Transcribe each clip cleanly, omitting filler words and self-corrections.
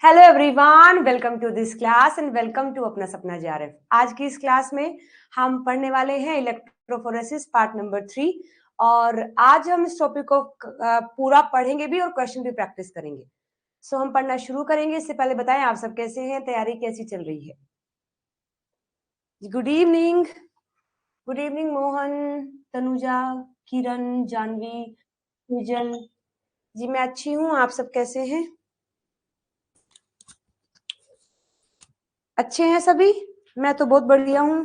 Hello everyone, welcome to this class and welcome to अपना सपना JRF. आज की इस क्लास में हम पढ़ने वाले हैं इलेक्ट्रोफोरेसिस पार्ट नंबर 3 और आज हम इस टॉपिक को पूरा पढ़ेंगे भी और क्वेश्चन भी प्रैक्टिस करेंगे। सो हम पढ़ना शुरू करेंगे। इससे पहले बताएं आप सब कैसे हैं, तैयारी कैसी चल रही है। Good evening. Good evening Mohan, Tanuja, Kiran, Janvi, Sujal. जी मैं अच्छी हूँ, आप सब कैसे हैं? अच्छे हैं सभी? मैं तो बहुत बढ़िया हूँ।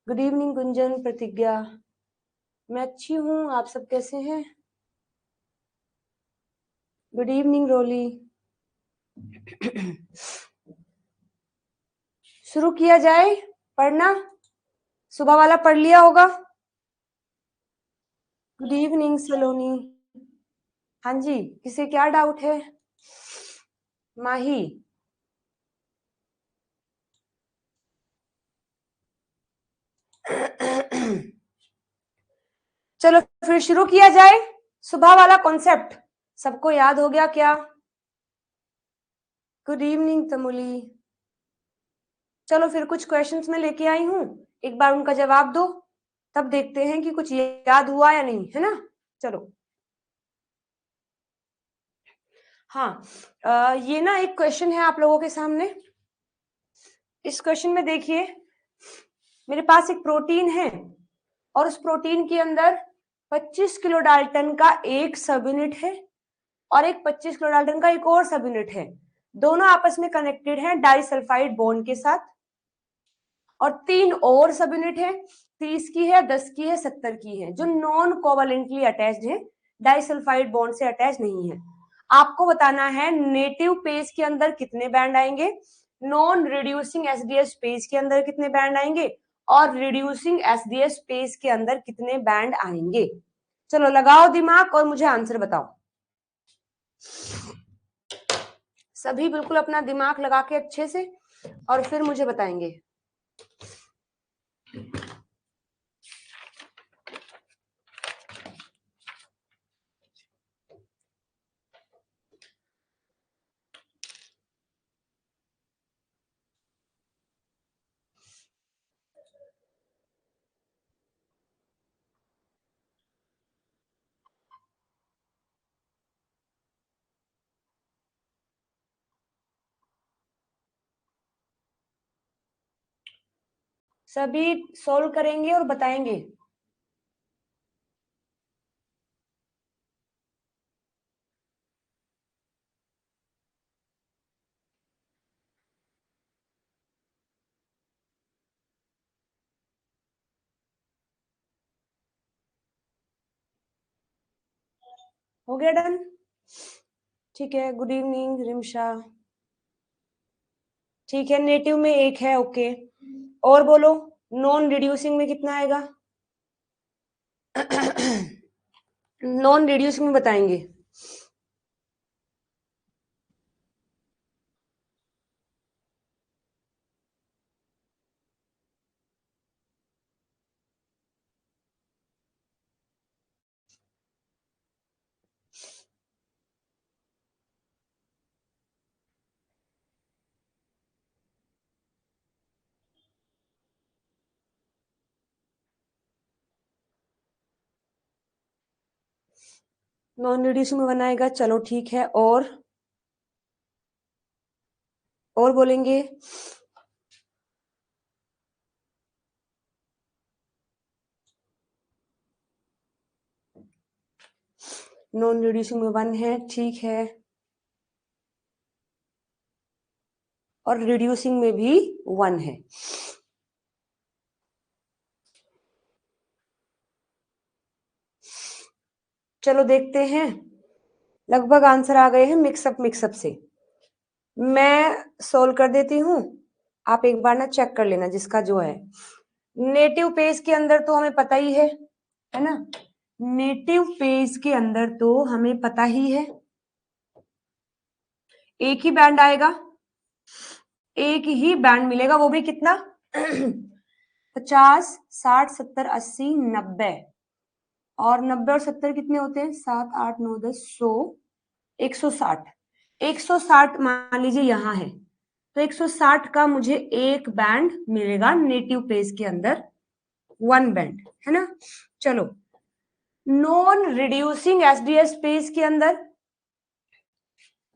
गुड इवनिंग गुंजन, प्रतिज्ञा। मैं अच्छी हूँ, आप सब कैसे हैं? गुड इवनिंग रोली। शुरू किया जाए पढ़ना। सुबह वाला पढ़ लिया होगा। गुड इवनिंग सलोनी। हाँ जी, किसे क्या डाउट है? माही। चलो फिर शुरू किया जाए। सुबह वाला कॉन्सेप्ट सबको याद हो गया क्या? Good evening Tamuli. चलो फिर कुछ क्वेश्चंस मैं लेके आई हूँ, एक बार उनका जवाब दो, तब देखते हैं कि कुछ याद हुआ या नहीं, है ना? चलो। हाँ, ये ना एक क्वेश्चन है आप लोगों के सामने। इस क्वेश्चन में देखिए, मेरे पास एक प्रोटीन है और उस प्रोटीन के अंदर 25 किलो डाल्टन का एक सब यूनिट है और एक 25 किलो डाल्टन का एक और सब यूनिट है। दोनों आपस में कनेक्टेड हैं डाइसल्फाइड बॉन्ड के साथ, और 3 और सब यूनिट है, 30 की है, 10 की है, 70 की है, जो नॉन कोवलेंटली अटैच्ड है, डाइसल्फाइड बॉन्ड से अटैच नहीं है। आपको बताना है नेटिव पेज के अंदर कितने बैंड आएंगे, नॉन रिड्यूसिंग एसडीएस पेज के अंदर कितने बैंड आएंगे और रिड्यूसिंग एसडीएस पेज के अंदर कितने बैंड आएंगे। चलो लगाओ दिमाग और मुझे आंसर बताओ। सभी बिल्कुल अपना दिमाग लगा के अच्छे से और फिर मुझे बताएंगे। सभी सोल्व करेंगे और बताएंगे। हो गया डन? ठीक है, गुड इवनिंग रिमशा। ठीक है, नेटिव में एक है, ओके। और बोलो, नॉन रिड्यूसिंग में कितना आएगा? नॉन रिड्यूसिंग में बताएंगे। नॉन रिड्यूसिंग में बनाएगा, चलो ठीक है। और बोलेंगे। नॉन रिड्यूसिंग में 1 है, ठीक है। और रिड्यूसिंग में भी 1 है। चलो देखते हैं, लगभग आंसर आ गए हैं मिक्सअप से। मैं सोल्व कर देती हूँ, आप एक बार ना चेक कर लेना जिसका जो है। नेटिव पेज के अंदर तो हमें पता ही है ना? नेटिव पेज के अंदर तो हमें पता ही है, एक ही बैंड आएगा, एक ही बैंड मिलेगा, वो भी कितना? 50, 60, 70, 80, 90। और 90 और 70 कितने होते हैं? 7 8 9 10 100 160। 160 मान लीजिए यहाँ है, तो 160 का मुझे एक बैंड मिलेगा नेटिव पेज के अंदर, वन बैंड, है ना। चलो, नॉन रिड्यूसिंग एसडीएस पेज के अंदर,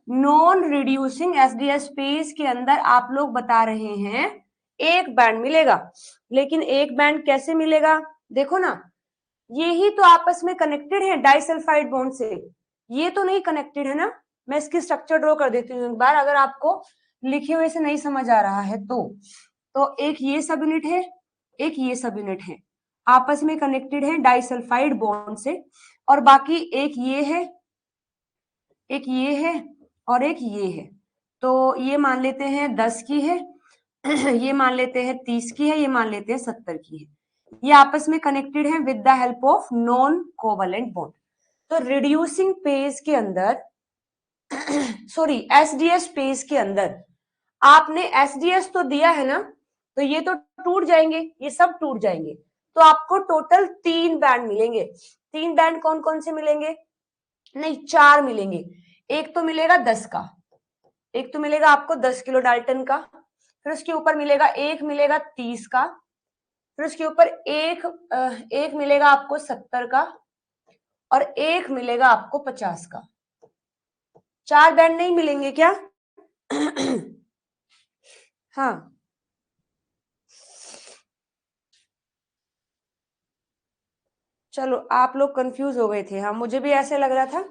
नॉन रिड्यूसिंग एसडीएस पेज के अंदर आप लोग बता रहे हैं एक बैंड मिलेगा, लेकिन एक बैंड कैसे मिलेगा? देखो ना, ये ही तो आपस में कनेक्टेड है डाइसल्फाइड बॉन्ड से, ये तो नहीं कनेक्टेड है ना। मैं इसकी स्ट्रक्चर ड्रॉ कर देती हूँ एक बार, अगर आपको लिखे हुए से नहीं समझ आ रहा है तो एक ये सब यूनिट है, एक ये सब यूनिट है, आपस में कनेक्टेड है डाइसल्फाइड बॉन्ड से, और बाकी एक ये है, एक ये है, और एक ये है। तो ये मान लेते हैं 10 की है, ये मान लेते हैं 30 की है, ये मान लेते हैं 70 की है। ये आपस में कनेक्टेड है with the help of non covalent bond. तो रिड्यूसिंग पेज के अंदर सॉरी एसडीएस पेज के अंदर आपने एसडीएस तो दिया है ना, तो ये तो टूट जाएंगे, ये सब टूट जाएंगे, तो आपको टोटल 3 बैंड मिलेंगे। 3 बैंड कौन कौन से मिलेंगे? नहीं, 4 मिलेंगे। एक तो मिलेगा 10 का, एक तो मिलेगा आपको 10 किलो डाल्टन का, फिर उसके ऊपर मिलेगा एक मिलेगा 30 का, फिर उसके ऊपर एक मिलेगा आपको 70 का, और एक मिलेगा आपको 50 का। 4 बैंड नहीं मिलेंगे क्या? हाँ, चलो आप लोग कंफ्यूज हो गए थे, हाँ मुझे भी ऐसे लग रहा था,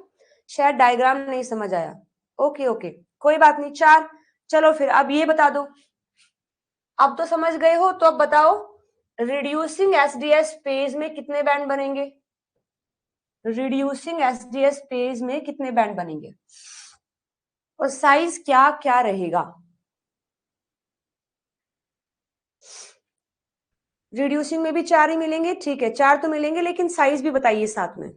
शायद डायग्राम नहीं समझ आया। ओके ओके, कोई बात नहीं, 4। चलो फिर अब ये बता दो, अब तो समझ गए हो, तो अब बताओ रिड्यूसिंग एसडीएस पेज में कितने बैंड बनेंगे? रिड्यूसिंग एसडीएस पेज में कितने बैंड बनेंगे और साइज क्या क्या रहेगा? रिड्यूसिंग में भी 4 ही मिलेंगे, ठीक है 4 तो मिलेंगे, लेकिन साइज भी बताइए साथ में।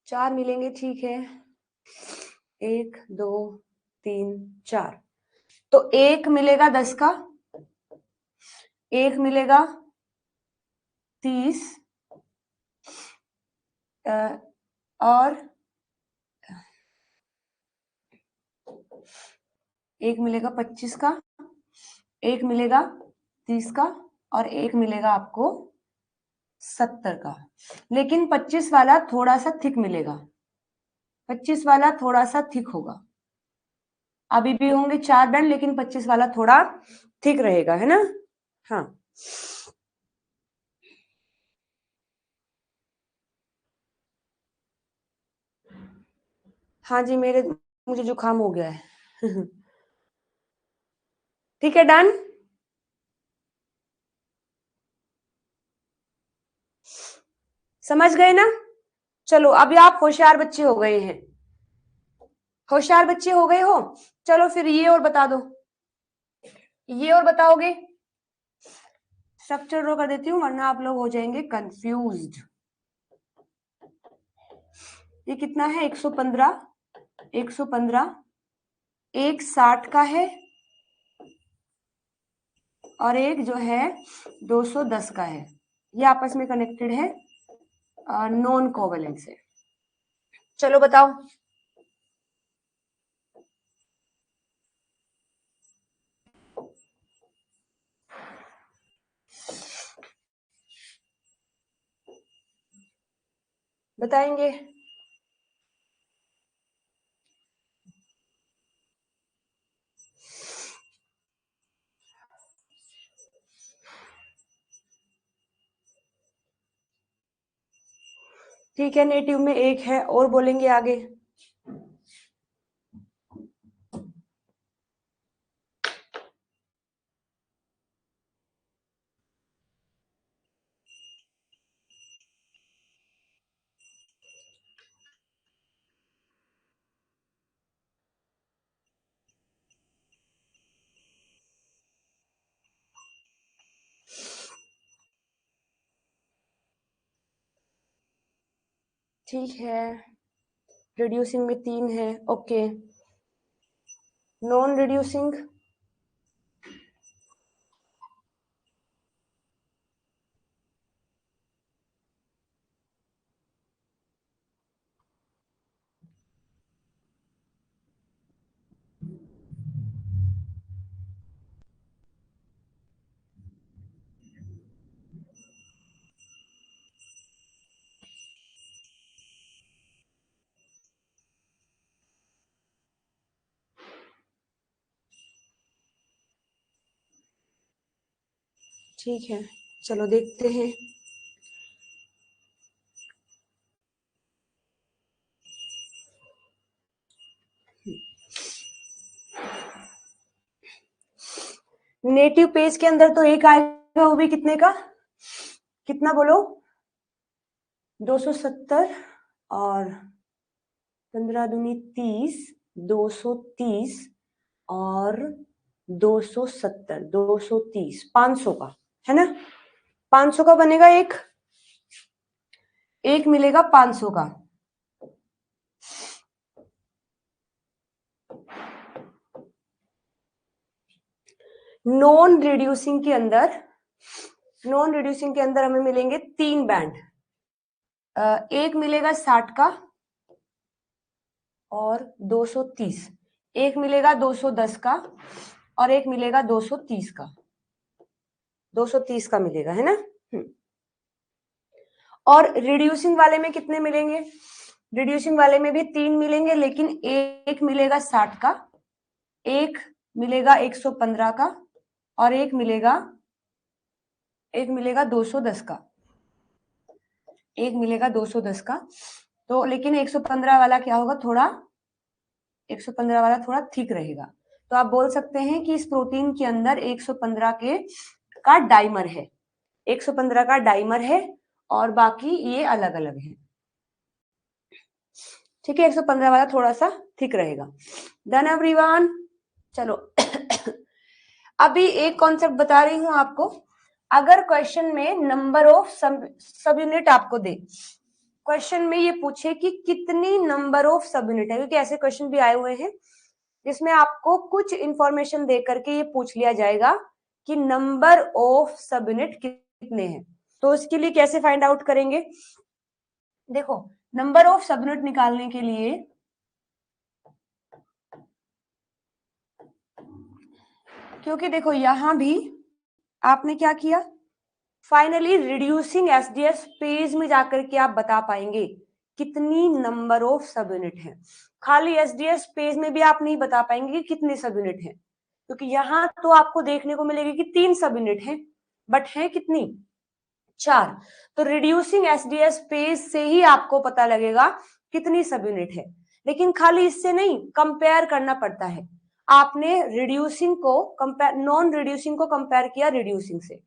4 मिलेंगे, ठीक है, 1 2 3 4। तो एक मिलेगा 10 का, एक मिलेगा 30, और एक मिलेगा 25 का, एक मिलेगा 30 का, और एक मिलेगा आपको 70 का। लेकिन 25 वाला थोड़ा सा थिक मिलेगा, 25 वाला थोड़ा सा थिक होगा। अभी भी होंगे 4 बैंड, लेकिन 25 वाला थोड़ा थिक रहेगा, है ना। हाँ, हाँ जी, मुझे जुकाम हो गया है। ठीक है, डन। समझ गए ना? चलो, अभी आप होशियार बच्चे हो गए हैं, होशियार बच्चे हो गए हो। चलो फिर ये और बता दो, ये और बताओगे? स्ट्रक्चर ड्रॉ कर देती हूँ, वरना आप लोग हो जाएंगे कंफ्यूज्ड। ये कितना है? 115, 115, एक 60 का है, और एक जो है 210 का है। ये आपस में कनेक्टेड है नॉन कोवेलेंट से। चलो बताओ। बताएंगे? ठीक है, नेटिव में एक है, और बोलेंगे आगे? ठीक है, रिड्यूसिंग में 3 है, ओके। Non reducing? ठीक है, चलो देखते हैं। नेटिव पेज के अंदर तो एक आएगा, वो भी कितने का, कितना बोलो, 270 और 15 दूनी 30, 230 और 270, 230, 500 का है ना, 500 का बनेगा एक मिलेगा 500 का। नॉन रिड्यूसिंग के अंदर हमें मिलेंगे 3 बैंड, एक मिलेगा 60 का और 230, एक मिलेगा 210 का और एक मिलेगा 230 का, 230 का मिलेगा, है ना। और रिड्यूसिंग वाले में कितने मिलेंगे, रिड्यूसिंग वाले में भी 3 मिलेंगे, लेकिन एक मिलेगा 60 का, एक मिलेगा 115 का और एक मिलेगा 210 का, एक मिलेगा 210 का। तो लेकिन 115 वाला क्या होगा, थोड़ा 115 वाला थोड़ा थिक रहेगा। तो आप बोल सकते हैं कि इस प्रोटीन के अंदर 115 का डाइमर है, 115 का डाइमर है और बाकी ये अलग अलग है। ठीक है, 115 वाला थोड़ा सा थिक रहेगा। Done everyone. चलो अभी एक कॉन्सेप्ट बता रही हूं आपको। अगर क्वेश्चन में नंबर ऑफ सब यूनिट आपको दे, क्वेश्चन में ये पूछे कि कितनी नंबर ऑफ सब यूनिट है, क्योंकि ऐसे क्वेश्चन भी आए हुए हैं जिसमें आपको कुछ इंफॉर्मेशन दे करके ये पूछ लिया जाएगा कि नंबर ऑफ सब यूनिट कितने हैं। तो इसके लिए कैसे फाइंड आउट करेंगे, देखो नंबर ऑफ सब यूनिट निकालने के लिए क्योंकि देखो यहां भी आपने क्या किया, फाइनली रिड्यूसिंग एसडीएस पेज में जाकर के आप बता पाएंगे कितनी नंबर ऑफ सब यूनिट है। खाली एसडीएस पेज में भी आप नहीं बता पाएंगे कि कितने सब यूनिट है, क्योंकि यहाँ तो आपको देखने को मिलेगी कि 3 सब यूनिट है, बट है कितनी, 4। तो रिड्यूसिंग एसडीएस पेज से ही आपको पता लगेगा कितनी सब यूनिट है। लेकिन खाली इससे नहीं, कंपेयर करना पड़ता है। आपने रिड्यूसिंग को कंपेयर, नॉन रिड्यूसिंग को कंपेयर किया रिड्यूसिंग से,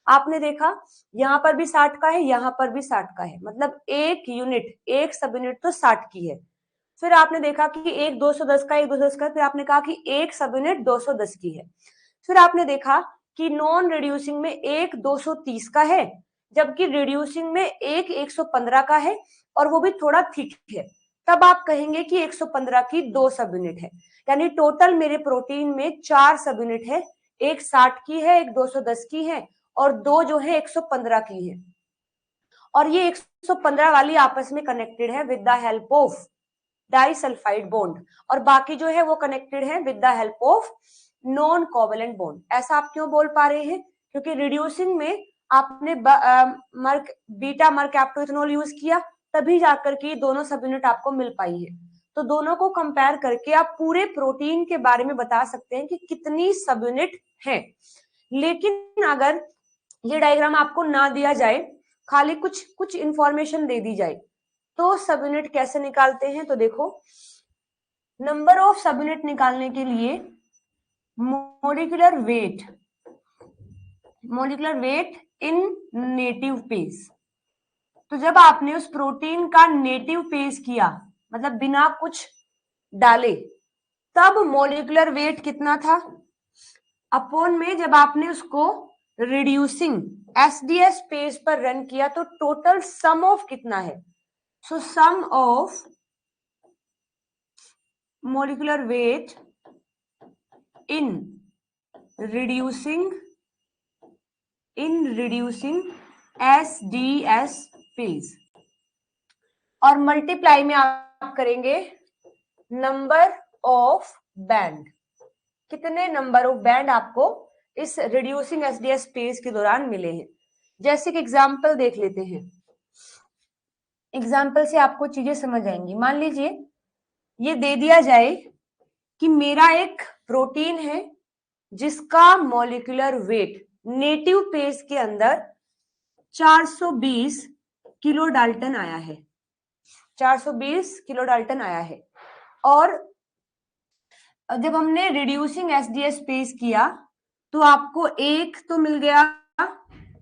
आपने देखा यहाँ पर भी 60 का है, यहाँ पर भी 60 का है, मतलब एक यूनिट, एक सब यूनिट तो 60 की है। फिर आपने देखा कि एक 210 का, एक 210 का, फिर आपने कहा कि एक सब यूनिट 210 की है। फिर आपने देखा कि नॉन रिड्यूसिंग में एक 230 का है, जबकि रिड्यूसिंग में एक 115 का है और वो भी थोड़ा थिक है। तब आप कहेंगे कि 115 की 2 सब यूनिट है, यानी टोटल मेरे प्रोटीन में 4 सब यूनिट है, एक 60 की है, एक 210 की है और 2 जो है 115 की है। और ये 115 वाली आपस में कनेक्टेड है with the help of disulphide bond, और बाकी जो है वो कनेक्टेड है with the help of non covalent bond. ऐसा आप क्यों बोल पा रहे हैं, क्योंकि रिड्यूसिंग में आपने बीटा मर्कैप्टोइथेनॉल यूज किया, तभी जाकर के दोनों सब यूनिट आपको मिल पाई है। तो दोनों को कंपेयर करके आप पूरे प्रोटीन के बारे में बता सकते हैं कि कितनी सब यूनिट है। लेकिन अगर ये डायग्राम आपको ना दिया जाए, खाली कुछ इंफॉर्मेशन दे दी जाए, तो सब यूनिट कैसे निकालते हैं, तो देखो नंबर ऑफ सब यूनिट निकालने के लिए molecular weight in native page. तो जब आपने उस प्रोटीन का नेटिव पेज किया, मतलब बिना कुछ डाले, तब मोलिकुलर वेट कितना था, अपॉन में जब आपने उसको रिड्यूसिंग एसडीएस पेज पर रन किया तो टोटल सम ऑफ कितना है। So sum of molecular weight in reducing SDS phase, और मल्टीप्लाई में आप करेंगे नंबर ऑफ बैंड, कितने नंबर ऑफ बैंड आपको इस रिड्यूसिंग एसडीएस फेज के दौरान मिले हैं। जैसे कि एग्जांपल देख लेते हैं, एग्जांपल से आपको चीजें समझ आएंगी। मान लीजिए ये दे दिया जाए कि मेरा एक प्रोटीन है जिसका मॉलिक्यूलर वेट नेटिव पेज के अंदर 420 किलो डाल्टन आया है, 420 किलो डाल्टन आया है। और जब हमने रिड्यूसिंग एसडीएस पेज किया तो आपको एक तो मिल गया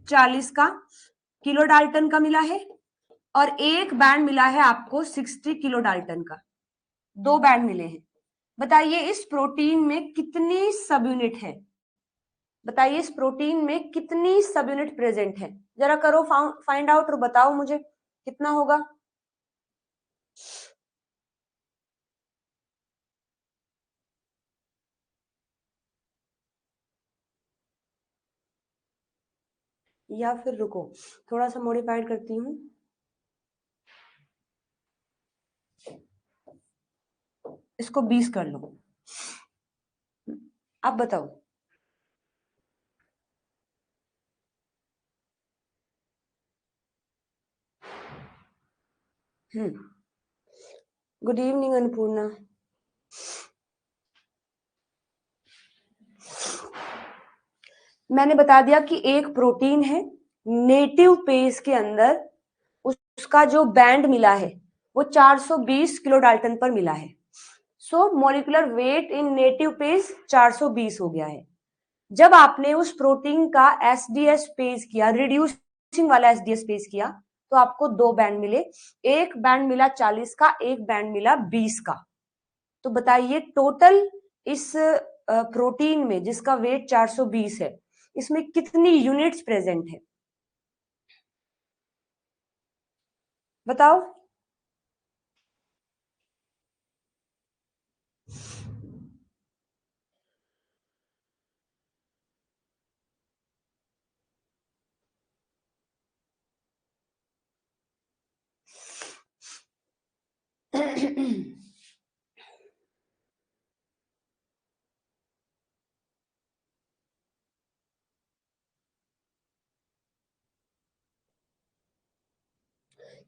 40 का किलो डाल्टन का मिला है, और एक बैंड मिला है आपको 60 किलो डाल्टन का, दो बैंड मिले हैं। बताइए इस प्रोटीन में कितनी सब यूनिट है, बताइए इस प्रोटीन में कितनी सब यूनिट प्रेजेंट है, जरा करो फाइंड आउट और बताओ मुझे कितना होगा। या फिर रुको, थोड़ा सा मॉडिफाइड करती हूँ। इसको 20 कर लो, अब बताओ। Good evening Annapurna. मैंने बता दिया कि एक प्रोटीन है, नेटिव पेज के अंदर उसका जो बैंड मिला है वो 420 किलो डाल्टन पर मिला है। So molecular weight in native page 420 हो गया है। जब आपने उस प्रोटीन का एसडीएस पेज किया, रिड्यूसिंग वाला एसडीएस पेज किया, तो आपको दो बैंड मिले, एक बैंड मिला 40 का, एक बैंड मिला 20 का। तो बताइए टोटल इस प्रोटीन में जिसका वेट 420 है, इसमें कितनी यूनिट्स प्रेजेंट है, बताओ।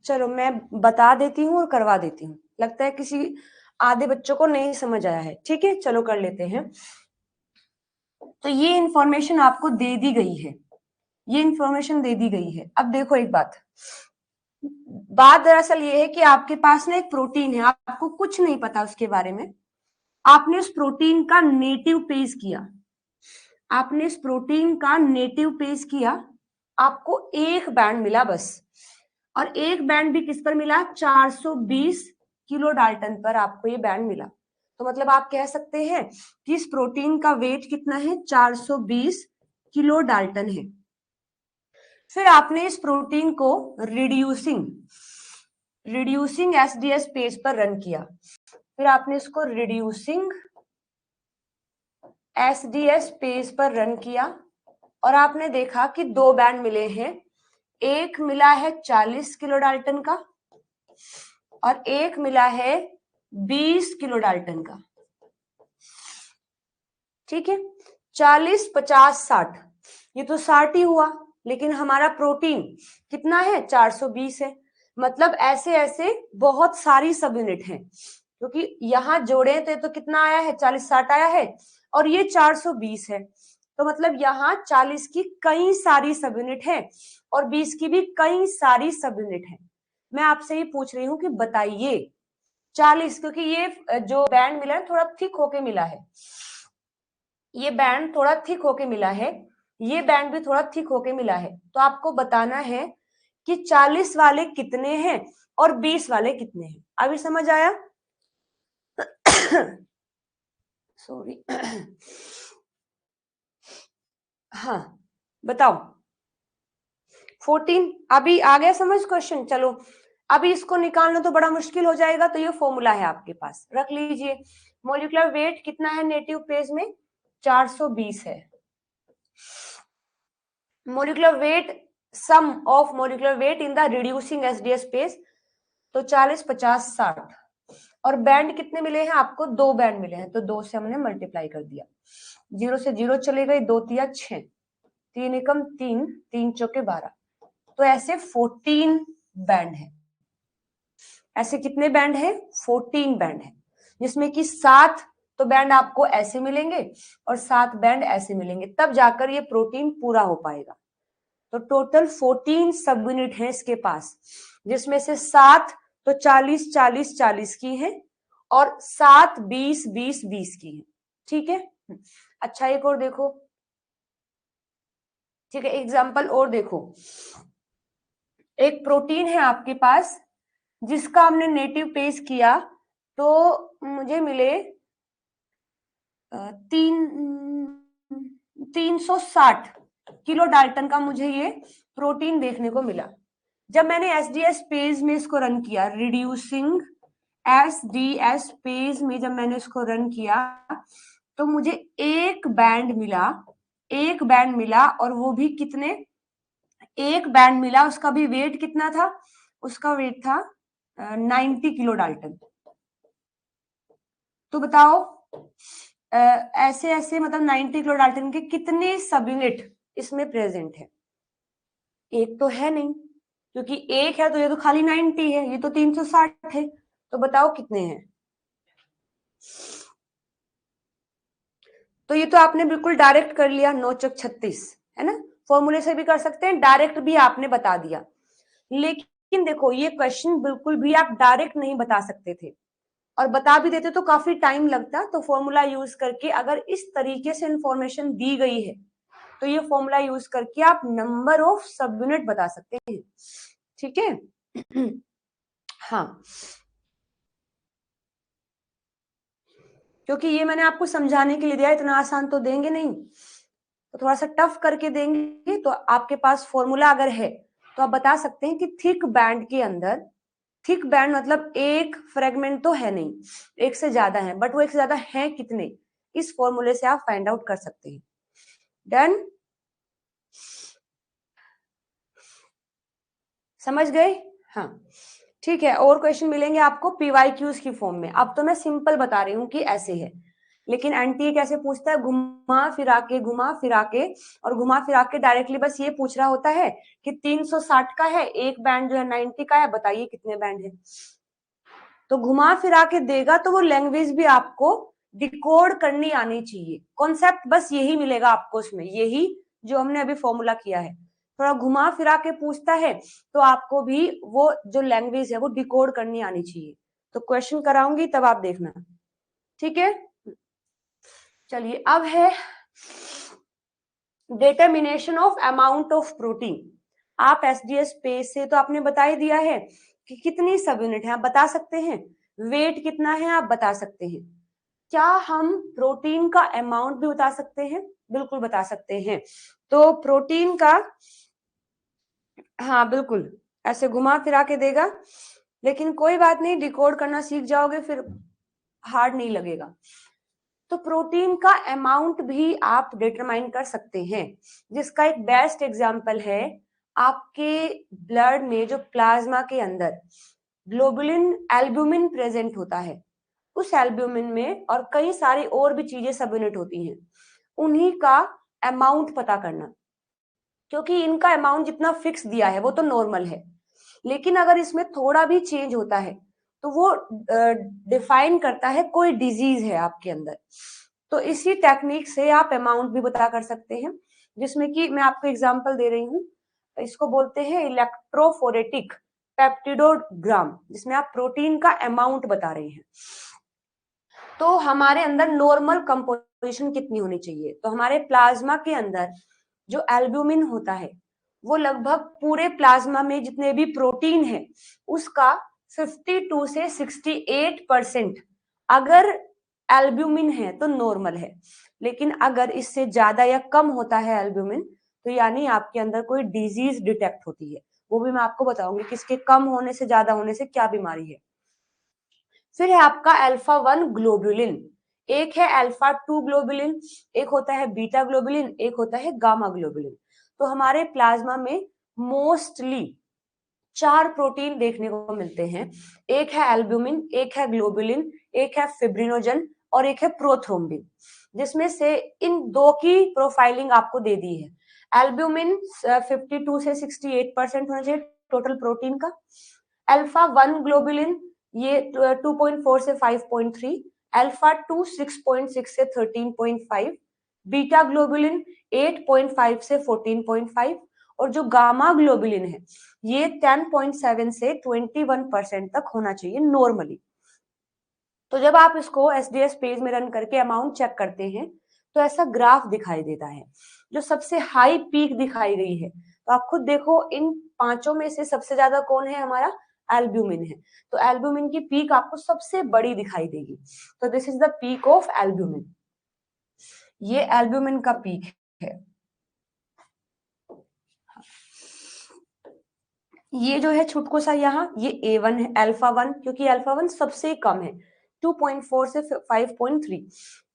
चलो मैं बता देती हूँ और करवा देती हूँ, लगता है किसी आधे बच्चों को नहीं समझ आया है। ठीक है, चलो कर लेते हैं। तो ये इंफॉर्मेशन आपको दे दी गई है, ये इंफॉर्मेशन दे दी गई है। अब देखो एक बात दरअसल ये है कि आपके पास ना एक प्रोटीन है, आपको कुछ नहीं पता उसके बारे में, आपने उस प्रोटीन का नेटिव पेज किया, आपने इस प्रोटीन का नेटिव पेज किया, आपको एक बैंड मिला बस, और एक बैंड भी किस पर मिला, 420 किलो डाल्टन पर आपको ये बैंड मिला। तो मतलब आप कह सकते हैं कि इस प्रोटीन का वेट कितना है, 420 किलो डाल्टन है। फिर आपने इस प्रोटीन को रिड्यूसिंग एसडीएस पेज पर रन किया, फिर आपने इसको रिड्यूसिंग एसडीएस पेज पर रन किया, और आपने देखा कि दो बैंड मिले हैं, एक मिला है 40 किलो डाल्टन का और एक मिला है 20 किलो डाल्टन का। ठीक है, 40, 50, 60, ये तो 60 ही हुआ, लेकिन हमारा प्रोटीन कितना है, 420 है। मतलब ऐसे ऐसे बहुत सारी सब यूनिट है, क्योंकि यहां जोड़े थे तो कितना आया है, 40, 60 आया है, और ये 420 है। तो मतलब यहाँ 40 की कई सारी सब यूनिट है और 20 की भी कई सारी सब यूनिट है। मैं आपसे ही पूछ रही हूँ कि बताइए 40, क्योंकि ये जो बैंड मिला है थोड़ा थिक होके मिला है, ये बैंड थोड़ा थिक होके मिला है, ये बैंड भी थोड़ा थिक होके मिला है। तो आपको बताना है कि 40 वाले कितने हैं और 20 वाले कितने हैं। अभी समझ आया? सॉरी। हाँ बताओ। 14 अभी आ गया समझ क्वेश्चन? चलो अभी इसको निकालना तो बड़ा मुश्किल हो जाएगा, तो ये फॉर्मूला है आपके पास, रख लीजिए। मॉलिक्यूलर वेट कितना है नेटिव पेज में, 420 है। Molecular weight, sum of molecular weight in the reducing SDS page, तो 40, 50, 60, और बैंड कितने मिले हैं आपको, दो बैंड मिले हैं, तो दो से हमने मल्टीप्लाई कर दिया, जीरो से जीरो चले गए, दो तिया 6, तीन एकम 3, तीन चौके 12, तो ऐसे 14 बैंड है। ऐसे कितने बैंड है, 14 बैंड है, जिसमें कि 7 तो बैंड आपको ऐसे मिलेंगे और 7 बैंड ऐसे मिलेंगे, तब जाकर ये प्रोटीन पूरा हो पाएगा। तो टोटल 14 सब यूनिट है इसके पास, जिसमें से 7 तो 40 40 40 की है और 7 20 20 20 की है। ठीक है, अच्छा एक और देखो। ठीक है, एग्जाम्पल और देखो। एक प्रोटीन है आपके पास जिसका हमने नेटिव पेश किया तो मुझे मिले 360 किलो डाल्टन का मुझे ये प्रोटीन देखने को मिला। जब मैंने एसडीएस पेज में इसको रन किया, रिड्यूसिंग एसडीएस पेज में जब मैंने इसको रन किया तो मुझे एक बैंड मिला और वो भी कितने, एक बैंड मिला, उसका भी वेट कितना था, उसका वेट था 90 किलो डाल्टन। तो बताओ ऐसे ऐसे मतलब 90 किलो डाल्टन के कितने सब यूनिट इसमें प्रेजेंट है? एक तो है नहीं, क्योंकि एक है तो ये तो खाली 90 है, ये तो 360 है, तो बताओ कितने हैं? तो ये तो आपने बिल्कुल डायरेक्ट कर लिया, 9 चौक 36, है ना। फॉर्मूले से भी कर सकते हैं, डायरेक्ट भी आपने बता दिया। लेकिन देखो ये क्वेश्चन बिल्कुल भी आप डायरेक्ट नहीं बता सकते थे, और बता भी देते तो काफी टाइम लगता। तो फॉर्मूला यूज करके अगर इस तरीके से इंफॉर्मेशन दी गई है तो ये फॉर्मूला यूज करके आप नंबर ऑफ सब यूनिट बता सकते हैं। ठीक है हाँ, क्योंकि ये मैंने आपको समझाने के लिए दिया, इतना आसान तो देंगे नहीं, तो थोड़ा सा टफ करके देंगे। तो आपके पास फॉर्मूला अगर है तो आप बता सकते हैं कि थिक बैंड के अंदर, थिक बैंड मतलब एक फ्रेगमेंट तो है नहीं, एक से ज्यादा है, बट वो एक से ज्यादा है कितने, इस फॉर्मूले से आप फाइंड आउट कर सकते हैं। डन, समझ गए? हाँ ठीक है, और क्वेश्चन मिलेंगे आपको पीवाईक्यूज की फॉर्म में। अब तो मैं सिंपल बता रही हूँ कि ऐसे है, लेकिन एनटीए कैसे पूछता है, घुमा फिरा के और घुमा फिरा के डायरेक्टली बस ये पूछ रहा होता है कि 360 का है, एक बैंड जो है 90 का है, बताइए कितने बैंड है। तो घुमा फिरा के देगा तो वो लैंग्वेज भी आपको डिकोड करनी आनी चाहिए। कॉन्सेप्ट बस यही मिलेगा आपको उसमें, यही जो हमने अभी फॉर्मूला किया है। थोड़ा घुमा फिरा के पूछता है तो आपको भी वो जो लैंग्वेज है वो डिकोड करनी आनी चाहिए। तो क्वेश्चन कराऊंगी तब आप देखना, ठीक है। चलिए अब है determination of amount of protein. आप एसडीएस पेज से तो आपने बता ही दिया है कि कितनी सब यूनिट है, आप बता सकते हैं। वेट कितना है आप बता सकते हैं। क्या हम प्रोटीन का अमाउंट भी बता सकते हैं? बिल्कुल बता सकते हैं। तो प्रोटीन का, हाँ बिल्कुल ऐसे घुमा फिरा के देगा, लेकिन कोई बात नहीं, डिकोड करना सीख जाओगे फिर हार्ड नहीं लगेगा। तो प्रोटीन का अमाउंट भी आप डिटरमाइन कर सकते हैं, जिसका एक बेस्ट एग्जांपल है आपके ब्लड में जो प्लाज्मा के अंदर ग्लोबुलिन एल्ब्यूमिन प्रेजेंट होता है, उस एल्ब्यूमिन में और कई सारी और भी चीजें सब यूनिट होती हैं, उन्हीं का अमाउंट पता करना। क्योंकि इनका अमाउंट जितना फिक्स दिया है वो तो नॉर्मल है, लेकिन अगर इसमें थोड़ा भी चेंज होता है तो वो डिफाइन करता है कोई डिजीज है आपके अंदर। तो इसी टेक्निक से आप अमाउंट भी पता कर सकते हैं, जिसमें कि मैं आपको एग्जांपल दे रही हूँ। इसको बोलते हैं इलेक्ट्रोफोरेटिक पेप्टिडोग्राम, जिसमें आप प्रोटीन का अमाउंट बता रहे हैं। तो हमारे अंदर नॉर्मल कंपोजिशन कितनी होनी चाहिए? तो हमारे प्लाज्मा के अंदर जो एल्ब्यूमिन होता है वो लगभग पूरे प्लाज्मा में जितने भी प्रोटीन है उसका 52 से 68% अगर एल्ब्यूमिन है तो नॉर्मल है। लेकिन अगर इससे ज्यादा या कम होता है एल्ब्यूमिन तो यानी आपके अंदर कोई डिजीज डिटेक्ट होती है। वो भी मैं आपको बताऊंगी किसके कम होने से ज्यादा होने से क्या बीमारी है। फिर है आपका अल्फा 1 ग्लोबुलिन, एक है अल्फा 2 ग्लोबुलिन, एक होता है बीटा ग्लोबुलिन, एक होता है गामा ग्लोबुलिन। तो हमारे प्लाज्मा में मोस्टली 4 प्रोटीन देखने को मिलते हैं, एक है एल्ब्यूमिन, एक है ग्लोबुलिन, एक है फिब्रिनोजन और एक है प्रोथ्रोम्बिन। जिसमें से इन दो की प्रोफाइलिंग आपको दे दी है। एल्ब्यूमिन 52 से 68% होना चाहिए टोटल प्रोटीन का। अल्फा 1 ग्लोबुलिन ये 2.4 से 5.3, अल्फा 2 6.6 से 13.5, बीटा ग्लोबुलिन 8.5 से 14.5, और जो गामा ग्लोबुलिन है ये 10.7 से 21% तक होना चाहिए नॉर्मली। तो जब आप इसको एसडीएस पेज में रन करके अमाउंट चेक करते हैं तो ऐसा ग्राफ दिखाई देता है। जो सबसे हाई पीक दिखाई गई है, तो आप खुद देखो इन पांचों में से सबसे ज्यादा कौन है, हमारा एल्ब्यूमिन है। तो एल्ब्यूमिन की पीक आपको सबसे बड़ी दिखाई देगी। तो this is the peak of albumin, ये एल्ब्यूमिन का पीक है। ये जो है छुटको सा यहाँ ये A1 है, अल्फा 1, क्योंकि अल्फा 1 सबसे कम है 2.4 से 5.3।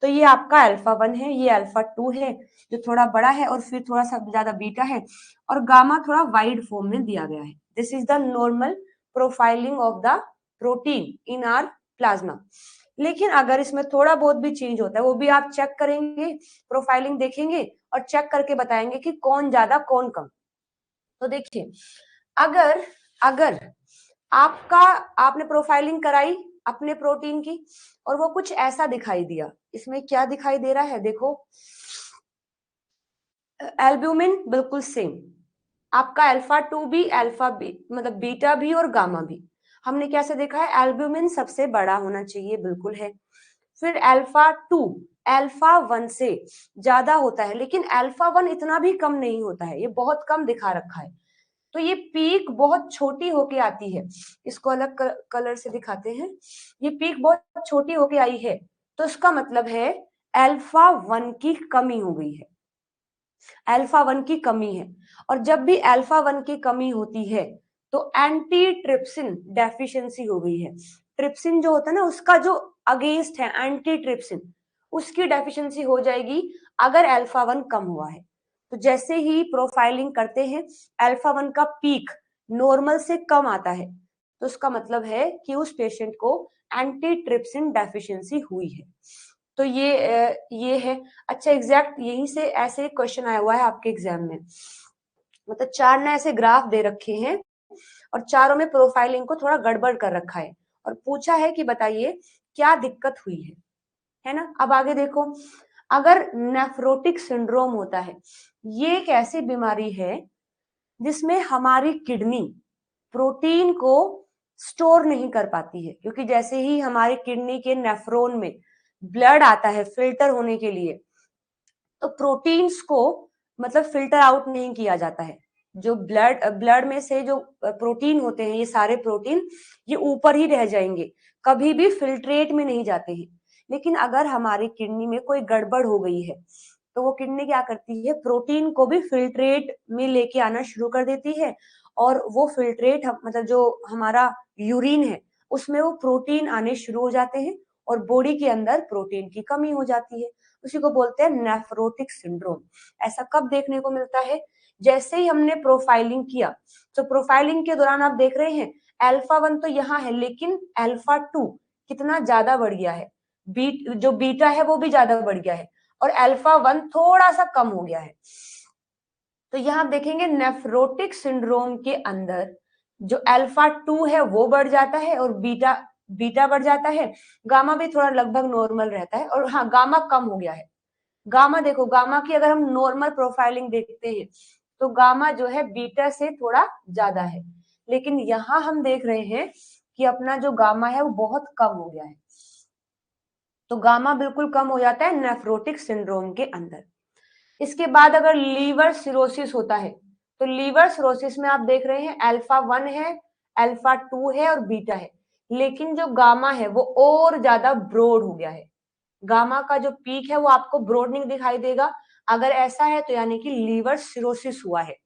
तो ये आपका अल्फा 1 है, ये अल्फा 2 है जो थोड़ा बड़ा है और फिर थोड़ा सा ज्यादा बीटा है, और गामा थोड़ा वाइड फॉर्म में दिया गया है। This is the normal profiling of the protein in are plasma. लेकिन अगर इसमें थोड़ा बहुत भी चेंज होता है वो भी आप चेक करेंगे, प्रोफाइलिंग देखेंगे और चेक करके बताएंगे कि कौन ज्यादा कौन कम। तो देखिए अगर अगर आपने प्रोफाइलिंग कराई अपने प्रोटीन की और वो कुछ ऐसा दिखाई दिया, इसमें क्या दिखाई दे रहा है, देखो एल्ब्यूमिन बिल्कुल सेम, आपका अल्फा 2 भी अल्फा बी मतलब बीटा भी और गामा भी। हमने कैसे देखा है, एल्ब्यूमिन सबसे बड़ा होना चाहिए, बिल्कुल है। फिर अल्फा 2 अल्फा 1 से ज्यादा होता है, लेकिन अल्फा 1 इतना भी कम नहीं होता है, ये बहुत कम दिखा रखा है। तो ये पीक बहुत छोटी होके आती है, इसको अलग कलर से दिखाते हैं। ये पीक बहुत छोटी होके आई है, तो इसका मतलब है अल्फा 1 की कमी हो गई है, अल्फा 1 की कमी है। और जब भी अल्फा 1 की कमी होती है तो एंटी ट्रिप्सिन डेफिशिएंसी हो गई है। ट्रिप्सिन जो होता है ना उसका जो अगेंस्ट है एंटी ट्रिप्सिन, उसकी डेफिशिएंसी हो जाएगी अगर अल्फा 1 कम हुआ है। तो जैसे ही प्रोफाइलिंग करते हैं अल्फा 1 का पीक नॉर्मल से कम आता है, तो उसका मतलब है कि उस पेशेंट को एंटी ट्रिप्सिन डेफिशिएंसी हुई है। तो ये है। अच्छा एग्जैक्ट यहीं से ऐसे क्वेश्चन आया हुआ है आपके एग्जाम में, मतलब चार ने ऐसे ग्राफ दे रखे हैं और चारों में प्रोफाइलिंग को थोड़ा गड़बड़ कर रखा है और पूछा है कि बताइए क्या दिक्कत हुई है ना। अब आगे देखो, अगर नेफ्रोटिक सिंड्रोम होता है, ये एक ऐसी बीमारी है जिसमें हमारी किडनी प्रोटीन को स्टोर नहीं कर पाती है, क्योंकि जैसे ही हमारी किडनी के नेफ्रॉन में ब्लड आता है फिल्टर होने के लिए, तो प्रोटीन्स को मतलब फिल्टर आउट नहीं किया जाता है। जो ब्लड में से जो प्रोटीन होते हैं, ये सारे प्रोटीन ये ऊपर ही रह जाएंगे, कभी भी फिल्ट्रेट में नहीं जाते हैं। लेकिन अगर हमारी किडनी में कोई गड़बड़ हो गई है, तो वो किडनी क्या करती है, प्रोटीन को भी फिल्ट्रेट में लेके आना शुरू कर देती है, और वो फिल्ट्रेट मतलब जो हमारा यूरिन है उसमें वो प्रोटीन आने शुरू हो जाते हैं और बॉडी के अंदर प्रोटीन की कमी हो जाती है। उसी को बोलते हैं नेफ्रोटिक सिंड्रोम। ऐसा कब देखने को मिलता है, जैसे ही हमने प्रोफाइलिंग किया। तो प्रोफाइलिंग के दौरान आप देख रहे हैं अल्फा 1 तो यहाँ है, लेकिन अल्फा 2 कितना ज्यादा बढ़ गया है, जो बीटा है वो भी ज्यादा बढ़ गया है, और अल्फा 1 थोड़ा सा कम हो गया है। तो यहाँ आप देखेंगे नेफ्रोटिक सिंड्रोम के अंदर जो अल्फा 2 है वो बढ़ जाता है और बीटा बीटा बढ़ जाता है, गामा भी थोड़ा लगभग नॉर्मल रहता है, और हाँ गामा कम हो गया है। गामा देखो, गामा की अगर हम नॉर्मल प्रोफाइलिंग देखते हैं तो गामा जो है बीटा से थोड़ा ज्यादा है, लेकिन यहाँ हम देख रहे हैं कि अपना जो गामा है वो बहुत कम हो गया है। तो गामा बिल्कुल कम हो जाता है नेफ्रोटिक सिंड्रोम के अंदर। इसके बाद अगर लीवर सिरोसिस होता है, तो लीवर सिरोसिस में आप देख रहे हैं अल्फा 1 है, अल्फा 2 है और बीटा है, लेकिन जो गामा है वो और ज्यादा ब्रॉड हो गया है। गामा का जो पीक है वो आपको ब्रॉडनिंग दिखाई देगा। अगर ऐसा है तो यानी कि लीवर सिरोसिस हुआ है।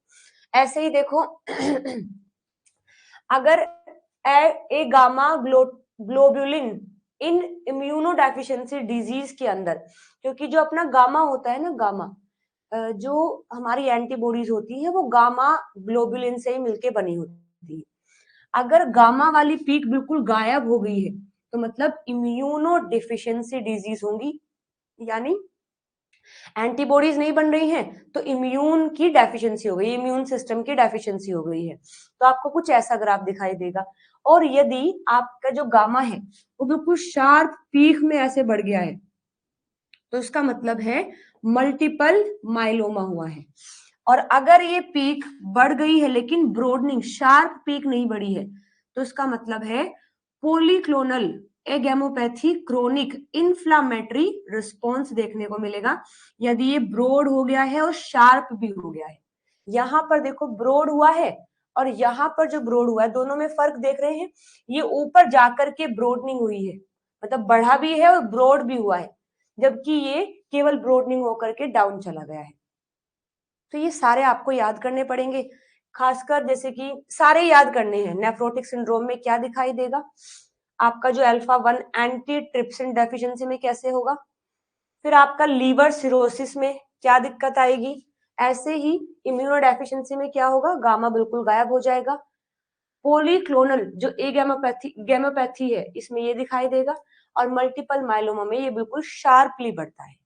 ऐसे ही देखो अगर ए गामा ग्लोबुलिन इन इम्यूनोडेफिशिएंसी डिजीज के अंदर, क्योंकि जो अपना गामा होता है ना, गामा जो हमारी एंटीबॉडीज होती है वो गामा ग्लोबुलिन से ही मिलके बनी होती है। अगर गामा वाली पीक बिल्कुल गायब हो गई है तो मतलब इम्यूनो डिफिशियंसी डिजीज होंगी, यानी एंटीबॉडीज नहीं बन रही हैं तो इम्यून की डेफिशिएंसी हो गई, इम्यून सिस्टम की डेफिशिएंसी हो गई है। तो आपको कुछ ऐसा ग्राफ दिखाई देगा। और यदि आपका जो गामा है वो बिल्कुल शार्प पीक में ऐसे बढ़ गया है तो इसका मतलब है मल्टीपल माइलोमा हुआ है। और अगर ये पीक बढ़ गई है लेकिन ब्रॉडनिंग शार्प पीक नहीं बढ़ी है तो इसका मतलब है पॉलीक्लोनल एगेमोपैथी क्रोनिक इन्फ्लामेटरी रिस्पॉन्स देखने को मिलेगा यदि ये ब्रॉड हो गया है और शार्प भी हो गया है। यहां पर देखो ब्रॉड हुआ है और यहाँ पर जो ब्रॉड हुआ है दोनों में फर्क देख रहे हैं। ये ऊपर जाकर के ब्रॉडनिंग हुई है, मतलब बढ़ा भी है और ब्रॉड भी हुआ है, जबकि ये केवल ब्रॉडनिंग होकर के डाउन चला गया है। तो ये सारे आपको याद करने पड़ेंगे, खासकर जैसे कि सारे याद करने हैं। नेफ्रोटिक सिंड्रोम में क्या दिखाई देगा, आपका जो अल्फा 1 एंटी ट्रिप्सिन डेफिशिएंसी में कैसे होगा, फिर आपका लीवर सिरोसिस में क्या दिक्कत आएगी, ऐसे ही इम्यूनो डेफिशिएंसी में क्या होगा, गामा बिल्कुल गायब हो जाएगा। पॉलीक्लोनल जो गेमोपैथी है इसमें ये दिखाई देगा और मल्टीपल माइलोमा में ये बिल्कुल शार्पली बढ़ता है।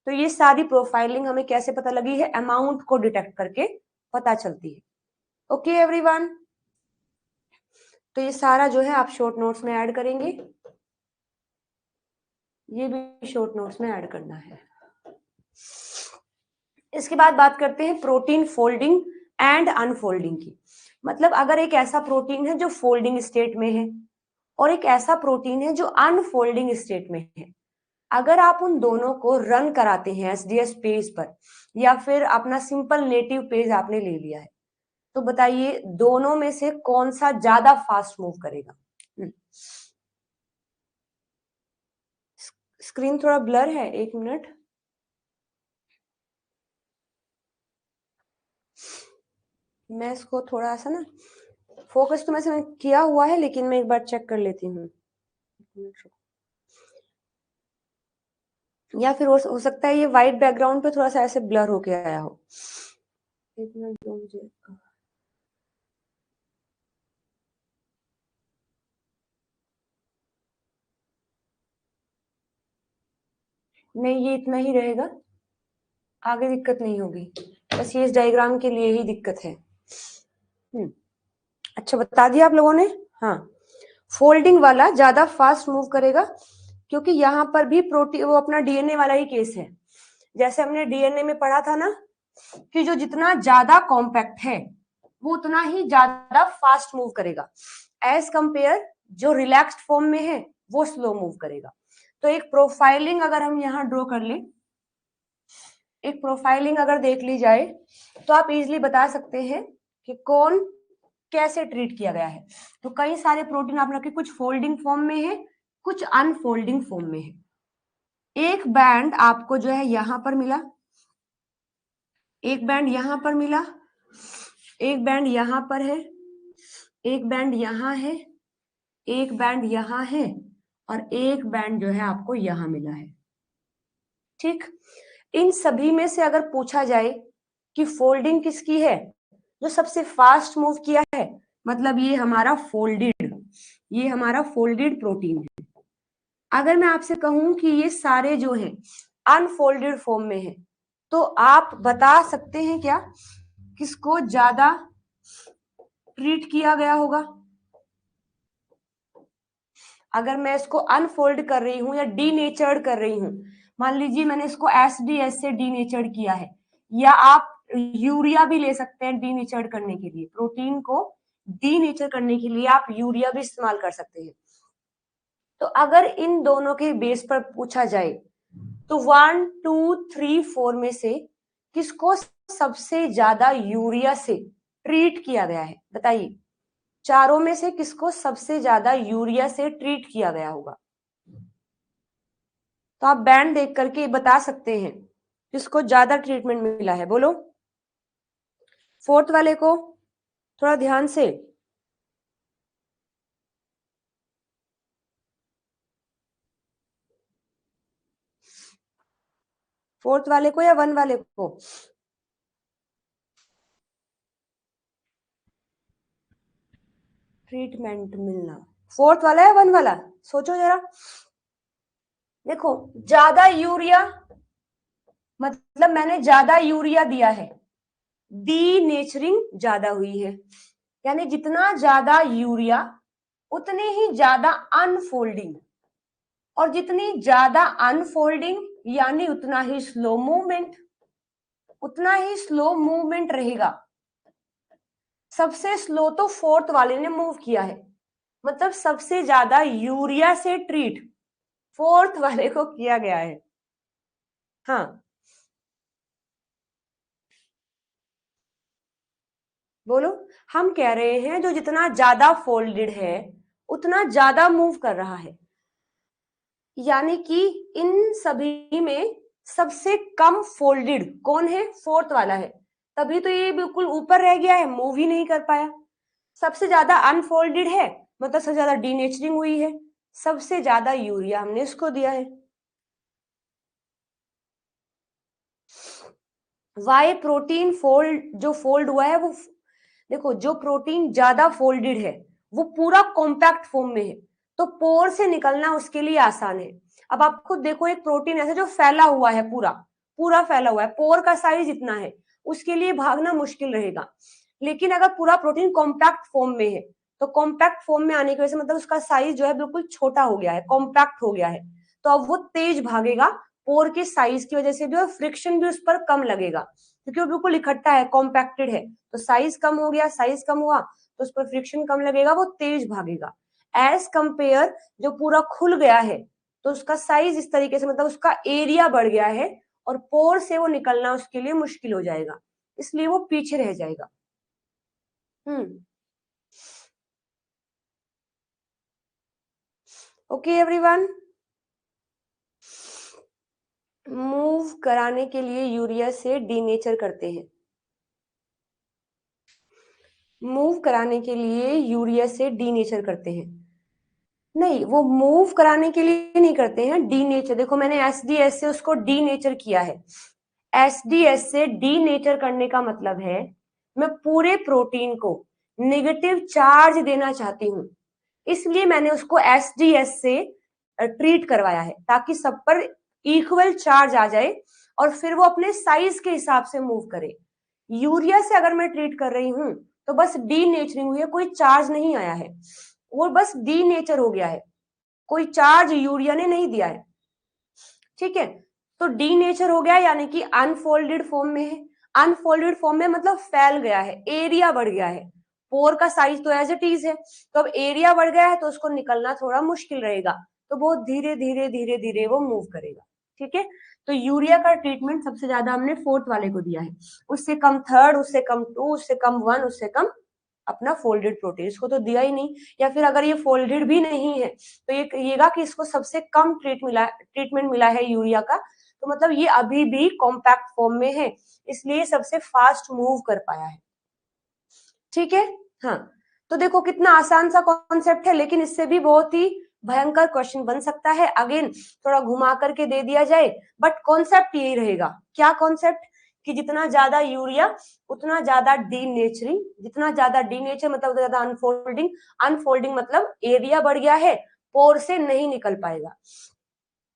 तो ये सारी प्रोफाइलिंग हमें कैसे पता लगी है, अमाउंट को डिटेक्ट करके पता चलती है। ओके एवरीवन, तो ये सारा जो है आप शॉर्ट नोट्स में ऐड करेंगे, ये भी शॉर्ट नोट्स में ऐड करना है। इसके बाद बात करते हैं प्रोटीन फोल्डिंग एंड अनफोल्डिंग की। मतलब अगर एक ऐसा प्रोटीन है जो फोल्डिंग स्टेट में है और एक ऐसा प्रोटीन है जो अनफोल्डिंग स्टेट में है, अगर आप उन दोनों को रन कराते हैं एसडीएस पेज पर या फिर अपना सिंपल नेटिव पेज आपने ले लिया है, तो बताइए दोनों में से कौन सा ज्यादा फास्ट मूव करेगा। स्क्रीन थोड़ा ब्लर है, एक मिनट। मैं इसको थोड़ा सा ना फोकस तो मैं किया हुआ है लेकिन मैं एक बार चेक कर लेती हूँ, या फिर हो सकता है ये व्हाइट बैकग्राउंड पे थोड़ा सा ऐसे ब्लर होके आया हो। एक मिनट दो मुझे। नहीं ये इतना ही रहेगा, आगे दिक्कत नहीं होगी, बस ये इस डायग्राम के लिए ही दिक्कत है। अच्छा बता दिया आप लोगों ने। हाँ, फोल्डिंग वाला ज्यादा फास्ट मूव करेगा क्योंकि यहाँ पर भी प्रोटीन वो अपना डीएनए वाला ही केस है। जैसे हमने डीएनए में पढ़ा था ना कि जो जितना ज्यादा कॉम्पैक्ट है वो उतना ही ज्यादा फास्ट मूव करेगा, एज कंपेयर जो रिलैक्स्ड फॉर्म में है वो स्लो मूव करेगा। तो एक प्रोफाइलिंग अगर हम यहाँ ड्रॉ कर लें, एक प्रोफाइलिंग अगर देख ली जाए तो आप इजिली बता सकते हैं कि कौन कैसे ट्रीट किया गया है। तो कई सारे प्रोटीन आप रखे, कुछ फोल्डिंग फॉर्म में है कुछ अनफोल्डिंग फॉर्म में है। एक बैंड आपको जो है यहां पर मिला, एक बैंड यहां पर मिला, एक बैंड यहां पर है, एक बैंड यहां है, एक बैंड यहां है और एक बैंड जो है आपको यहां मिला है। ठीक, इन सभी में से अगर पूछा जाए कि फोल्डिंग किसकी है, जो सबसे फास्ट मूव किया है, मतलब ये हमारा फोल्डेड, ये हमारा फोल्डेड प्रोटीन है। अगर मैं आपसे कहूं कि ये सारे जो हैं अनफोल्डेड फॉर्म में है, तो आप बता सकते हैं क्या किसको ज्यादा ट्रीट किया गया होगा। अगर मैं इसको अनफोल्ड कर रही हूं या डीनेचर्ड कर रही हूं, मान लीजिए मैंने इसको एसडीएस से डीनेचर्ड किया है, या आप यूरिया भी ले सकते हैं डीनेचर्ड करने के लिए, प्रोटीन को डीनेचर करने के लिए आप यूरिया भी इस्तेमाल कर सकते हैं। तो अगर इन दोनों के बेस पर पूछा जाए तो 1 2 3 4 में से किसको सबसे ज्यादा यूरिया से ट्रीट किया गया है, बताइए चारों में से किसको सबसे ज्यादा यूरिया से ट्रीट किया गया होगा। तो आप बैंड देख करके बता सकते हैं किसको ज्यादा ट्रीटमेंट मिला है, बोलो। फोर्थ वाले को थोड़ा ध्यान से, फोर्थ वाले को या वन वाले को, ट्रीटमेंट मिलना, फोर्थ वाला या वन वाला, सोचो जरा। देखो ज्यादा यूरिया मतलब मैंने ज्यादा यूरिया दिया है, डीनेचरिंग ज्यादा हुई है, यानी जितना ज्यादा यूरिया उतनी ही ज्यादा अनफोल्डिंग, और जितनी ज्यादा अनफोल्डिंग यानी उतना ही स्लो मूवमेंट, उतना ही स्लो मूवमेंट रहेगा। सबसे स्लो तो फोर्थ वाले ने मूव किया है, मतलब सबसे ज्यादा यूरिया से ट्रीट फोर्थ वाले को किया गया है। हाँ बोलो। हम कह रहे हैं जो जितना ज्यादा फोल्डेड है उतना ज्यादा मूव कर रहा है, यानी कि इन सभी में सबसे कम फोल्डेड कौन है? फोर्थ वाला है, तभी तो ये बिल्कुल ऊपर रह गया है, मूव ही नहीं कर पाया। सबसे ज्यादा अनफोल्डेड है, मतलब सबसे ज्यादा डीनेचरिंग हुई है, सबसे ज्यादा यूरिया हमने इसको दिया है। वाई प्रोटीन फोल्ड, जो फोल्ड हुआ है वो, देखो जो प्रोटीन ज्यादा फोल्डेड है वो पूरा कॉम्पैक्ट फॉर्म में है, तो पोर से निकलना उसके लिए आसान है। अब आप खुद देखो, एक प्रोटीन ऐसा जो फैला हुआ है, पूरा पूरा फैला हुआ है, पोर का साइज इतना है, उसके लिए भागना मुश्किल रहेगा। लेकिन अगर पूरा प्रोटीन कॉम्पैक्ट फॉर्म में है, तो कॉम्पैक्ट फॉर्म में आने की वजह से मतलब उसका साइज जो है बिल्कुल छोटा हो गया है, कॉम्पैक्ट हो गया है, तो अब वो तेज भागेगा। पोर के साइज की वजह से भी, और फ्रिक्शन भी उस पर कम लगेगा, क्योंकि वो बिल्कुल इकट्ठा है, कॉम्पैक्टेड है, तो साइज कम हो गया, साइज कम हुआ तो उस पर फ्रिक्शन कम लगेगा, वो तेज भागेगा। एज कंपेयर जो पूरा खुल गया है, तो उसका साइज इस तरीके से, मतलब उसका एरिया बढ़ गया है, और पोर से वो निकलना उसके लिए मुश्किल हो जाएगा, इसलिए वो पीछे रह जाएगा। ओके एवरीवन, मूव कराने के लिए यूरिया से डीनेचर करते हैं, मूव कराने के लिए यूरिया से डीनेचर करते हैं। नहीं, वो मूव कराने के लिए नहीं करते हैं, डी नेचर। देखो मैंने एसडीएस से उसको डी नेचर किया है। एसडीएस से डी नेचर करने का मतलब है मैं पूरे प्रोटीन को नेगेटिव चार्ज देना चाहती हूँ, इसलिए मैंने उसको एसडीएस से ट्रीट करवाया है, ताकि सब पर इक्वल चार्ज आ जाए और फिर वो अपने साइज के हिसाब से मूव करे। यूरिया से अगर मैं ट्रीट कर रही हूँ तो बस डी नेचरिंग हुई है, कोई चार्ज नहीं आया है, वो बस डी नेचर हो गया है, कोई चार्ज यूरिया ने नहीं दिया है। ठीक है, तो डी नेचर हो गया, यानी कि अनफोल्डेड फॉर्म में है। अनफोल्डेड फॉर्म में मतलब फैल गया है, एरिया बढ़ गया है, पोर का साइज तो एज इट इज है, तो अब एरिया बढ़ गया है तो उसको निकलना थोड़ा मुश्किल रहेगा, तो बहुत धीरे धीरे धीरे धीरे वो मूव करेगा। ठीक है, तो यूरिया का ट्रीटमेंट सबसे ज्यादा हमने फोर्थ वाले को दिया है, उससे कम थर्ड, उससे कम टू, उससे कम वन, उससे कम अपना फोल्डेड प्रोटीन, इसको तो दिया ही नहीं। या फिर अगर ये फोल्डेड भी नहीं है तो ये कहिएगा कि इसको सबसे कम ट्रीटमेंट मिला है यूरिया का, तो मतलब ये अभी भी कॉम्पैक्ट फॉर्म में है, इसलिए सबसे फास्ट मूव कर पाया है। ठीक है, हाँ, तो देखो कितना आसान सा कॉन्सेप्ट है, लेकिन इससे भी बहुत ही भयंकर क्वेश्चन बन सकता है। अगेन थोड़ा घुमा करके दे दिया जाए, बट कॉन्सेप्ट यही रहेगा। क्या कॉन्सेप्ट? कि जितना ज्यादा यूरिया उतना ज्यादा डीनेचरिंग, जितना ज्यादा डीनेचर मतलब ज्यादा अनफोल्डिंग, अनफोल्डिंग मतलब एरिया बढ़ गया है, पोर से नहीं निकल पाएगा।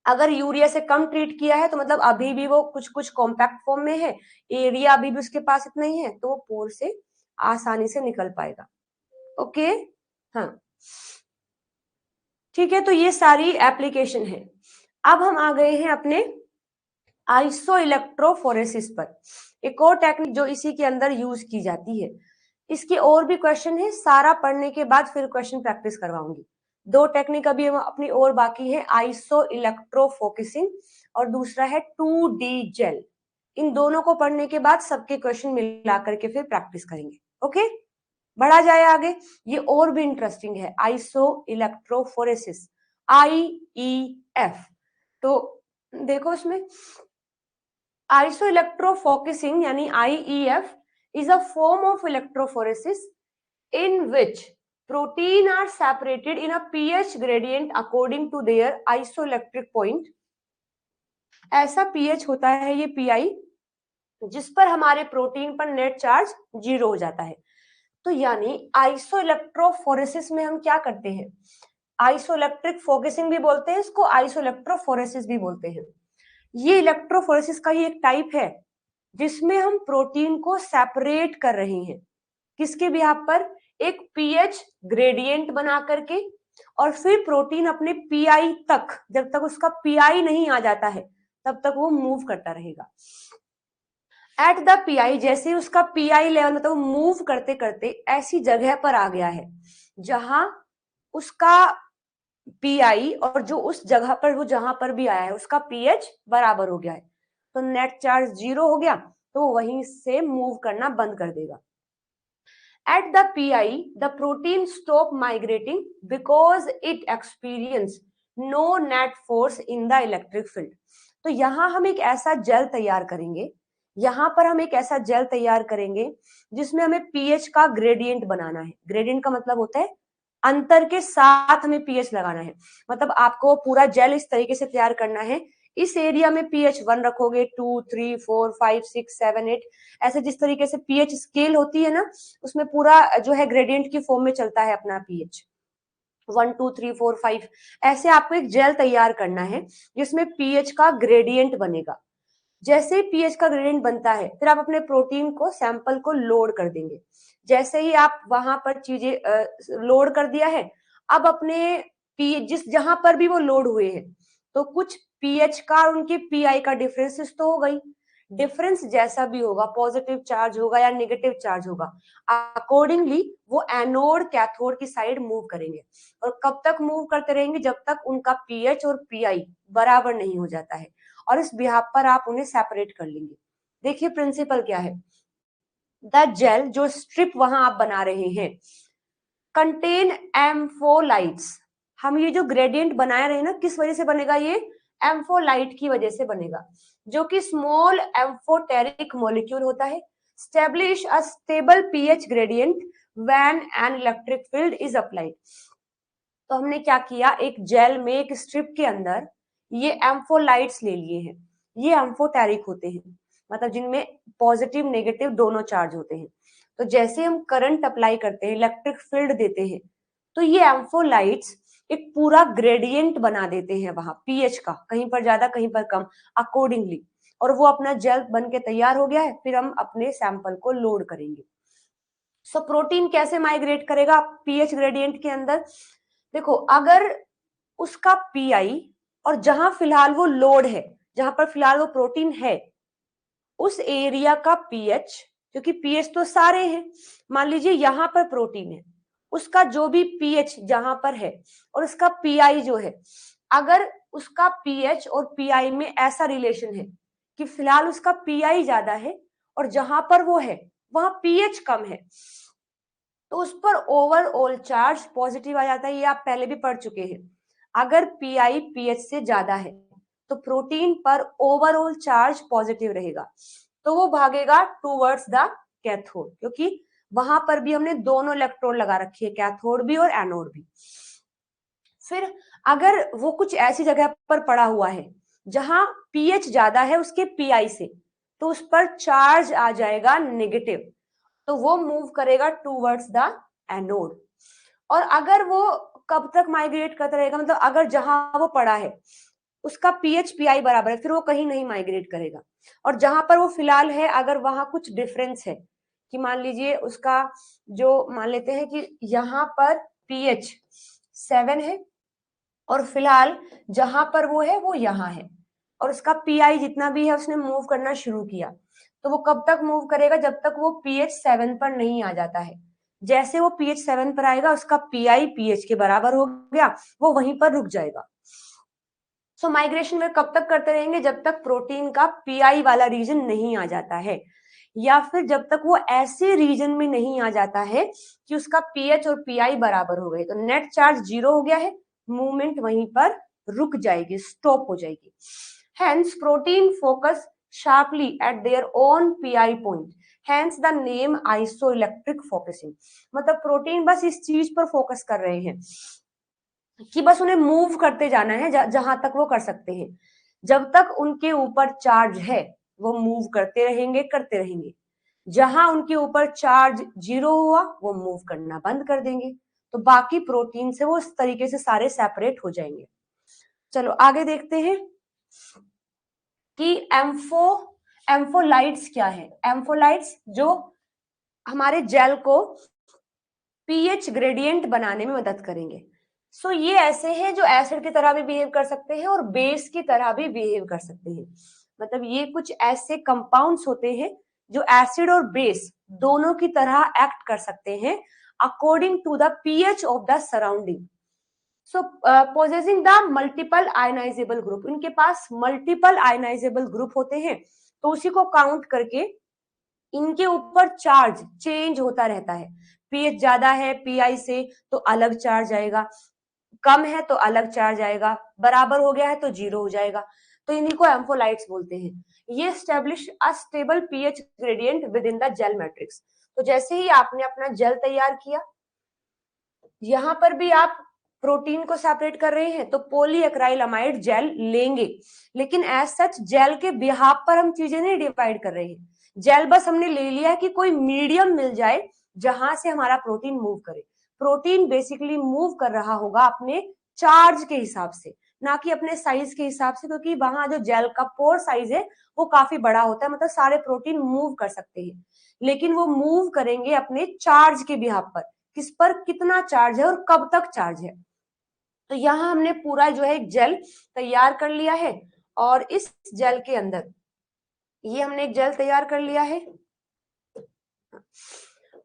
अगर यूरिया से कम ट्रीट किया है तो मतलब अभी भी वो कुछ कुछ कॉम्पैक्ट फॉर्म में है, एरिया अभी भी उसके पास इतना ही है, तो वो पोर से आसानी से निकल पाएगा। ओके, हाँ, ठीक है, तो ये सारी एप्लीकेशन है। अब हम आ गए हैं अपने आइसो इलेक्ट्रोफोरेसिस पर, एक और टेक्निक जो इसी के अंदर यूज की जाती है। इसके और भी क्वेश्चन है, सारा पढ़ने के बाद फिर क्वेश्चन प्रैक्टिस करवाऊंगी। दो टेक्निक अभी अपनी और बाकी है, आइसो इलेक्ट्रोफोकसिंग और दूसरा है 2D जेल। इन दोनों को पढ़ने के बाद सबके क्वेश्चन मिला करके फिर प्रैक्टिस करेंगे। ओके, बढ़ा जाए आगे। ये और भी इंटरेस्टिंग है, आइसो इलेक्ट्रोफोरेसिस, IEF। तो देखो इसमें आइसो इलेक्ट्रोफोकसिंग यानी IEF is a form of electrophoresis in which protein are separated in a pH gradient according to their isoelectric point। ऐसा pH होता है ये PI, जिस पर हमारे प्रोटीन पर नेट चार्ज 0 हो जाता है। तो यानी आइसो इलेक्ट्रोफोरेसिस में हम क्या करते हैं, आइसो इलेक्ट्रिक फोकसिंग भी बोलते हैं इसको, आइसो इलेक्ट्रोफोरेसिस भी बोलते हैं। ये इलेक्ट्रोफोरेसिस का ही एक टाइप है जिसमें हम प्रोटीन को सेपरेट कर रहे हैं। किसके बिहाफ पर? एक पीएच ग्रेडियंट बना करके, और फिर प्रोटीन अपने पीआई तक, जब तक उसका पीआई नहीं आ जाता है तब तक वो मूव करता रहेगा। एट द पीआई, जैसे ही उसका पीआई लेवल मतलब मूव करते करते ऐसी जगह पर आ गया है जहां उसका पीआई और जो उस जगह पर वो जहां पर भी आया है उसका पीएच बराबर हो गया है, तो नेट चार्ज 0 हो गया, तो वहीं से मूव करना बंद कर देगा। At the PI, the protein stop migrating because it experience no net force in the electric field. तो यहां हम एक ऐसा जेल तैयार करेंगे, यहां पर हम एक ऐसा जेल तैयार करेंगे जिसमें हमें पीएच का ग्रेडियंट बनाना है। ग्रेडियंट का मतलब होता है अंतर के साथ हमें पीएच लगाना है। मतलब आपको पूरा जेल इस तरीके से तैयार करना है, इस एरिया में पीएच 1 रखोगे, 2, 3, 4, 5, 6, 7, 8, ऐसे जिस तरीके से पीएच स्केल होती है ना, उसमें पूरा जो है ग्रेडियंट की फॉर्म में चलता है अपना पीएच 1, 2, 3, 4, 5। ऐसे आपको एक जेल तैयार करना है जिसमें पीएच का ग्रेडियंट बनेगा। जैसे ही पीएच का ग्रेडियंट बनता है फिर आप अपने प्रोटीन को, सैंपल को लोड कर देंगे। जैसे ही आप वहां पर चीजें लोड कर दिया है, अब अपने पी जिस जहां पर भी वो लोड हुए हैं तो कुछ पीएच का और उनके पीआई का डिफरेंसेस तो हो गई। डिफरेंस जैसा भी होगा, पॉजिटिव चार्ज होगा या नेगेटिव चार्ज होगा, अकॉर्डिंगली वो एनोड कैथोड की साइड मूव करेंगे। और कब तक मूव करते रहेंगे? जब तक उनका पीएच और पीआई बराबर नहीं हो जाता है, और इस बिहाफ पर आप उन्हें सेपरेट कर लेंगे। देखिए प्रिंसिपल क्या है। द जेल, जो स्ट्रिप वहां आप बना रहे हैं, कंटेन एम्फोलाइट्स। हम ये जो ग्रेडियंट बना रहे हैं ना, किस वजह से बनेगा? ये एम्फोलाइट की वजह से बनेगा, जो कि स्मॉल एम्फोटेरिक मॉलिक्यूल होता है। Establish a stable pH gradient when an electric field is applied. तो हमने क्या किया, एक जेल में, एक स्ट्रिप के अंदर ये एम्फोलाइट्स ले लिए हैं। ये एम्फोटेरिक होते हैं, मतलब जिनमें पॉजिटिव नेगेटिव दोनों चार्ज होते हैं। तो जैसे हम करंट अप्लाई करते हैं, इलेक्ट्रिक फील्ड देते हैं, तो ये एम्फोलाइट्स एक पूरा ग्रेडियंट बना देते हैं वहां पीएच का, कहीं पर ज्यादा कहीं पर कम, अकॉर्डिंगली। और वो अपना जेल बन के तैयार हो गया है, फिर हम अपने सैंपल को लोड करेंगे। सो प्रोटीन कैसे माइग्रेट करेगा पीएच ग्रेडियंट के अंदर? देखो, अगर उसका पीआई और जहां फिलहाल वो लोड है, जहां पर फिलहाल वो प्रोटीन है, उस एरिया का पीएच, क्योंकि पीएच तो सारे हैं, मान लीजिए यहां पर प्रोटीन है, उसका जो भी पीएच जहां पर है और उसका पीआई जो है, अगर उसका पीएच और पीआई में ऐसा रिलेशन है कि फिलहाल उसका पीआई ज्यादा है और जहां पर वो है वहां पीएच कम है, तो उस पर ओवरऑल चार्ज पॉजिटिव आ जाता है। ये आप पहले भी पढ़ चुके हैं। अगर पीआई पीएच से ज्यादा है तो प्रोटीन पर ओवरऑल चार्ज पॉजिटिव रहेगा, तो वो भागेगा टूवर्ड्स द कैथोड, क्योंकि वहां पर भी हमने दोनों इलेक्ट्रोड लगा रखी है, कैथोड भी और एनोड भी। फिर अगर वो कुछ ऐसी जगह पर पड़ा हुआ है जहां पीएच ज्यादा है उसके पीआई से, तो उस पर चार्ज आ जाएगा नेगेटिव, तो वो मूव करेगा टूवर्ड्स द एनोड। और अगर वो कब तक माइग्रेट करता रहेगा, मतलब अगर जहां वो पड़ा है उसका पीएच पीआई बराबर है, फिर वो कहीं नहीं माइग्रेट करेगा। और जहां पर वो फिलहाल है, अगर वहां कुछ डिफरेंस है, कि मान लीजिए उसका, जो मान लेते हैं कि यहाँ पर पीएच 7 है और फिलहाल जहां पर वो है वो यहाँ है, और उसका पीआई जितना भी है उसने मूव करना शुरू किया, तो वो कब तक मूव करेगा? जब तक वो पीएच 7 पर नहीं आ जाता है। जैसे वो पीएच 7 पर आएगा, उसका पीआई पीएच के बराबर हो गया, वो वहीं पर रुक जाएगा। सो माइग्रेशन में कब तक करते रहेंगे? जब तक प्रोटीन का पीआई वाला रीजन नहीं आ जाता है, या फिर जब तक वो ऐसे रीजन में नहीं आ जाता है कि उसका पीएच और पीआई बराबर हो गए, तो नेट चार्ज 0 हो गया है, मूवमेंट वहीं पर रुक जाएगी, स्टॉप हो जाएगी। Hence protein focus sharply at their own PI point, hence the name isoelectric focusing। मतलब प्रोटीन बस इस चीज पर फोकस कर रहे हैं कि बस उन्हें मूव करते जाना है जहां तक वो कर सकते हैं। जब तक उनके ऊपर चार्ज है वो मूव करते रहेंगे, करते रहेंगे। जहां उनके ऊपर चार्ज 0 हुआ वो मूव करना बंद कर देंगे, तो बाकी प्रोटीन से वो इस तरीके से सारे सेपरेट हो जाएंगे। चलो आगे देखते हैं। कि एम्फोलाइट्स क्या है। एम्फोलाइट्स जो हमारे जेल को पीएच ग्रेडियंट बनाने में मदद करेंगे। सो ये ऐसे हैं जो एसिड की तरह भी बिहेव कर सकते हैं और बेस की तरह भी बिहेव कर सकते हैं। मतलब ये कुछ ऐसे कंपाउंड्स होते हैं जो एसिड और बेस दोनों की तरह एक्ट कर सकते हैं according to the pH of the surrounding. So possessing the multiple ionizable group, इनके पास मल्टीपल आयनाइजेबल ग्रुप होते हैं, तो उसी को काउंट करके इनके ऊपर चार्ज चेंज होता रहता है। पीएच ज्यादा है पीआई से तो अलग चार्ज आएगा, कम है तो अलग चार्ज आएगा, बराबर हो गया है तो जीरो हो जाएगा। तो इन्हीं को एम्फोलाइट्स बोलते हैं। ये establish a stable pH gradient within the gel matrix. तो जैसे ही आपने अपना जेल तैयार किया, यहां पर भी आप प्रोटीन को सेपरेट कर रहे हैं तो पॉलीएक्राइलमाइड जेल लेंगे, लेकिन एज सच जेल के बिहाफ पर हम चीजें नहीं डिवाइड कर रहे हैं। जेल बस हमने ले लिया है कि कोई मीडियम मिल जाए जहां से हमारा प्रोटीन मूव करे। प्रोटीन बेसिकली मूव कर रहा होगा अपने चार्ज के हिसाब से, ना कि अपने साइज के हिसाब से, क्योंकि वहां जो जेल का पोर साइज है वो काफी बड़ा होता है, मतलब सारे प्रोटीन मूव कर सकते हैं, लेकिन वो मूव करेंगे अपने चार्ज के बिहाफ पर, किस पर कितना चार्ज है और कब तक चार्ज है। तो यहाँ हमने पूरा जो है एक जेल तैयार कर लिया है, और इस जेल के अंदर ये हमने एक जेल तैयार कर लिया है,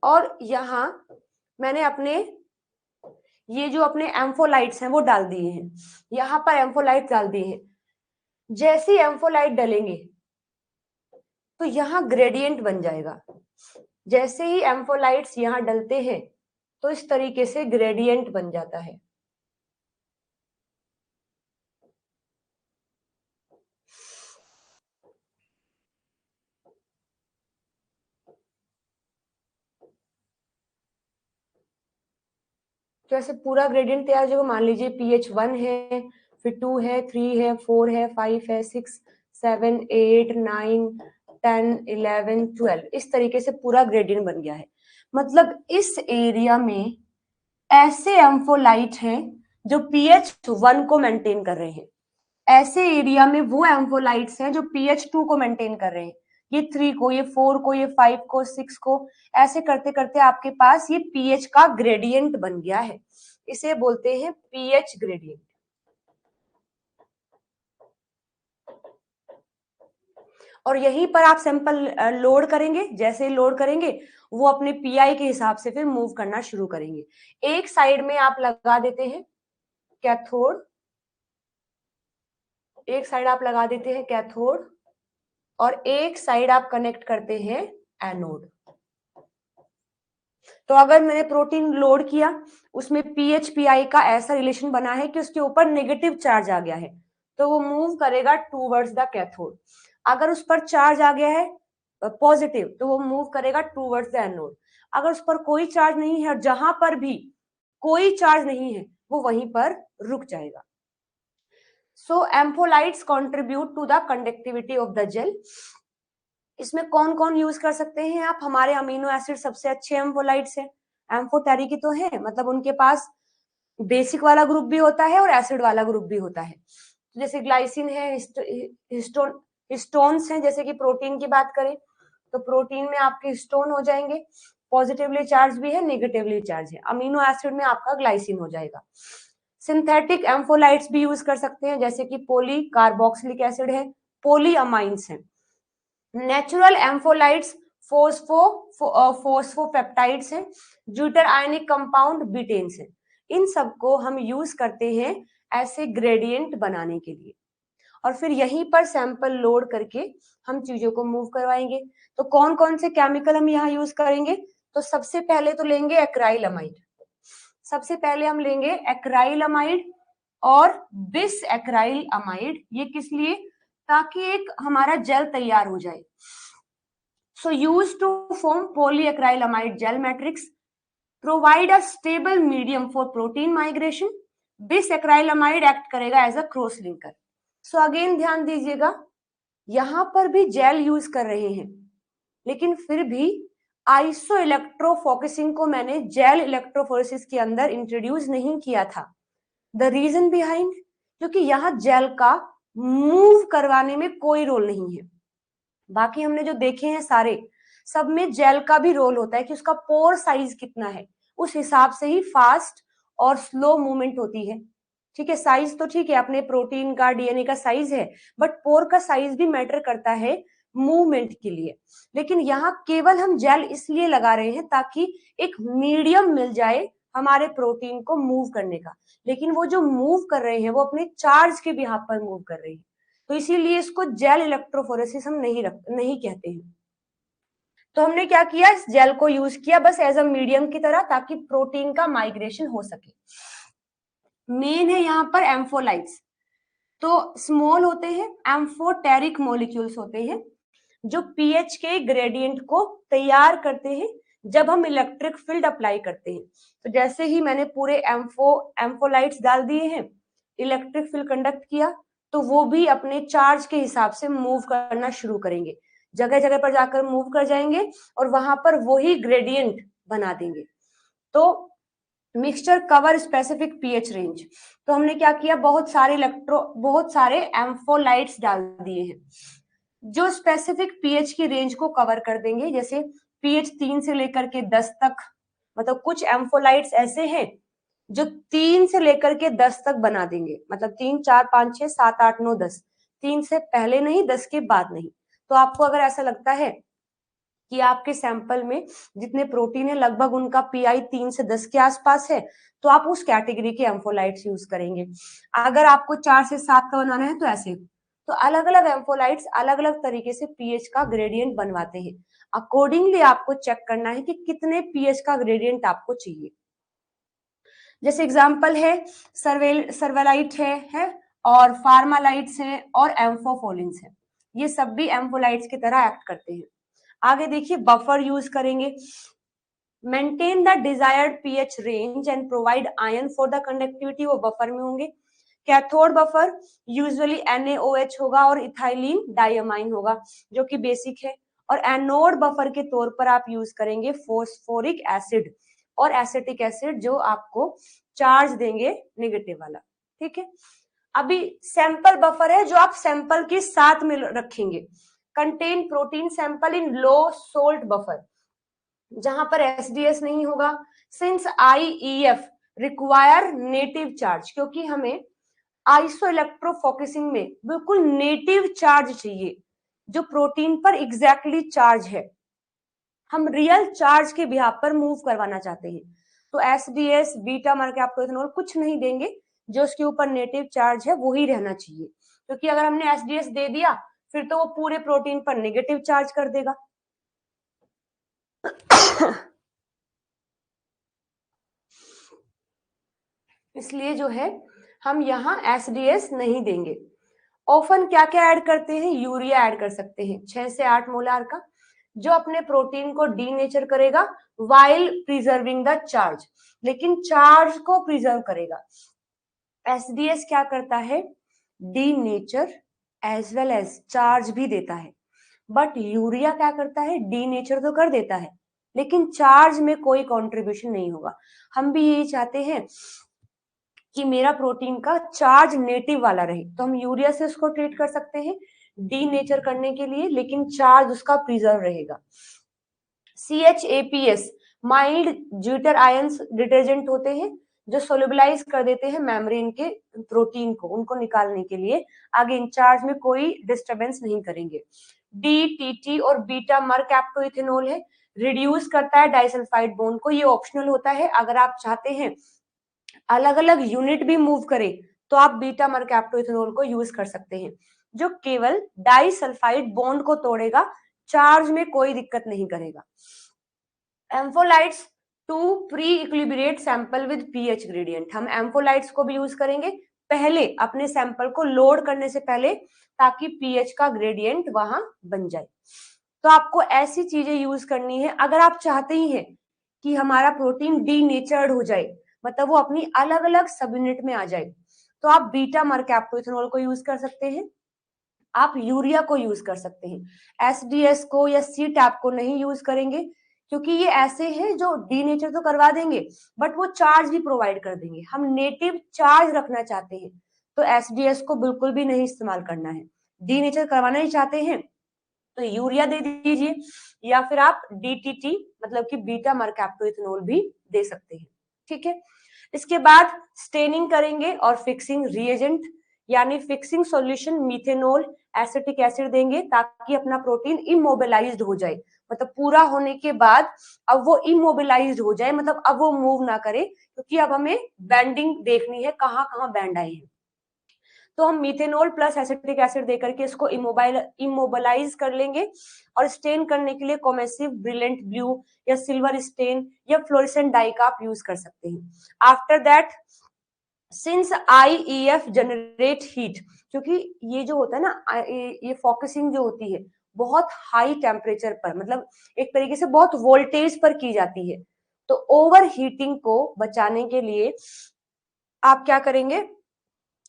और यहाँ मैंने अपने ये जो अपने एम्फोलाइट्स हैं वो डाल दिए हैं, यहाँ पर एम्फोलाइट डाल दिए हैं। जैसे ही एम्फोलाइट डलेंगे तो यहाँ ग्रेडियंट बन जाएगा। जैसे ही एम्फोलाइट्स यहाँ डलते हैं तो इस तरीके से ग्रेडियंट बन जाता है। तो ऐसे पूरा ग्रेडियंट तैयार हो जाएगा। मान लीजिए pH 1 है, फिर 2 है, 3 है, 4 है, 5 है, 6, 7, 8, 9, 10, 11, 12, इस तरीके से पूरा ग्रेडियंट बन गया है। मतलब इस एरिया में ऐसे एम्फोलाइट हैं जो pH 1 को मेंटेन कर रहे हैं, ऐसे एरिया में वो एम्फोलाइट्स हैं जो pH 2 को मेंटेन कर रहे हैं, ये 3 को, ये 4 को, ये 5 को, 6 को, ऐसे करते करते आपके पास ये pH का ग्रेडियंट बन गया है। इसे बोलते हैं pH ग्रेडियंट। और यहीं पर आप सैंपल लोड करेंगे, जैसे ही लोड करेंगे वो अपने पीआई के हिसाब से फिर मूव करना शुरू करेंगे। एक साइड में आप लगा देते हैं कैथोड, एक साइड आप लगा देते हैं कैथोड, और एक साइड आप कनेक्ट करते हैं एनोड। तो अगर मैंने प्रोटीन लोड किया, उसमें पीएच पीआई का ऐसा रिलेशन बना है कि उसके ऊपर नेगेटिव चार्ज आ गया है, तो वो मूव करेगा टूवर्ड्स द कैथोड। अगर उस पर चार्ज आ गया है पॉजिटिव, तो वो मूव करेगा टूवर्ड्स द एनोड। अगर उस पर कोई चार्ज नहीं है, और जहां पर भी कोई चार्ज नहीं है वो वहीं पर रुक जाएगा। So ampholytes contribute to the conductivity of the gel. इसमें कौन कौन यूज कर सकते हैं आप? हमारे अमीनो एसिड सबसे अच्छे एम्फोलाइट्स हैं, एम्फोटेरिक तो है, मतलब उनके पास बेसिक वाला ग्रुप भी होता है और एसिड वाला ग्रुप भी होता है। जैसे ग्लाइसिन है, हिस्टोन्स हैं, जैसे कि प्रोटीन की बात करें तो प्रोटीन में आपके हिस्टोन हो जाएंगे, पॉजिटिवली चार्ज भी है, नेगेटिवली चार्ज है। अमीनो एसिड में आपका ग्लाइसिन हो जाएगा। सिंथेटिक एम्फोलाइट्स भी यूज कर सकते हैं, जैसे कि पॉली कार्बोक्सिलिक एसिड है, पॉलीअमाइंस है। नेचुरल एम्फोलाइट्स फोस्फोपेप्टाइड्स हैं, ज्यूटर आयनिक कंपाउंड बीटेन्स हैं। इन सबको हम यूज करते हैं ऐसे ग्रेडियंट बनाने के लिए, और फिर यहीं पर सैंपल लोड करके हम चीजों को मूव करवाएंगे। तो कौन कौन से केमिकल हम यहाँ यूज करेंगे? तो सबसे पहले तो लेंगे एक्राइलमाइड, सबसे पहले हम लेंगे एक्राइलमाइड और बिस एक्राइल अमाइड। ये किस लिए? ताकि एक हमारा जेल तैयार हो जाए। So use to form polyacrylamide gel matrix, provide a stable medium for protein migration. Bis acrylamide act करेगा as a cross linker. So again ध्यान दीजिएगा, यहां पर भी जेल यूज कर रहे हैं, लेकिन फिर भी आइसो इलेक्ट्रोफोकसिंग को मैंने जेल इलेक्ट्रोफोरेसिस के अंदर इंट्रोड्यूस नहीं किया था। द रीजन बिहाइंड, क्योंकि यहाँ जेल का मूव करवाने में कोई रोल नहीं है। बाकी हमने जो देखे हैं सारे, सब में जेल का भी रोल होता है कि उसका पोर साइज कितना है, उस हिसाब से ही फास्ट और स्लो मूवमेंट होती है। ठीक है, साइज तो ठीक है, अपने प्रोटीन का डीएनए का साइज है, बट पोर का साइज भी मैटर करता है मूवमेंट के लिए। लेकिन यहाँ केवल हम जेल इसलिए लगा रहे हैं ताकि एक मीडियम मिल जाए हमारे प्रोटीन को मूव करने का। लेकिन वो जो मूव कर रहे हैं वो अपने चार्ज के बिहाफ पर मूव कर रहे हैं, तो इसीलिए इसको जेल इलेक्ट्रोफोरेसिस हम नहीं कहते हैं। तो हमने क्या किया, इस जेल को यूज किया बस एज अ मीडियम की तरह, ताकि प्रोटीन का माइग्रेशन हो सके। मेन है यहाँ पर एम्फोलाइट्स, तो स्मॉल होते हैं, एम्फोटेरिक मॉलिक्यूल्स होते हैं जो पीएच के ग्रेडियंट को तैयार करते हैं जब हम इलेक्ट्रिक फील्ड अप्लाई करते हैं। तो जैसे ही मैंने पूरे एम्फोलाइट्स डाल दिए हैं, इलेक्ट्रिक फील्ड कंडक्ट किया, तो वो भी अपने चार्ज के हिसाब से मूव करना शुरू करेंगे, जगह जगह पर जाकर मूव कर जाएंगे और वहां पर वही ग्रेडियंट बना देंगे। तो mixture cover specific pH range, तो हमने क्या किया, बहुत सारे एम्फोलाइट्स डाल दिए हैं जो स्पेसिफिक पीएच की रेंज को कवर कर देंगे। जैसे पीएच 3 से लेकर के 10 तक, मतलब कुछ एम्फोलाइट्स ऐसे हैं जो 3 से लेकर के 10 तक बना देंगे, मतलब 3 4 5 6 7 8 9 10, 3 से पहले नहीं, 10 के बाद नहीं। तो आपको अगर ऐसा लगता है कि आपके सैंपल में जितने प्रोटीन है लगभग उनका पीआई 3 से 10 के आसपास है, तो आप उस कैटेगरी के एम्फोलाइट्स यूज करेंगे। अगर आपको 4 से 7 का बनाना है तो ऐसे। तो अलग अलग एम्फोलाइट्स अलग अलग तरीके से पीएच का ग्रेडियंट बनवाते हैं। अकॉर्डिंगली आपको चेक करना है कि कितने पीएच का ग्रेडियंट आपको चाहिए। जैसे एग्जांपल है सर्वेलाइट है और फार्मालाइट्स है और एम्फोफोलिन्स है, ये सब भी एम्फोलाइट्स की तरह एक्ट करते हैं। आगे देखिए, बफर यूज करेंगे, maintain the desired pH range and provide ion for the conductivity, वो बफर में होंगे। कैथोड बफर यूजुअली NaOH होगा और इथाइलिन डाइअमाइन होगा जो कि बेसिक है। और एनोड बफर के तौर पर आप यूज करेंगे फोस्फोरिक एसिड और एसिटिक एसिड जो आपको चार्ज देंगे नेगेटिव वाला। ठीक है, अभी सैंपल बफर है जो आप सैंपल के साथ में रखेंगे। कंटेन प्रोटीन सैंपल इन लो सोल्ट बफर, जहां पर एसडीएस नहीं होगा। Since IEF require native charge, क्योंकि हमें आइसो इलेक्ट्रोफोकसिंग में बिल्कुल नेटिव चार्ज चाहिए जो प्रोटीन पर एग्जैक्टली चार्ज है। हम रियल चार्ज के बिहाफ पर मूव करवाना चाहते हैं, तो एसडीएस बीटा मर्कैप्टोइथेनॉल कुछ नहीं देंगे, जो उसके ऊपर नेटिव चार्ज है वही रहना चाहिए। क्योंकि अगर हमने एसडीएस दे दिया फिर तो वो पूरे प्रोटीन पर नेगेटिव चार्ज कर देगा। इसलिए जो है हम यहाँ एसडीएस नहीं देंगे। ऑफन क्या क्या ऐड करते हैं, यूरिया ऐड कर सकते हैं 6 से 8 मोलार का, जो अपने प्रोटीन को डीनेचर करेगा वाइल प्रिजर्विंग द चार्ज, लेकिन चार्ज को प्रिजर्व करेगा। एसडीएस क्या करता है, denature as well as charge भी देता है, बट यूरिया क्या करता है, डीनेचर तो कर देता है लेकिन चार्ज में कोई कंट्रीब्यूशन नहीं होगा। हम भी यही चाहते हैं कि मेरा प्रोटीन का चार्ज नेटिव वाला रहे, तो हम यूरिया से उसको ट्रीट कर सकते हैं डीनेचर करने के लिए, लेकिन चार्ज उसका प्रिजर्व रहेगा। CHAPS mild zwitter ions detergent होते हैं जो सोल्यूबलाइज कर देते हैं मेम्ब्रेन के प्रोटीन को, उनको निकालने के लिए आगे इंचार्ज में कोई डिस्टरबेंस नहीं करेंगे। DTT और बीटा मर्कैप्टोइथेनॉल है, रिड्यूस करता है डाइसल्फाइड बॉन्ड को, ये ऑप्शनल होता है। अगर आप चाहते हैं अलग अलग यूनिट भी मूव करे तो आप बीटा मर्कैप्टोइथेनॉल को यूज कर सकते हैं, जो केवल डाइसल्फाइड बॉन्ड को तोड़ेगा, चार्ज में कोई दिक्कत नहीं करेगा। Ampholytes to pre equilibrate sample with pH gradient, हम एम्फोलाइट्स को भी यूज करेंगे पहले अपने सैंपल को लोड करने से पहले, ताकि पीएच का ग्रेडियंट वहां बन जाए। तो आपको ऐसी चीजें यूज करनी है। अगर आप चाहते ही हैं कि हमारा प्रोटीन डीनेचर्ड हो जाए, मतलब वो अपनी अलग अलग सब यूनिट में आ जाए, तो आप बीटा मर्कैप्टोइथेनॉल को यूज कर सकते हैं, आप यूरिया को यूज कर सकते हैं। एसडीएस को या CTAP को नहीं यूज करेंगे, क्योंकि ये ऐसे हैं जो डीनेचर तो करवा देंगे बट वो चार्ज भी प्रोवाइड कर देंगे। हम नेटिव चार्ज रखना चाहते हैं, तो एसडीएस को बिल्कुल भी नहीं इस्तेमाल करना है। डीनेचर करवाना ही चाहते हैं तो यूरिया दे दीजिए, या फिर आप डीटीटी मतलब कि बीटा मरकैप्टोइथेनॉल भी दे सकते हैं। ठीक है, इसके बाद स्टेनिंग करेंगे और फिक्सिंग रिएजेंट यानी fixing solution methanol acetic acid देंगे ताकि अपना प्रोटीन इमोबिलाइज्ड हो जाए, मतलब पूरा होने के बाद अब वो इमोबिलाइज्ड हो जाए, मतलब अब वो मूव ना करे, क्योंकि अब हमें बैंडिंग देखनी है, कहाँ कहाँ बैंड आए हैं। तो हम मिथेनॉल प्लस एसिटिक एसिड देकर के इसको इमोबिलाइज कर लेंगे और स्टेन करने के लिए कॉमेसिव ब्रिलियंट ब्लू या सिल्वर स्टेन या फ्लोरेसेंट डाई का आप यूज कर सकते हैं। After that since IEF generate heat, क्योंकि ये जो होता है ना ये फोकसिंग जो होती है बहुत हाई टेम्परेचर पर, मतलब एक तरीके से बहुत वोल्टेज पर की जाती है, तो ओवर हीटिंग को बचाने के लिए आप क्या करेंगे,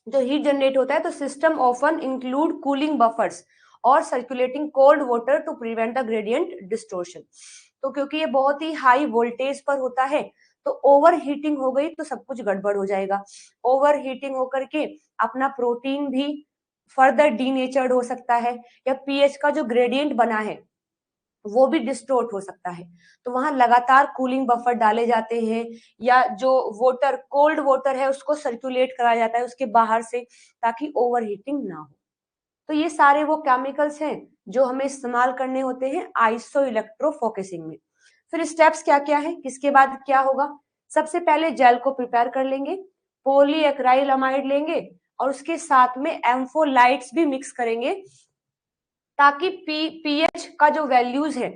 जो हीट जनरेट होता है तो system often include cooling buffers और circulating cold water to prevent the gradient distortion. तो क्योंकि ये बहुत ही हाई वोल्टेज पर होता है तो ओवर हीटिंग हो गई तो सब कुछ गड़बड़ हो जाएगा। ओवर हीटिंग होकर के अपना प्रोटीन भी फर्दर डीनेचर्ड हो सकता है, या पीएच का जो ग्रेडियंट बना है वो भी डिस्टोर्ट हो सकता है। तो वहां लगातार कूलिंग बफर डाले जाते हैं, या जो वाटर कोल्ड वाटर है उसको सर्कुलेट कराया जाता है उसके बाहर से, ताकि ओवर हीटिंग ना हो। तो ये सारे वो केमिकल्स हैं जो हमें इस्तेमाल करने होते हैं आइसो इलेक्ट्रोफोकसिंग में। फिर स्टेप्स क्या क्या है, किसके बाद क्या होगा, सबसे पहले जेल को प्रिपेयर कर लेंगे, पॉलीएक्राइलमाइड लेंगे और उसके साथ में एम्फोलाइट्स भी मिक्स करेंगे ताकि पीएच का जो वैल्यूज है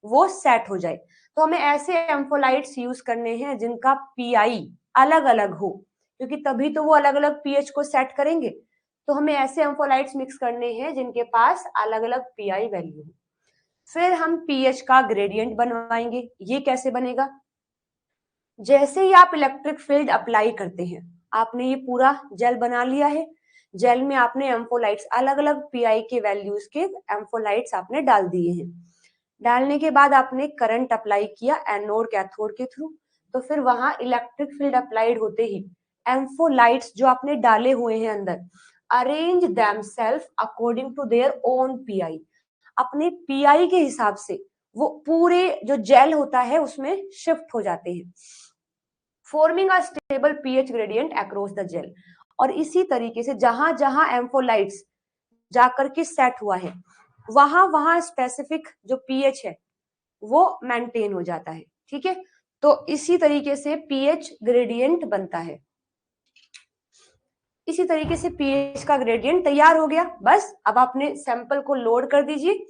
वो सेट हो जाए। तो हमें ऐसे एम्फोलाइट्स यूज करने हैं जिनका पीआई अलग अलग हो, क्योंकि तभी तो वो अलग अलग पीएच को सेट करेंगे। तो हमें ऐसे एम्फोलाइट्स मिक्स करने हैं जिनके पास अलग अलग पीआई वैल्यू हो। फिर हम पीएच का ग्रेडियंट बनवाएंगे। ये कैसे बनेगा, जैसे ही आप इलेक्ट्रिक फील्ड अप्लाई करते हैं, आपने ये पूरा जेल बना लिया है, जेल में आपने एम्फोलाइट्स अलग अलग पीआई के वैल्यूज के एम्फोलाइट्स आपने डाल दिए हैं। डालने के बाद आपने करंट अप्लाई किया एनोड कैथोड के थ्रू, तो फिर वहां इलेक्ट्रिक फील्ड अप्लाइड होते ही एम्फोलाइट्स जो आपने डाले हुए हैं अंदर arrange themselves according to their own pI, अपने पीआई के हिसाब से वो पूरे जो जेल होता है उसमें शिफ्ट हो जाते हैं, forming a stable pH gradient across the gel. और इसी तरीके से जहां जहां एम्फोलाइट्स जाकर के सेट हुआ है वहां वहां स्पेसिफिक जो पीएच है वो मेंटेन हो जाता है। ठीक है, तो इसी तरीके से पीएच ग्रेडियंट बनता है। इसी तरीके से पीएच का ग्रेडियंट तैयार हो गया। बस अब आपने सैंपल को लोड कर दीजिए,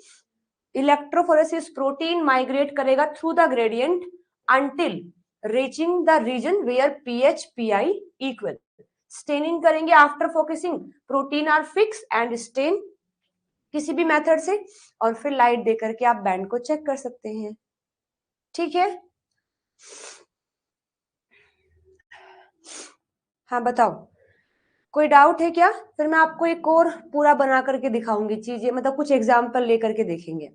इलेक्ट्रोफोरेसिस प्रोटीन माइग्रेट करेगा through the gradient until reaching the region where pH pI equal. Staining करेंगे after focusing, protein are fix and stain किसी भी मेथड से, और फिर लाइट देकर के आप बैंड को चेक कर सकते हैं। ठीक है, हाँ बताओ, कोई डाउट है क्या? फिर मैं आपको एक और पूरा बना करके दिखाऊंगी चीजें, मतलब कुछ एग्जाम्पल लेकर के देखेंगे।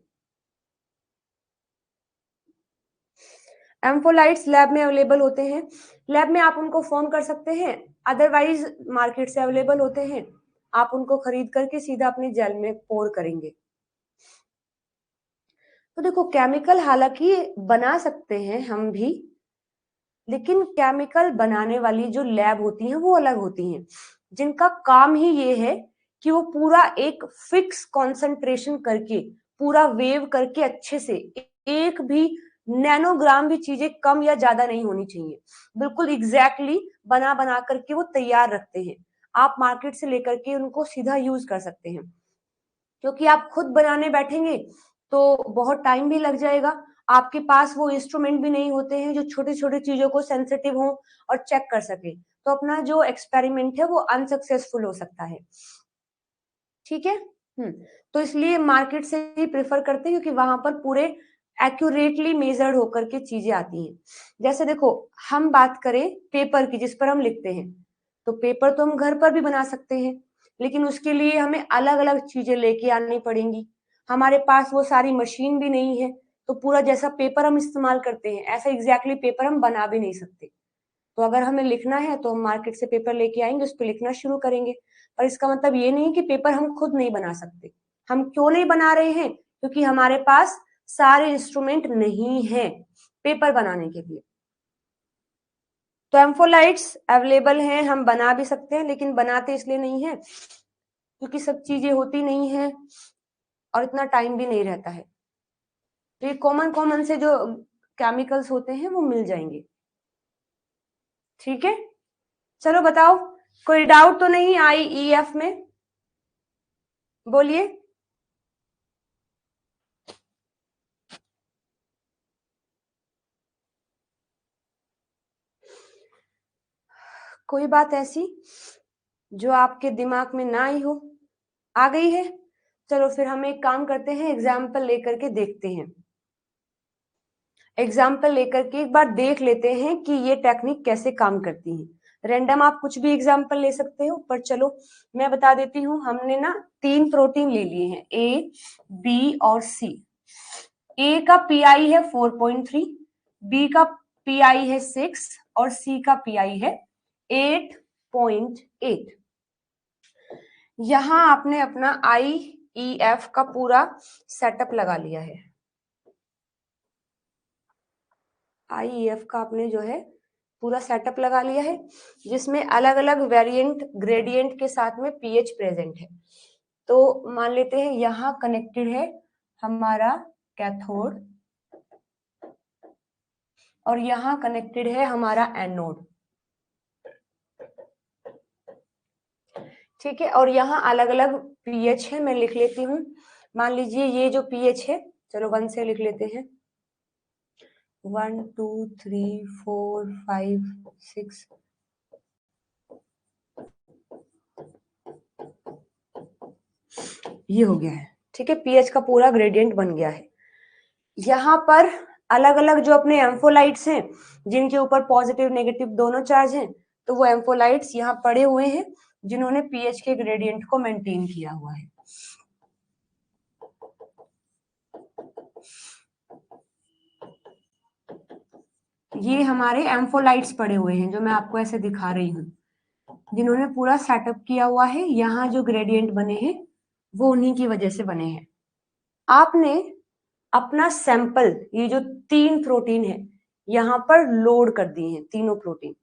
एम्फोलाइट्स लैब में अवेलेबल होते हैं, लैब में आप उनको फोन कर सकते हैं, अदरवाइज मार्केट से अवेलेबल होते हैं, आप उनको खरीद करके सीधा अपने जेल में पोर करेंगे। तो देखो केमिकल हालांकि बना सकते हैं हम भी, लेकिन केमिकल बनाने वाली जो लैब होती हैं वो अलग होती हैं, जिनका काम ही ये है कि वो पूरा एक फिक्स कंसंट्रेशन करके पूरा वेव करके अच्छे से एक भी नैनोग्राम भी चीजें कम या ज्यादा नहीं होनी चाहिए, बिल्कुल एग्जैक्टली बना बना करके वो तैयार रखते हैं। आप मार्केट से लेकर के उनको सीधा यूज कर सकते हैं, क्योंकि आप खुद बनाने बैठेंगे तो बहुत टाइम भी लग जाएगा, आपके पास वो इंस्ट्रूमेंट भी नहीं होते हैं जो छोटी छोटी चीजों को सेंसिटिव हो और चेक कर सके, तो अपना जो एक्सपेरिमेंट है वो अनसक्सेसफुल हो सकता है। ठीक है, तो इसलिए मार्केट से ही प्रेफर करते हैं, क्योंकि वहां पर पूरे एक्यूरेटली मेजर्ड होकर के चीजें आती हैं। जैसे देखो हम बात करें पेपर की जिस पर हम लिखते हैं, तो पेपर तो हम घर पर भी बना सकते हैं, लेकिन उसके लिए हमें अलग अलग चीजें लेके आनी पड़ेंगी, हमारे पास वो सारी मशीन भी नहीं है, तो पूरा जैसा पेपर हम इस्तेमाल करते हैं ऐसा एग्जैक्टली पेपर हम बना भी नहीं सकते। तो अगर हमें लिखना है तो हम मार्केट से पेपर लेके आएंगे, उस पर लिखना शुरू करेंगे। पर इसका मतलब ये नहीं कि पेपर हम खुद नहीं बना सकते। हम क्यों नहीं बना रहे हैं? क्योंकि हमारे पास सारे इंस्ट्रूमेंट नहीं है पेपर बनाने के लिए। तो एम्फोलाइट्स अवेलेबल हैं, हम बना भी सकते हैं, लेकिन बनाते इसलिए नहीं है क्योंकि सब चीजें होती नहीं है और इतना टाइम भी नहीं रहता है। तो ये कॉमन से जो केमिकल्स होते हैं वो मिल जाएंगे। ठीक है, चलो बताओ, कोई डाउट तो नहीं IEF में? बोलिए। कोई बात ऐसी जो आपके दिमाग में ना आई हो? आ गई है? चलो फिर हम एक काम करते हैं, एग्जाम्पल लेकर के देखते हैं। एग्जाम्पल लेकर के एक बार देख लेते हैं कि ये टेक्निक कैसे काम करती है। रैंडम आप कुछ भी एग्जाम्पल ले सकते हो, पर चलो मैं बता देती हूँ। हमने ना 3 प्रोटीन ले लिए हैं, A, B और C। A का PI है 4.3, B का PI है 6 और C का PI है 8.8। यहां आपने अपना IEF का पूरा सेटअप लगा लिया है। IEF का आपने जो है पूरा सेटअप लगा लिया है, जिसमें अलग अलग वेरिएंट ग्रेडियंट के साथ में pH प्रेजेंट है। तो मान लेते हैं यहाँ कनेक्टेड है हमारा कैथोड और यहाँ कनेक्टेड है हमारा एनोड। ठीक है, और यहाँ अलग अलग pH है, मैं लिख लेती हूँ। मान लीजिए ये जो pH है, चलो 1 से लिख लेते हैं, 1 2 3 4 5 6। ये हो गया है। ठीक है, pH का पूरा ग्रेडियंट बन गया है। यहाँ पर अलग अलग जो अपने एम्फोलाइट्स हैं, जिनके ऊपर पॉजिटिव नेगेटिव दोनों चार्ज हैं, तो वो एम्फोलाइट्स यहाँ पड़े हुए हैं जिन्होंने pH के ग्रेडियंट को मेंटेन किया हुआ है। ये हमारे एम्फोलाइट्स पड़े हुए हैं जो मैं आपको ऐसे दिखा रही हूँ, जिन्होंने पूरा सेटअप किया हुआ है। यहाँ जो ग्रेडियंट बने हैं वो उन्हीं की वजह से बने हैं। आपने अपना सैंपल, ये जो 3 प्रोटीन है यहाँ पर लोड कर दिए हैं, तीनों प्रोटीन।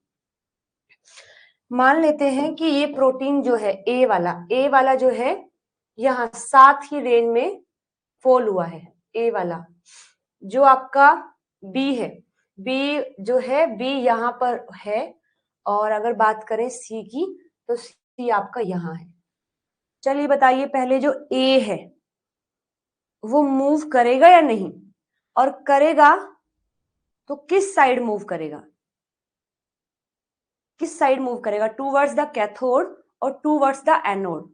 मान लेते हैं कि ये प्रोटीन जो है ए वाला जो है यहाँ 7 ही रेंज में फॉल हुआ है। ए वाला जो आपका बी है, बी जो है बी यहाँ पर है, और अगर बात करें सी की तो सी आपका यहाँ है। चलिए बताइए, पहले जो ए है वो मूव करेगा या नहीं, और करेगा तो किस साइड मूव करेगा? किस साइड मूव करेगा? टूवर्ड्स द कैथोड और टूवर्ड्स द एनोड।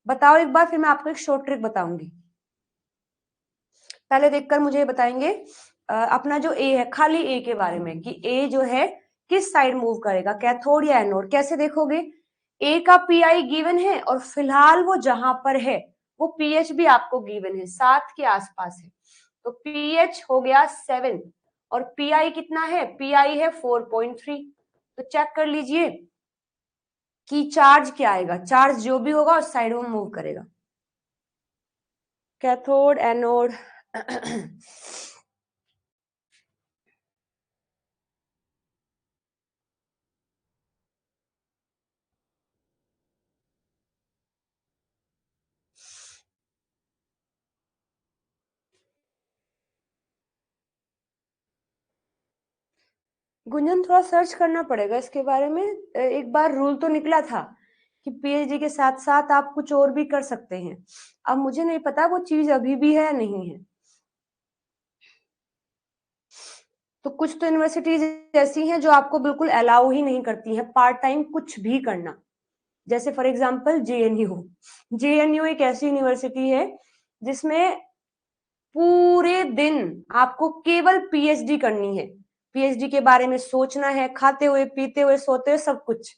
बताओ एक बार, फिर मैं आपको एक शॉर्ट ट्रिक बताऊंगी। पहले देखकर मुझे बताएंगे अपना जो ए है, खाली ए के बारे में, कि ए जो है किस साइड मूव करेगा, कैथोड या एनोड। कैसे देखोगे? ए का पीआई गिवन है और फिलहाल वो जहां पर है वो पीएच भी आपको गिवन है, 7 के आसपास है। तो पीएच हो गया 7 और पीआई कितना है? पीआई है 4.3। तो चेक कर लीजिए कि चार्ज क्या आएगा। चार्ज जो भी होगा उस साइड में मूव करेगा, कैथोड एनोड। गुंजन, थोड़ा सर्च करना पड़ेगा इसके बारे में। एक बार रूल तो निकला था कि पीएचडी के साथ साथ आप कुछ और भी कर सकते हैं। अब मुझे नहीं पता वो चीज अभी भी है या नहीं है। तो कुछ तो यूनिवर्सिटीज ऐसी हैं जो आपको बिल्कुल अलाउ ही नहीं करती हैं पार्ट टाइम कुछ भी करना। जैसे फॉर एग्जांपल जेएनयू एक ऐसी यूनिवर्सिटी है जिसमें पूरे दिन आपको केवल पीएचडी करनी है। पीएचडी के बारे में सोचना है, खाते हुए पीते हुए सोते हुए सब कुछ।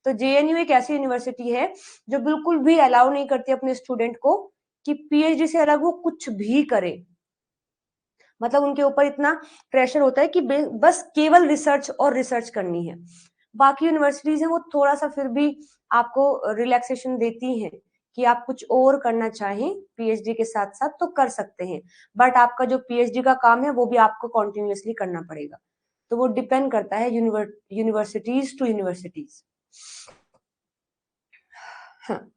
तो जेएनयू एक ऐसी यूनिवर्सिटी है जो बिल्कुल भी अलाउ नहीं करती अपने स्टूडेंट को कि पीएचडी से अलग वो कुछ भी करे। मतलब उनके ऊपर इतना प्रेशर होता है कि बस केवल रिसर्च और रिसर्च करनी है। बाकी यूनिवर्सिटीज हैं वो थोड़ा सा फिर भी आपको रिलैक्सेशन देती हैं कि आप कुछ और करना चाहें पीएचडी के साथ साथ तो कर सकते हैं, बट आपका जो पीएचडी का काम है वो भी आपको कॉन्टिन्यूसली करना पड़ेगा। तो वो डिपेंड करता है यूनिवर्सिटीज टू यूनिवर्सिटीज। हाँ,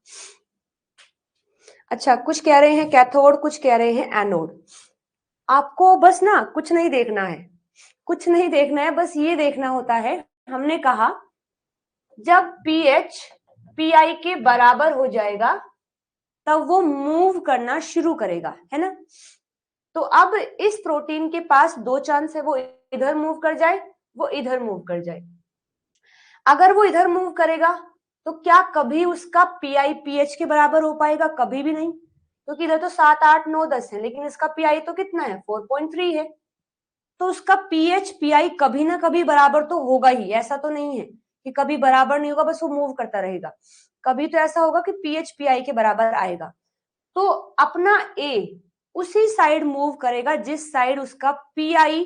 अच्छा, कुछ कह रहे हैं कैथोड, कुछ कह रहे हैं एनोड। आपको बस ना कुछ नहीं देखना है, कुछ नहीं देखना है, बस ये देखना होता है, हमने कहा जब पीएच पीआई के बराबर हो जाएगा तब वो मूव करना शुरू करेगा, है ना। तो अब इस प्रोटीन के पास दो चांस है, वो इधर मूव कर जाए, वो इधर मूव कर जाए। अगर वो इधर मूव करेगा तो क्या कभी उसका पीआई पीएच के बराबर हो पाएगा? कभी भी नहीं, क्योंकि इधर तो 7, 8, 9, 10 है, लेकिन इसका पीआई तो कितना है? 4.3 है। तो उसका पीएच पीआई कभी ना कभी बराबर तो होगा ही, ऐसा तो नहीं है कि कभी बराबर नहीं होगा, बस वो मूव करता रहेगा। कभी तो ऐसा होगा कि पीएच पीआई के बराबर आएगा। तो अपना ए उसी साइड मूव करेगा जिस साइड उसका पीआई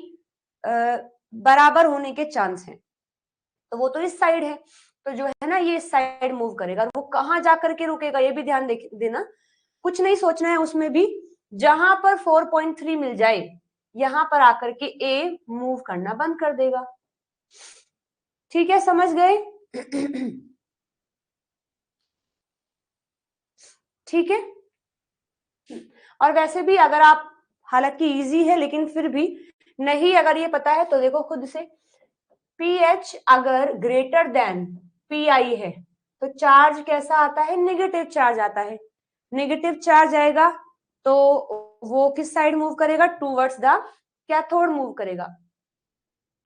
बराबर होने के चांस है। तो वो तो इस साइड है, तो जो है ना ये इस साइड मूव करेगा। वो कहाँ जाकर के रुकेगा ये भी ध्यान देना, कुछ नहीं सोचना है उसमें भी। जहां पर 4.3 मिल जाए यहां पर आकर के ए मूव करना बंद कर देगा। ठीक है, समझ गए? ठीक है। और वैसे भी अगर आप, हालांकि इजी है लेकिन फिर भी नहीं अगर ये पता है तो देखो खुद से, पीएच अगर ग्रेटर देन पीआई है तो चार्ज कैसा आता है? नेगेटिव चार्ज आता है। नेगेटिव चार्ज आएगा तो वो किस साइड मूव करेगा? टूवर्ड्स द कैथोड मूव करेगा।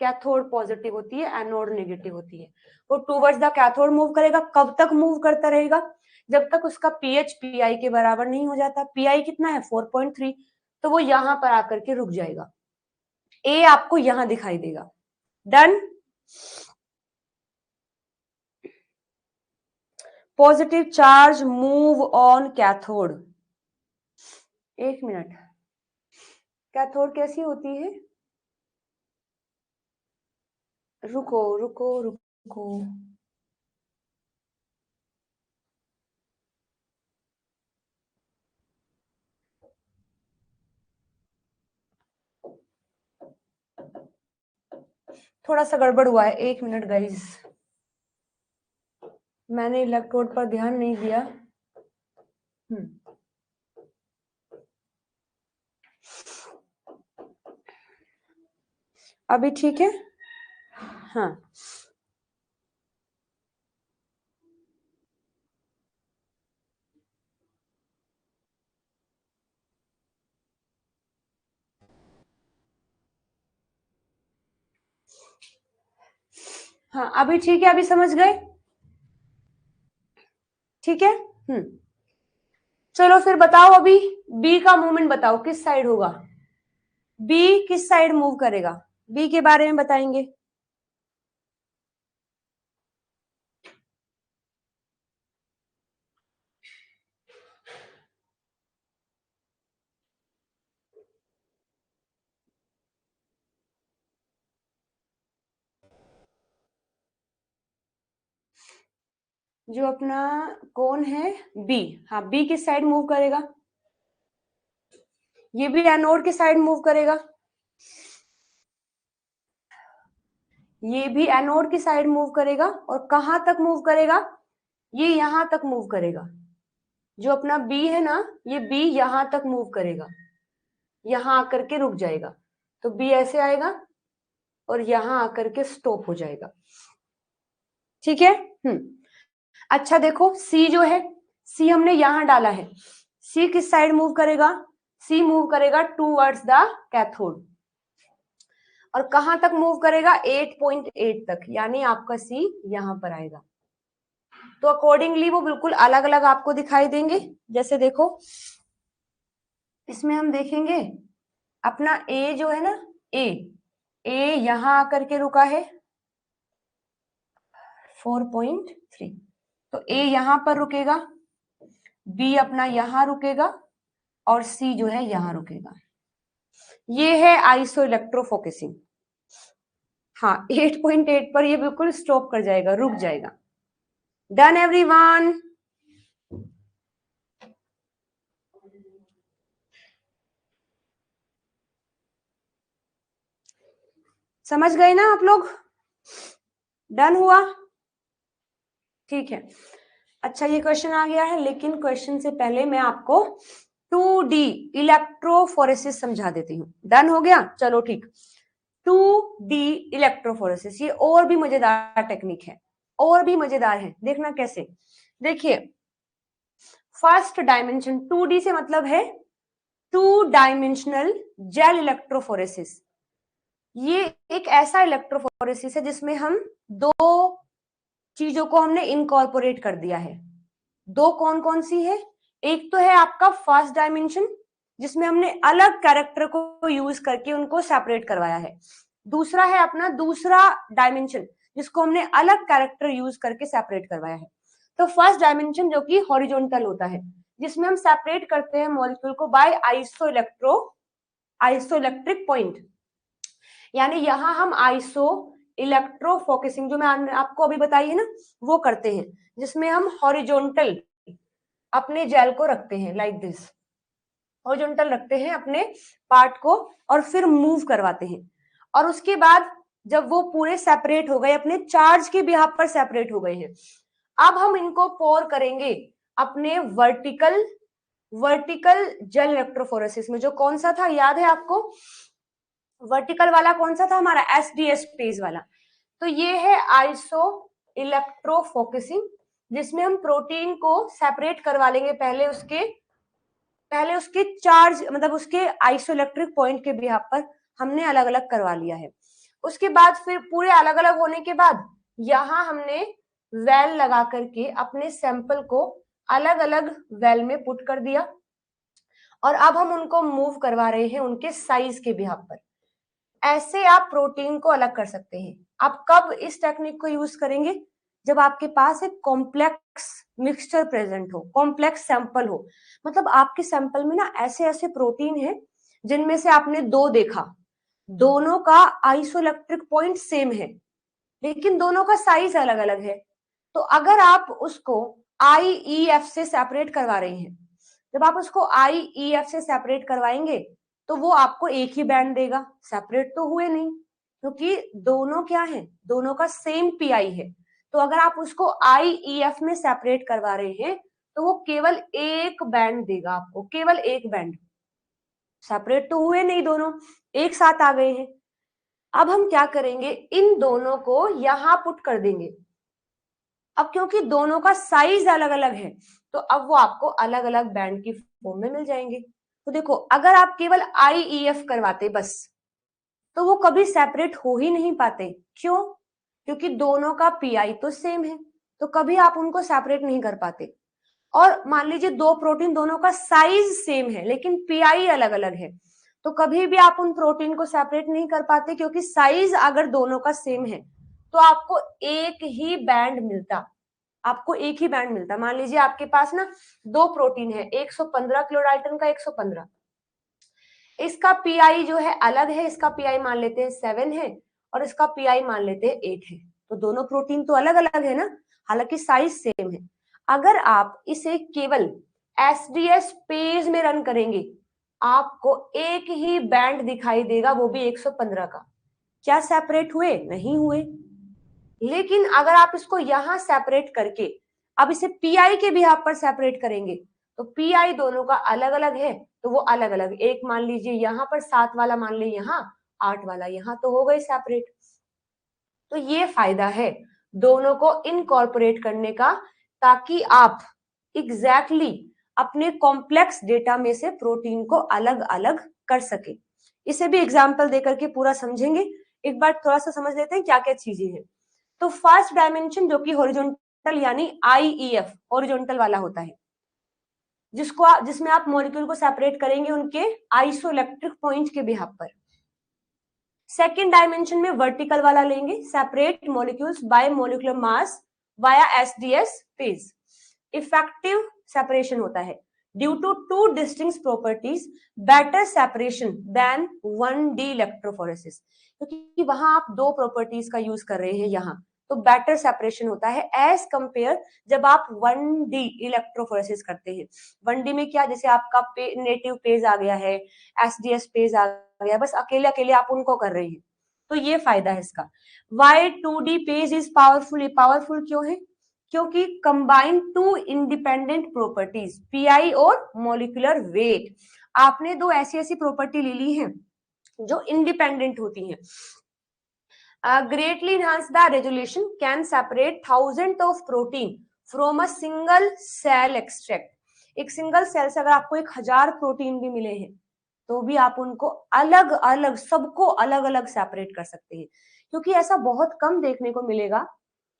कैथोड पॉजिटिव होती है, एनोड नेगेटिव होती है। वो टूवर्ड्स द कैथोड मूव करेगा। कब तक मूव करता रहेगा? जब तक उसका पीएच पीआई के बराबर नहीं हो जाता। पीआई कितना है? 4.3। तो वो यहां पर आकर के रुक जाएगा। ए आपको यहां दिखाई देगा। Done. Positive charge move on cathode. एक मिनट, कैथोड कैसी होती है? रुको रुको रुको, थोड़ा सा गड़बड़ हुआ है, एक मिनट गाइस, मैंने इलेक्ट्रोड पर ध्यान नहीं दिया। अभी ठीक है? हाँ हाँ, अभी ठीक है, अभी समझ गए? ठीक है। चलो फिर बताओ, अभी बी का मूवमेंट बताओ किस साइड होगा? बी किस साइड मूव करेगा? बी के बारे में बताएंगे। जो अपना कौन है? बी। हाँ, बी किस साइड मूव करेगा? ये भी एनोड की साइड मूव करेगा। ये भी एनोड की साइड मूव करेगा। और कहां तक मूव करेगा? ये यहां तक मूव करेगा। जो अपना बी है ना, ये बी यहां तक मूव करेगा, यहां आकर के रुक जाएगा। तो बी ऐसे आएगा और यहां आकर के स्टॉप हो जाएगा। ठीक है। अच्छा देखो, सी जो है, सी हमने यहां डाला है। सी किस साइड मूव करेगा? सी मूव करेगा टूवर्ड्स द कैथोड। और कहां तक मूव करेगा? 8.8 तक, यानी आपका सी यहां पर आएगा। तो अकॉर्डिंगली वो बिल्कुल अलग अलग आपको दिखाई देंगे। जैसे देखो, इसमें हम देखेंगे अपना ए जो है ना, ए ए यहां आकर के रुका है 4.3, तो ए यहां पर रुकेगा, बी अपना यहां रुकेगा और सी जो है यहां रुकेगा। ये है आइसो इलेक्ट्रोफोकसिंग। हाँ 8.8 पर ये बिल्कुल स्टॉप कर जाएगा, रुक जाएगा। Done everyone? समझ गए ना आप लोग? डन हुआ? ठीक है। अच्छा ये क्वेश्चन आ गया है, लेकिन क्वेश्चन से पहले मैं आपको 2D इलेक्ट्रोफोरेसिस समझा देती हूँ। डन हो गया? चलो ठीक। 2D इलेक्ट्रोफोरेसिस ये और भी मजेदार टेक्निक है, और भी मजेदार है। देखना कैसे। देखिए फर्स्ट डायमेंशन 2D से मतलब है 2 डायमेंशनल जेल इलेक्ट्रोफोरेसिस। ये एक ऐसा इलेक्ट्रोफोरेसिस है जिसमें हम दो चीजों को हमने इनकॉर्पोरेट कर दिया है। दो कौन कौन सी है? एक तो है आपका फर्स्ट डायमेंशन जिसमें हमने अलग कैरेक्टर को यूज करके उनको सेपरेट करवाया है। दूसरा है अपना दूसरा डायमेंशन जिसको हमने अलग कैरेक्टर यूज करके सेपरेट करवाया है। तो फर्स्ट डायमेंशन जो कि हॉरिजॉन्टल होता है, जिसमें हम सेपरेट करते हैं मॉलिक्यूल को बाय आइसोइलेक्ट्रिक पॉइंट, यानी यहां हम आइसो इलेक्ट्रो फोकसिंग जो मैं आपको अभी बताई है ना वो करते हैं, जिसमें हम हॉरिजॉन्टल अपने जेल को रखते हैं, लाइक दिस हॉरिजॉन्टल रखते हैं अपने पार्ट को और फिर मूव करवाते हैं। और उसके बाद जब वो पूरे सेपरेट हो गए, अपने चार्ज के बिहाफ पर सेपरेट हो गए हैं, अब हम इनको पोर करेंगे अपने वर्टिकल जेल इलेक्ट्रोफोरेसिस में। जो कौन सा था याद है आपको? वर्टिकल वाला कौन सा था हमारा? SDS फेज वाला। तो ये है आइसो इलेक्ट्रोफोकसिंग, जिसमें हम प्रोटीन को सेपरेट करवा लेंगे पहले उसके चार्ज मतलब उसके आइसोइलेक्ट्रिक पॉइंट के बिहाफ पर हमने अलग अलग करवा लिया है। उसके बाद फिर पूरे अलग अलग होने के बाद यहां हमने वेल लगा करके अपने सैंपल को अलग अलग वेल में पुट कर दिया और अब हम उनको मूव करवा रहे हैं उनके साइज के बिहाफ पर। ऐसे आप प्रोटीन को अलग कर सकते हैं। आप कब इस टेक्निक को यूज करेंगे? जब आपके पास एक कॉम्प्लेक्स मिक्सचर प्रेजेंट हो, कॉम्प्लेक्स सैंपल हो। मतलब आपके सैंपल में ना ऐसे ऐसे प्रोटीन है जिनमें से आपने दो देखा, दोनों का आइसोइलेक्ट्रिक पॉइंट सेम है लेकिन दोनों का साइज अलग अलग है। तो अगर आप उसको IEF से सेपरेट करवा रहे हैं, जब आप उसको IEF से सेपरेट करवाएंगे तो वो आपको एक ही बैंड देगा, सेपरेट तो हुए नहीं, क्योंकि दोनों क्या है? दोनों का सेम PI है। तो अगर आप उसको IEF में सेपरेट करवा रहे हैं तो वो केवल एक बैंड देगा आपको, केवल एक बैंड। सेपरेट तो हुए नहीं, दोनों एक साथ आ गए हैं। अब हम क्या करेंगे? इन दोनों को यहां पुट कर देंगे। अब क्योंकि दोनों का साइज अलग अलग है तो अब वो आपको अलग अलग बैंड की फॉर्म में मिल जाएंगे। तो देखो अगर आप केवल IEF करवाते बस तो वो कभी सेपरेट हो ही नहीं पाते। क्यों? क्योंकि दोनों का PI तो सेम है, तो कभी आप उनको सेपरेट नहीं कर पाते। और मान लीजिए दो प्रोटीन दोनों का साइज सेम है लेकिन PI अलग अलग है, तो कभी भी आप उन प्रोटीन को सेपरेट नहीं कर पाते, क्योंकि साइज अगर दोनों का सेम है तो आपको एक ही बैंड मिलता। मान लीजिए आपके पास ना दो प्रोटीन है, 115 किलो डाल्टन का 115, इसका PI जो है अलग है, इसका PI मान लेते हैं 7 है और इसका PI मान लेते हैं 8 है। तो दोनों प्रोटीन तो अलग अलग है ना, हालांकि साइज सेम है। अगर आप इसे केवल SDS पेज में रन करेंगे आपको एक ही बैंड दिखाई देगा, वो भी 115 का। क्या सेपरेट हुए? नहीं हुए। लेकिन अगर आप इसको यहां सेपरेट करके अब इसे PI के बिहाफ पर सेपरेट करेंगे तो PI दोनों का अलग अलग है, तो वो अलग अलग, एक मान लीजिए यहाँ पर 7 वाला, मान लीजिए यहाँ 8 वाला, यहाँ तो हो गए सेपरेट। तो ये फायदा है दोनों को इनकॉर्पोरेट करने का, ताकि आप एग्जैक्टली अपने कॉम्प्लेक्स डेटा में से प्रोटीन को अलग अलग कर सके। इसे भी एग्जाम्पल देकर के पूरा समझेंगे। एक बार थोड़ा सा समझ लेते हैं क्या क्या चीजें हैं। तो फर्स्ट डायमेंशन जो कि हॉरिजॉन्टल यानी IEF हॉरिजॉन्टल वाला होता है, जिसमें आप मॉलिक्यूल को सेपरेट करेंगे उनके आइसोइलेक्ट्रिक पॉइंट के बिहाफ पर। सेकेंड डायमेंशन में वर्टिकल वाला लेंगे, separate molecules by molecular mass via SDS page. Effective separation होता है, due to two distinct properties better separation than 1D electrophoresis, क्योंकि वहां आप दो प्रॉपर्टीज का यूज कर रहे हैं यहाँ, तो बेटर सेपरेशन होता है एज कंपेयर जब आप 1D इलेक्ट्रोफोरेसिस करते हैं। 1D में क्या, जैसे आपका नेटिव पेज आ गया है, SDS पेज आ गया, बस अकेले अकेले आप उनको कर रहे हैं, तो ये फायदा है इसका। Why 2D page is powerful, powerful क्यों है, क्योंकि combine two independent properties pI और मॉलिक्यूलर वेट। आपने दो ऐसी ऐसी प्रॉपर्टी ले ली है जो इंडिपेंडेंट होती हैं। Greatly enhance the resolution, can separate thousands of protein from a single cell extract। एक सिंगल सेल से अगर आपको 1000 प्रोटीन भी मिले हैं तो भी आप उनको अलग अलग, सबको अलग अलग सेपरेट कर सकते हैं, क्योंकि ऐसा बहुत कम देखने को मिलेगा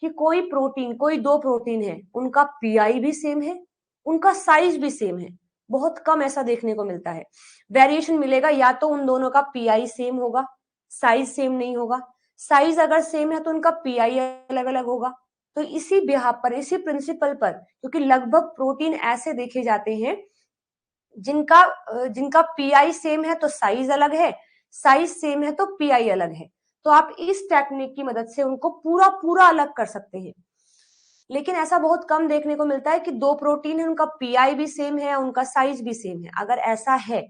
कि कोई प्रोटीन, कोई दो प्रोटीन है उनका पीआई भी सेम है, उनका साइज भी सेम है, बहुत कम ऐसा देखने को मिलता है। वेरिएशन मिलेगा या तो उन दोनों का पीआई सेम होगा, साइज सेम नहीं होगा, साइज अगर सेम है तो उनका पीआई अलग अलग होगा। तो इसी बिहाफ पर, इसी प्रिंसिपल पर, क्योंकि लगभग प्रोटीन ऐसे देखे जाते हैं जिनका पीआई सेम है तो साइज अलग है, साइज सेम है तो पीआई अलग है, तो आप इस टेक्निक की मदद से उनको पूरा पूरा अलग कर सकते हैं। लेकिन ऐसा बहुत कम देखने को मिलता है कि दो प्रोटीन है, उनका पीआई भी सेम है, उनका साइज भी सेम है। अगर ऐसा है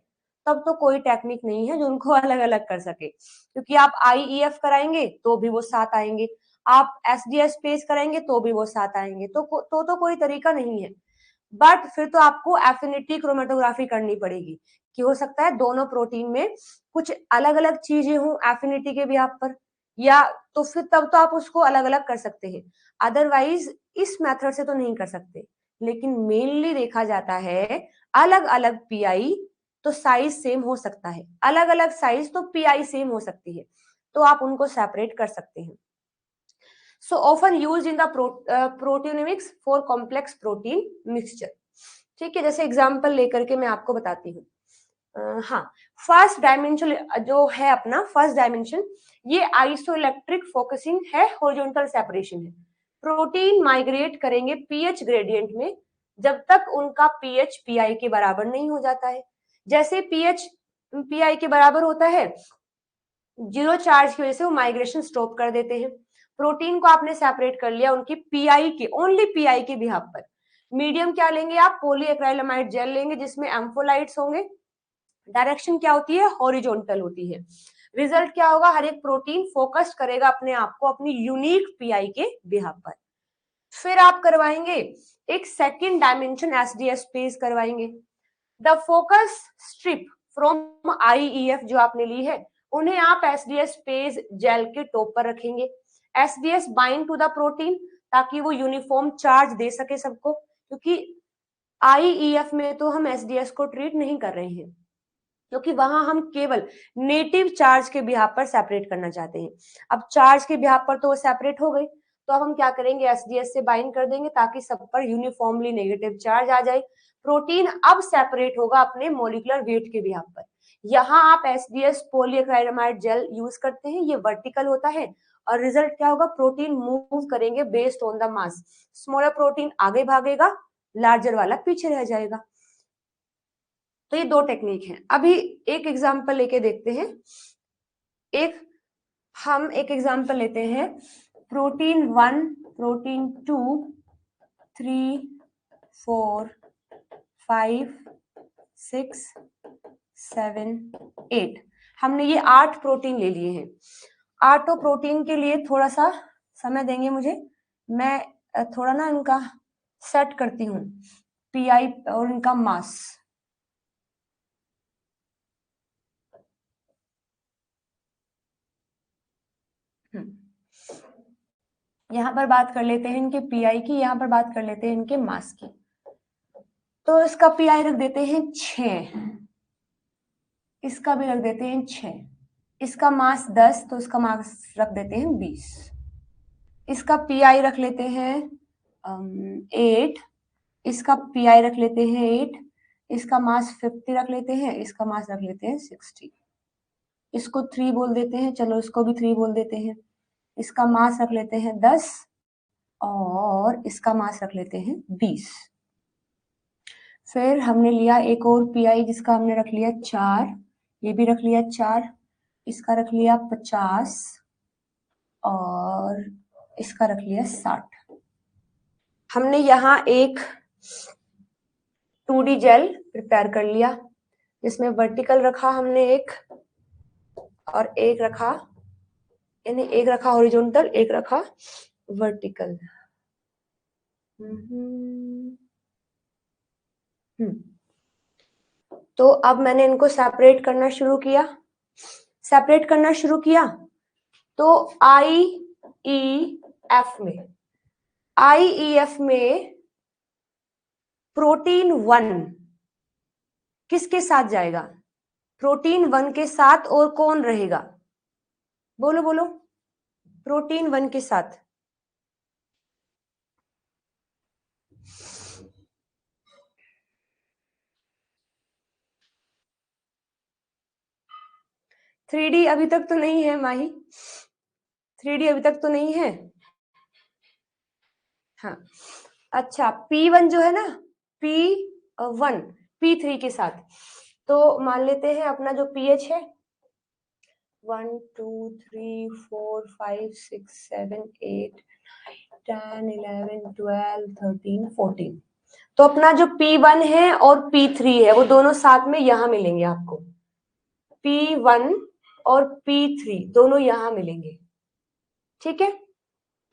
तब तो कोई टेक्निक नहीं है जो उनको अलग अलग कर सके, क्योंकि आप IEF कराएंगे तो भी वो साथ आएंगे, आप SDS पेज कराएंगे तो भी वो साथ आएंगे, तो कोई तरीका नहीं है। बट फिर तो आपको एफिनिटी क्रोमेटोग्राफी करनी पड़ेगी कि हो सकता है दोनों प्रोटीन में कुछ अलग अलग चीजें हों एफिनिटी के बिहाफ पर, या तो फिर तब तो आप उसको अलग अलग कर सकते हैं, अदरवाइज इस मेथड से तो नहीं कर सकते। लेकिन मेनली देखा जाता है अलग अलग पीआई तो साइज सेम हो सकता है, अलग अलग साइज तो पीआई सेम हो सकती है, तो आप उनको सेपरेट कर सकते हैं। So often used in the proteomics for complex protein mixture। ठीक है, जैसे एग्जांपल लेकर के मैं आपको बताती हूँ। हाँ, फर्स्ट डायमेंशन जो है अपना, फर्स्ट डायमेंशन ये आइसोइलेक्ट्रिक फोकसिंग है, हॉरिजॉन्टल सेपरेशन है। प्रोटीन माइग्रेट करेंगे पीएच ग्रेडियंट में जब तक उनका पीएच पीआई के बराबर नहीं हो जाता है। जैसे पीएच पीआई के बराबर होता है, जीरो चार्ज की वजह से वो माइग्रेशन स्टॉप कर देते हैं। प्रोटीन को आपने सेपरेट कर लिया उनकी पीआई के, ओनली पीआई के बिहाफ पर। मीडियम क्या लेंगे आप, पॉलीएक्राइलामाइड जेल लेंगे जिसमें एम्फोलाइट्स होंगे। डायरेक्शन क्या होती है, हॉरिजॉन्टल होती है। रिजल्ट क्या होगा, हर एक प्रोटीन फोकस करेगा अपने आप को अपनी यूनिक पीआई के बिहाफ पर। फिर आप करवाएंगे एक सेकेंड डायमेंशन SDS पेज करवाएंगे। The focus strip from IEF जो आपने ली है उन्हें आप SDS पेज जेल के टॉप पर रखेंगे। SDS bind to the protein ताकि वो यूनिफॉर्म चार्ज दे सके सबको, क्योंकि IEF में तो हम SDS को ट्रीट नहीं कर रहे हैं, क्योंकि वहां हम केवल नेटिव चार्ज के बिहाफ पर सेपरेट करना चाहते हैं। अब चार्ज के बिहाफ पर तो वो सेपरेट हो गई, तो अब हम क्या करेंगे, SDS से बाइंड कर देंगे ताकि सब पर यूनिफॉर्मली नेगेटिव चार्ज आ जाए। प्रोटीन अब सेपरेट होगा अपने मोलिकुलर वेट के बिहाफ पर। यहाँ आप SDS पॉलीएक्राइलामाइड जेल यूज करते हैं, ये वर्टिकल होता है, और रिजल्ट क्या होगा, प्रोटीन मूव करेंगे based on the mass. Smaller protein आगे भागेगा, लार्जर वाला पीछे रह जाएगा। तो ये दो टेक्निक हैं। अभी एक एग्जांपल लेके देखते हैं। हम एक एग्जांपल लेते हैं, प्रोटीन 1, प्रोटीन 2, 3, 4, 5, 6, 7, 8। हमने ये 8 प्रोटीन ले लिए हैं। 8 प्रोटीन के लिए थोड़ा सा समय देंगे मुझे, मैं थोड़ा ना इनका सेट करती हूँ पीआई और इनका मास। यहाँ पर बात कर लेते हैं इनके पीआई की, यहाँ पर बात कर लेते हैं इनके मास की। तो इसका पीआई रख देते हैं 6, इसका भी रख देते हैं 6, इसका मास 10 तो इसका मास रख देते हैं 20, इसका पीआई रख लेते हैं 8, इसका पीआई रख लेते हैं 8, इसका मास 50 रख लेते हैं, इसका मास रख लेते हैं 60, इसको 3 बोल देते हैं, चलो इसको भी 3 बोल देते हैं, इसका मास रख लेते हैं 10 और इसका मास रख लेते हैं 20। फिर हमने लिया एक और पीआई जिसका हमने रख लिया 4, ये भी रख लिया 4, इसका रख लिया 50 और इसका रख लिया 60। हमने यहाँ एक 2D जेल प्रिपेयर कर लिया जिसमें वर्टिकल रखा हमने एक और एक रखा, यानी एक रखा हॉरिजॉन्टल, एक रखा वर्टिकल। तो अब मैंने इनको सेपरेट करना शुरू किया। तो IEF में प्रोटीन 1 किसके साथ जाएगा? प्रोटीन 1 के साथ और कौन रहेगा? बोलो बोलो। प्रोटीन 1 के साथ 3D अभी तक तो नहीं है माही, 3D अभी तक तो नहीं है। हाँ अच्छा, P1 जो है ना, P1 P3 के साथ, तो मान लेते हैं अपना जो pH है 1 2 3 4 5 6 7 8 10 11 12 13 14, तो अपना जो P1 है और P3 है वो दोनों साथ में यहां मिलेंगे आपको। P1 और P3 दोनों यहां मिलेंगे, ठीक है।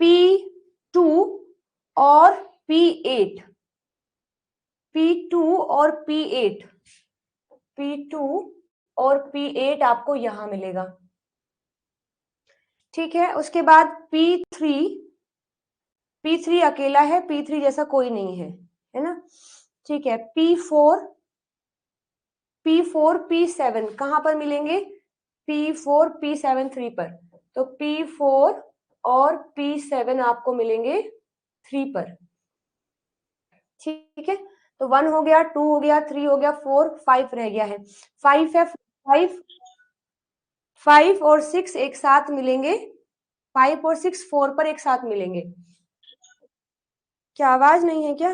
P2 और P8, P2 और P8, P2 और P8 आपको यहां मिलेगा, ठीक है। उसके बाद P3 अकेला है, P3 जैसा कोई नहीं है ना, ठीक है। P4 P7 कहां पर मिलेंगे? P4 P7 3 पर, तो P4 और P7 आपको मिलेंगे 3 पर, ठीक है। तो 1 हो गया, 2 हो गया, 3 हो गया, 4 5 रह गया है। 5 है, 5 और 6 एक साथ मिलेंगे, 5 और 6 4 पर एक साथ मिलेंगे। क्या आवाज नहीं है क्या?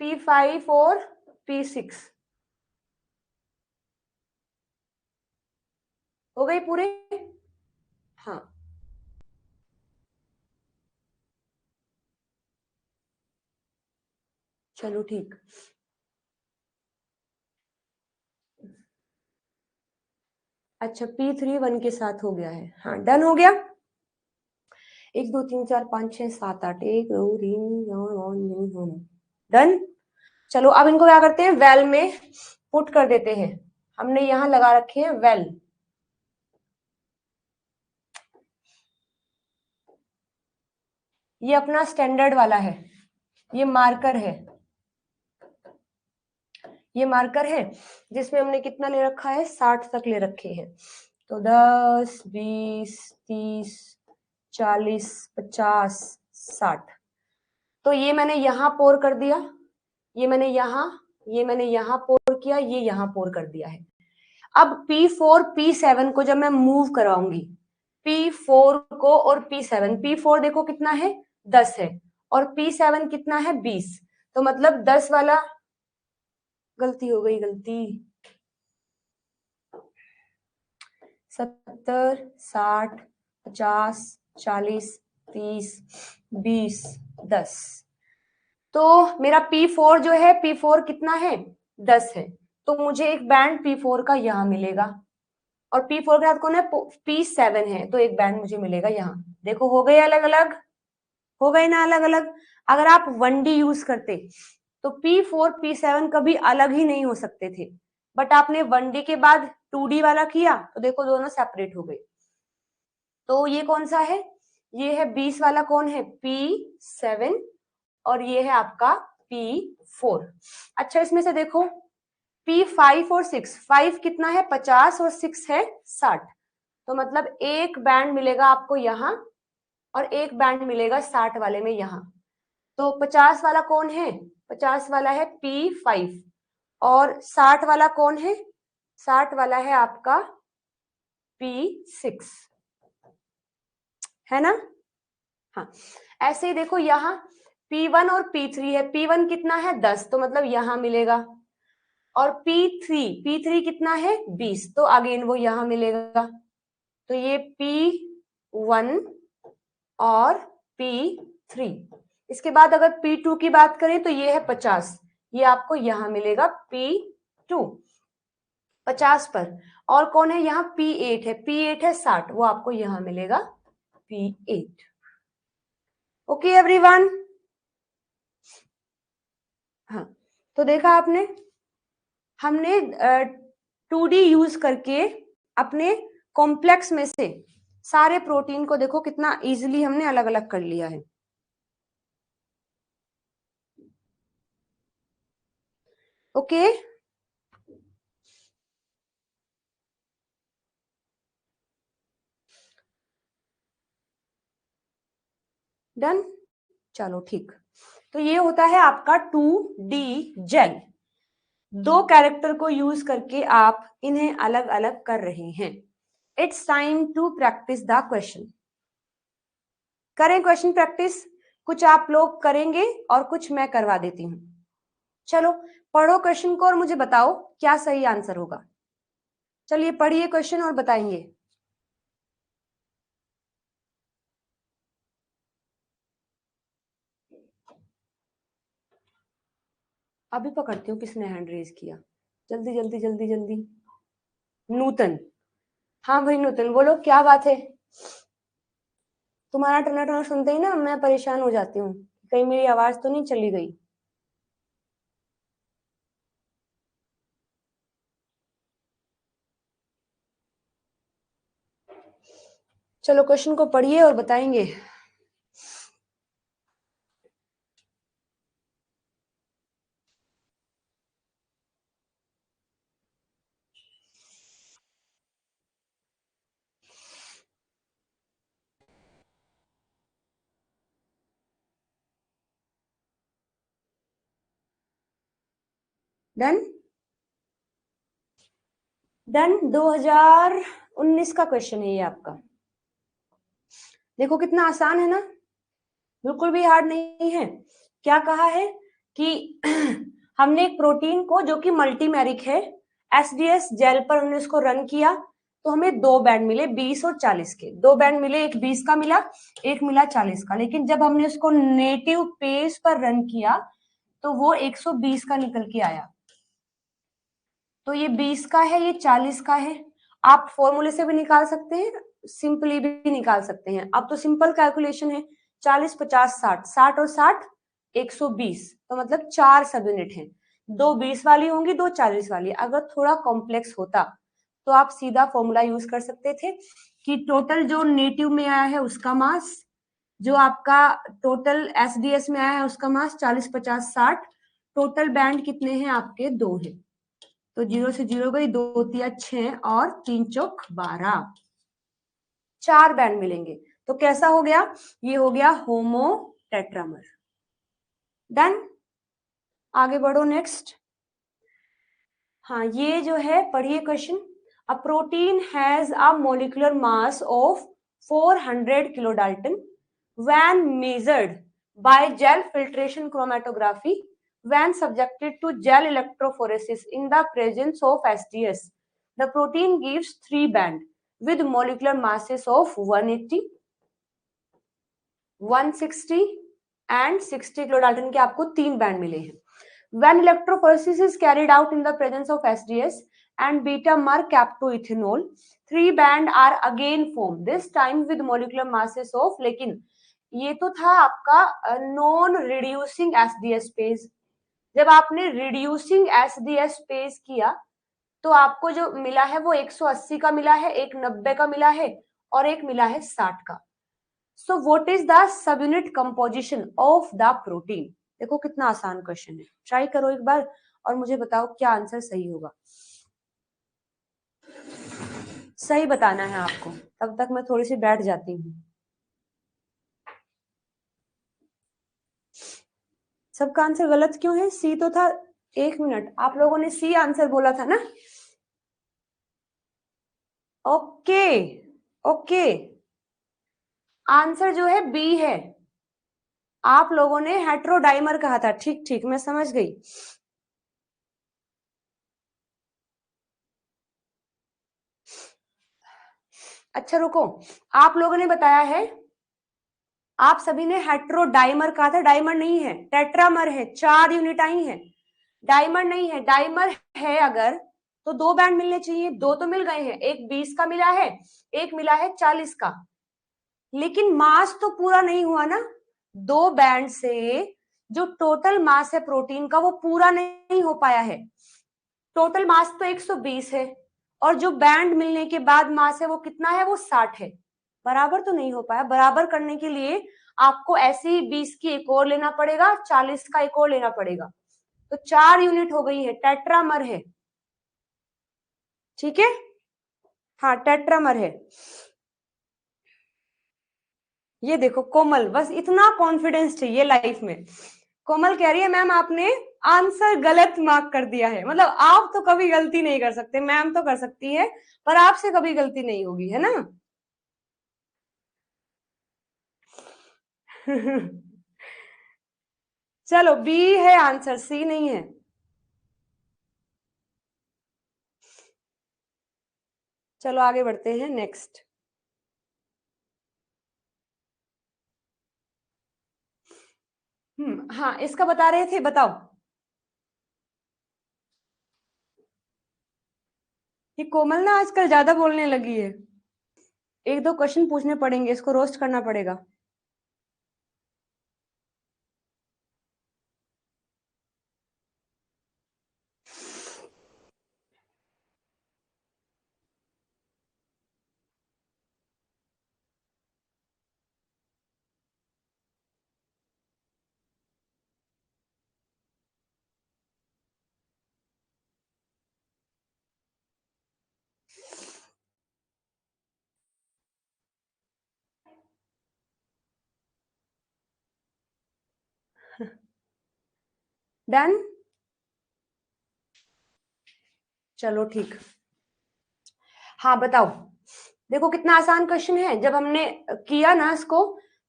P5 और P6 हो गए पूरे? हाँ चलो ठीक। अच्छा P3 1 के साथ हो गया है, हाँ डन हो गया। 1 2 3 4 5 6 7 8 1 2 3 डन। चलो अब इनको क्या करते हैं, वेल में पुट कर देते हैं। हमने यहाँ लगा रखे हैं वेल, ये अपना स्टैंडर्ड वाला है, ये मार्कर है, ये मार्कर है जिसमें हमने कितना ले रखा है, 60 तक ले रखे हैं। तो 10 20 30 40 50 60, तो ये मैंने यहाँ पोर कर दिया, ये मैंने यहाँ पोर किया, ये यहाँ पोर कर दिया है। अब P4 P7 को जब मैं मूव करवाऊंगी, P4 को और P7, P4 देखो कितना है 10 है और P7 कितना है 20, तो मतलब 10 वाला, गलती हो गई, गलती 70 60 50 40 30 20 10, तो मेरा P4 जो है, P4 कितना है 10 है, तो मुझे एक बैंड P4 का यहाँ मिलेगा, और P4 के साथ कौन है, P7 है, तो एक बैंड मुझे मिलेगा यहाँ। देखो हो गए अलग अलग, हो गए ना अलग अलग। अगर आप 1D यूज करते तो P4 P7 कभी अलग ही नहीं हो सकते थे, बट आपने 1D के बाद 2D वाला किया तो देखो दोनों सेपरेट हो गए। तो ये कौन सा है, ये है 20 वाला, कौन है P7, और ये है आपका P4। अच्छा इसमें से देखो P5 और 6, 5 कितना है 50 और 6 है 60, तो मतलब एक बैंड मिलेगा आपको यहाँ और एक बैंड मिलेगा 60 वाले में यहाँ। तो 50 वाला कौन है, 50 वाला है P5, और 60 वाला कौन है, 60 वाला है आपका P6, है ना। हाँ ऐसे ही देखो यहाँ P1 और P3 है, P1 कितना है 10, तो मतलब यहां मिलेगा, और P3 कितना है 20, तो अगेन वो यहां मिलेगा। तो ये P1 और P3। इसके बाद अगर P2 की बात करें तो ये है 50, ये आपको यहां मिलेगा P2 50 पर। और कौन है यहाँ P8 है, P8 है 60, वो आपको यहां मिलेगा P8। Okay everyone. हाँ, तो देखा आपने, हमने 2D यूज करके अपने कॉम्प्लेक्स में से सारे प्रोटीन को देखो कितना इजीली हमने अलग अलग कर लिया है। ओके, डन, चलो ठीक। तो ये होता है आपका 2D जेल। दो कैरेक्टर को यूज करके आप इन्हें अलग अलग कर रहे हैं। It's time to practice the question. करें क्वेश्चन प्रैक्टिस, कुछ आप लोग करेंगे और कुछ मैं करवा देती हूँ। चलो पढ़ो क्वेश्चन को और मुझे बताओ क्या सही आंसर होगा। चलिए पढ़िए क्वेश्चन और बताएंगे। अभी पकड़ती हूँ किसने हैंड रेज किया, जल्दी जल्दी जल्दी जल्दी। नूतन, हाँ भाई नूतन बोलो क्या बात है। तुम्हारा टना टना सुनते ही ना मैं परेशान हो जाती हूँ, कहीं मेरी आवाज तो नहीं चली गई। चलो क्वेश्चन को पढ़िए और बताएंगे। डन डन, 2019 का क्वेश्चन है ये आपका। देखो कितना आसान है ना, बिल्कुल भी हार्ड नहीं है। क्या कहा है कि हमने एक प्रोटीन को जो कि मल्टीमेरिक है, एसडीएस जेल पर हमने उसको रन किया, तो हमें दो बैंड मिले 20 और 40 के। दो बैंड मिले, एक 20 का मिला, एक मिला 40 का। लेकिन जब हमने उसको नेटिव पेस पर रन किया तो वो 120 का निकल के आया। तो ये 20 का है, ये 40 का है। आप फॉर्मूले से भी निकाल सकते हैं, सिंपली भी निकाल सकते हैं। अब तो सिंपल कैलकुलेशन है, 40 50 60, 60 और 60 120, तो मतलब 4 सब यूनिट है। दो 20 वाली होंगी, दो 40 वाली। अगर थोड़ा कॉम्प्लेक्स होता तो आप सीधा फॉर्मूला यूज कर सकते थे कि टोटल जो नेटिव में आया है उसका मास, जो आपका टोटल एसडीएस में आया है उसका मास 40 50 60, टोटल बैंड कितने हैं आपके, दो हैं। तो 0 से 0 गई, 2 तिया 6 और 3 चौक 12, 4 बैंड मिलेंगे। तो कैसा हो गया, ये हो गया होमो टेट्रामर। डन, आगे बढ़ो नेक्स्ट। हाँ ये जो है पढ़िए question. A protein has a molecular mass of 400 kilo Dalton when measured by gel filtration chromatography when subjected to gel electrophoresis in the presence of SDS. The protein gives 3 band with molecular masses of 180, 160 and 60 kilodalton के आपको 3 band मिले हैं। When electrophoresis is carried out in the presence of SDS and beta-mer captoethanol, 3 band are again formed, this time with molecular masses of, लेकिन ये तो था आपका non reducing SDS page. जब आपने रिड्यूसिंग एसडीएस पेज किया तो आपको जो मिला है वो 180 का मिला है, एक 90 का मिला है और एक मिला है 60 का। So what is the sub unit composition of the protein. देखो कितना आसान क्वेश्चन है, ट्राई करो एक बार और मुझे बताओ क्या आंसर सही होगा। सही बताना है आपको, तब तक मैं थोड़ी सी बैठ जाती हूँ। सबका आंसर गलत क्यों है, सी तो था। एक मिनट, आप लोगों ने सी आंसर बोला था ना। ओके ओके, आंसर जो है बी है। आप लोगों ने हेट्रोडाइमर कहा था, ठीक ठीक, मैं समझ गई। अच्छा रुको, आप लोगों ने बताया है, आप सभी ने हेट्रोडाइमर कहा था, डाइमर नहीं है, टेट्रामर है, 4 यूनिट आई है, डाइमर नहीं है। डाइमर है अगर तो 2 बैंड मिलने चाहिए, 2 तो मिल गए हैं, एक 20 का मिला है, एक मिला है 40 का, लेकिन मास तो पूरा नहीं हुआ ना। 2 बैंड से जो टोटल मास है प्रोटीन का वो पूरा नहीं हो पाया है। टोटल मास तो 120 है, और जो बैंड मिलने के बाद मास है वो कितना है, वो 60 है। बराबर तो नहीं हो पाया। बराबर करने के लिए आपको ऐसी 20 की एक और लेना पड़ेगा, 40 का एक और लेना पड़ेगा, तो 4 यूनिट हो गई है, टेट्रामर है। ठीक है, हाँ टेट्रामर है। ये देखो कोमल, बस इतना कॉन्फिडेंस चाहिए लाइफ में। कोमल कह रही है मैम आपने आंसर गलत मार्क कर दिया है, मतलब आप तो कभी गलती नहीं कर सकते, मैम तो कर सकती है, पर आपसे कभी गलती नहीं होगी, है ना। चलो बी है आंसर, सी नहीं है। चलो आगे बढ़ते हैं, नेक्स्ट। हाँ इसका बता रहे थे, बताओ। ये कोमल ना आजकल ज्यादा बोलने लगी है। एक दो क्वेश्चन पूछने पड़ेंगे, इसको रोस्ट करना पड़ेगा। डन। चलो ठीक। हाँ बताओ। देखो कितना आसान क्वेश्चन है, जब हमने किया ना इसको,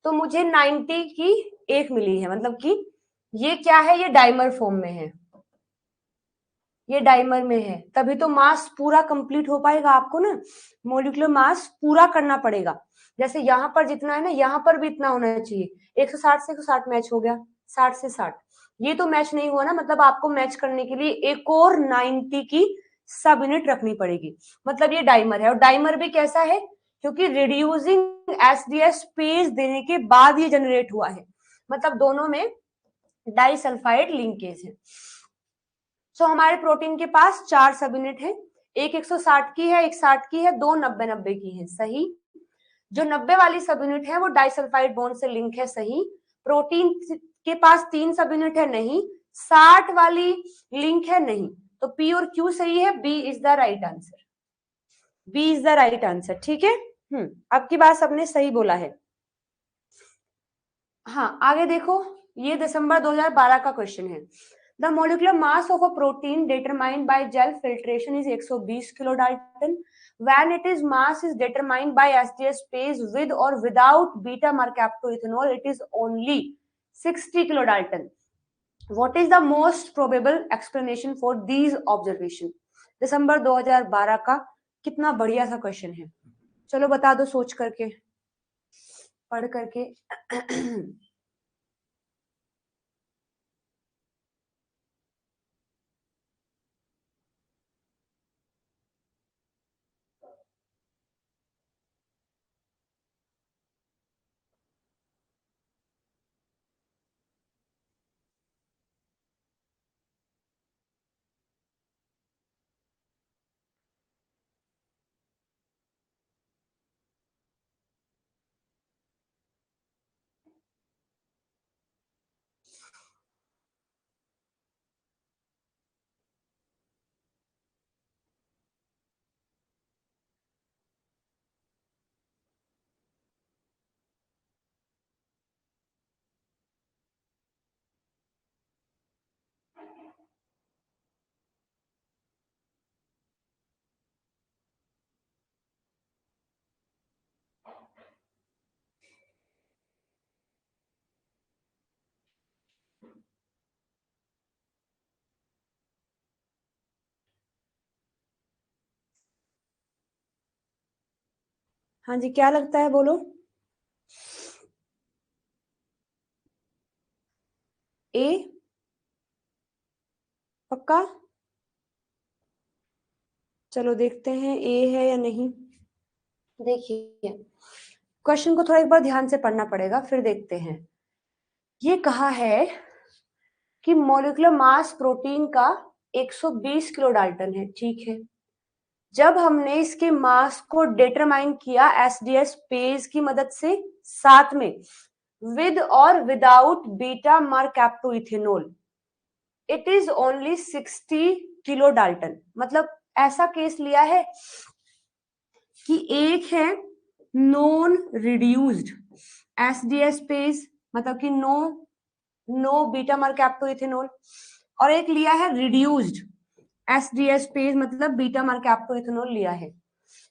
तो मुझे 90 की एक मिली है, मतलब कि ये क्या है, ये डाइमर फॉर्म में है, ये डाइमर में है, तभी तो मास पूरा कंप्लीट हो पाएगा। आपको ना मोलिकुलर मास पूरा करना पड़ेगा। जैसे यहाँ पर जितना है ना, यहाँ पर भी इतना होना चाहिए। 160 से 160 मैच हो गया, 60 से 60, ये तो मैच नहीं हुआ ना, मतलब आपको मैच करने के लिए एक और 90 की सब यूनिट रखनी पड़ेगी। मतलब ये डाइमर है, और डाइमर भी कैसा है, क्योंकि रिड्यूसिंग एसडीएस स्पेस देने के बाद ये जनरेट हुआ है, मतलब दोनों में डाइसल्फाइड लिंकेज है। सो हमारे प्रोटीन के पास 4 सब यूनिट है, एक 160 की है, एक 60 की है, दो 90-90 की है, सही। जो 90 वाली सब यूनिट है वो डाइसल्फाइड बॉन्ड से लिंक है, सही। प्रोटीन के पास 3 सब यूनिट है, नहीं। 60 वाली लिंक है, नहीं। तो पी और क्यू सही है, B is the right answer, B is the right answer. ठीक है, अब की बात सबने सही बोला है। हाँ आगे देखो, ये दिसंबर 2012 का क्वेश्चन है। The molecular mass of a protein determined by gel filtration is 120 kilo dalton when it is mass is determined by SDS space with और without beta mercaptoethanol it is only 60 kilo dalton. What is the most probable explanation for these observation. दिसंबर 2012 का कितना बढ़िया सा question है, चलो बता दो सोच करके, पढ़ करके। हाँ जी, क्या लगता है, बोलो। ए पक्का? चलो देखते हैं ए है या नहीं। देखिए, क्वेश्चन को थोड़ा एक बार ध्यान से पढ़ना पड़ेगा, फिर देखते हैं। ये कहा है कि मॉलिक्यूलर मास प्रोटीन का 120 किलो डाल्टन है, ठीक है। जब हमने इसके मास को डिटरमाइन किया एसडीएस पेज की मदद से, साथ में विद और without beta mercaptoethanol, it is only 60 kilo dalton. मतलब ऐसा केस लिया है कि एक है नॉन रिड्यूस्ड एसडीएस पेज, मतलब कि नो बीटा मरकैप्टोइथेनॉल, और एक लिया है रिड्यूस्ड एसडीएस पेज, मतलब बीटा मरकैप्टोइथेनॉल लिया है।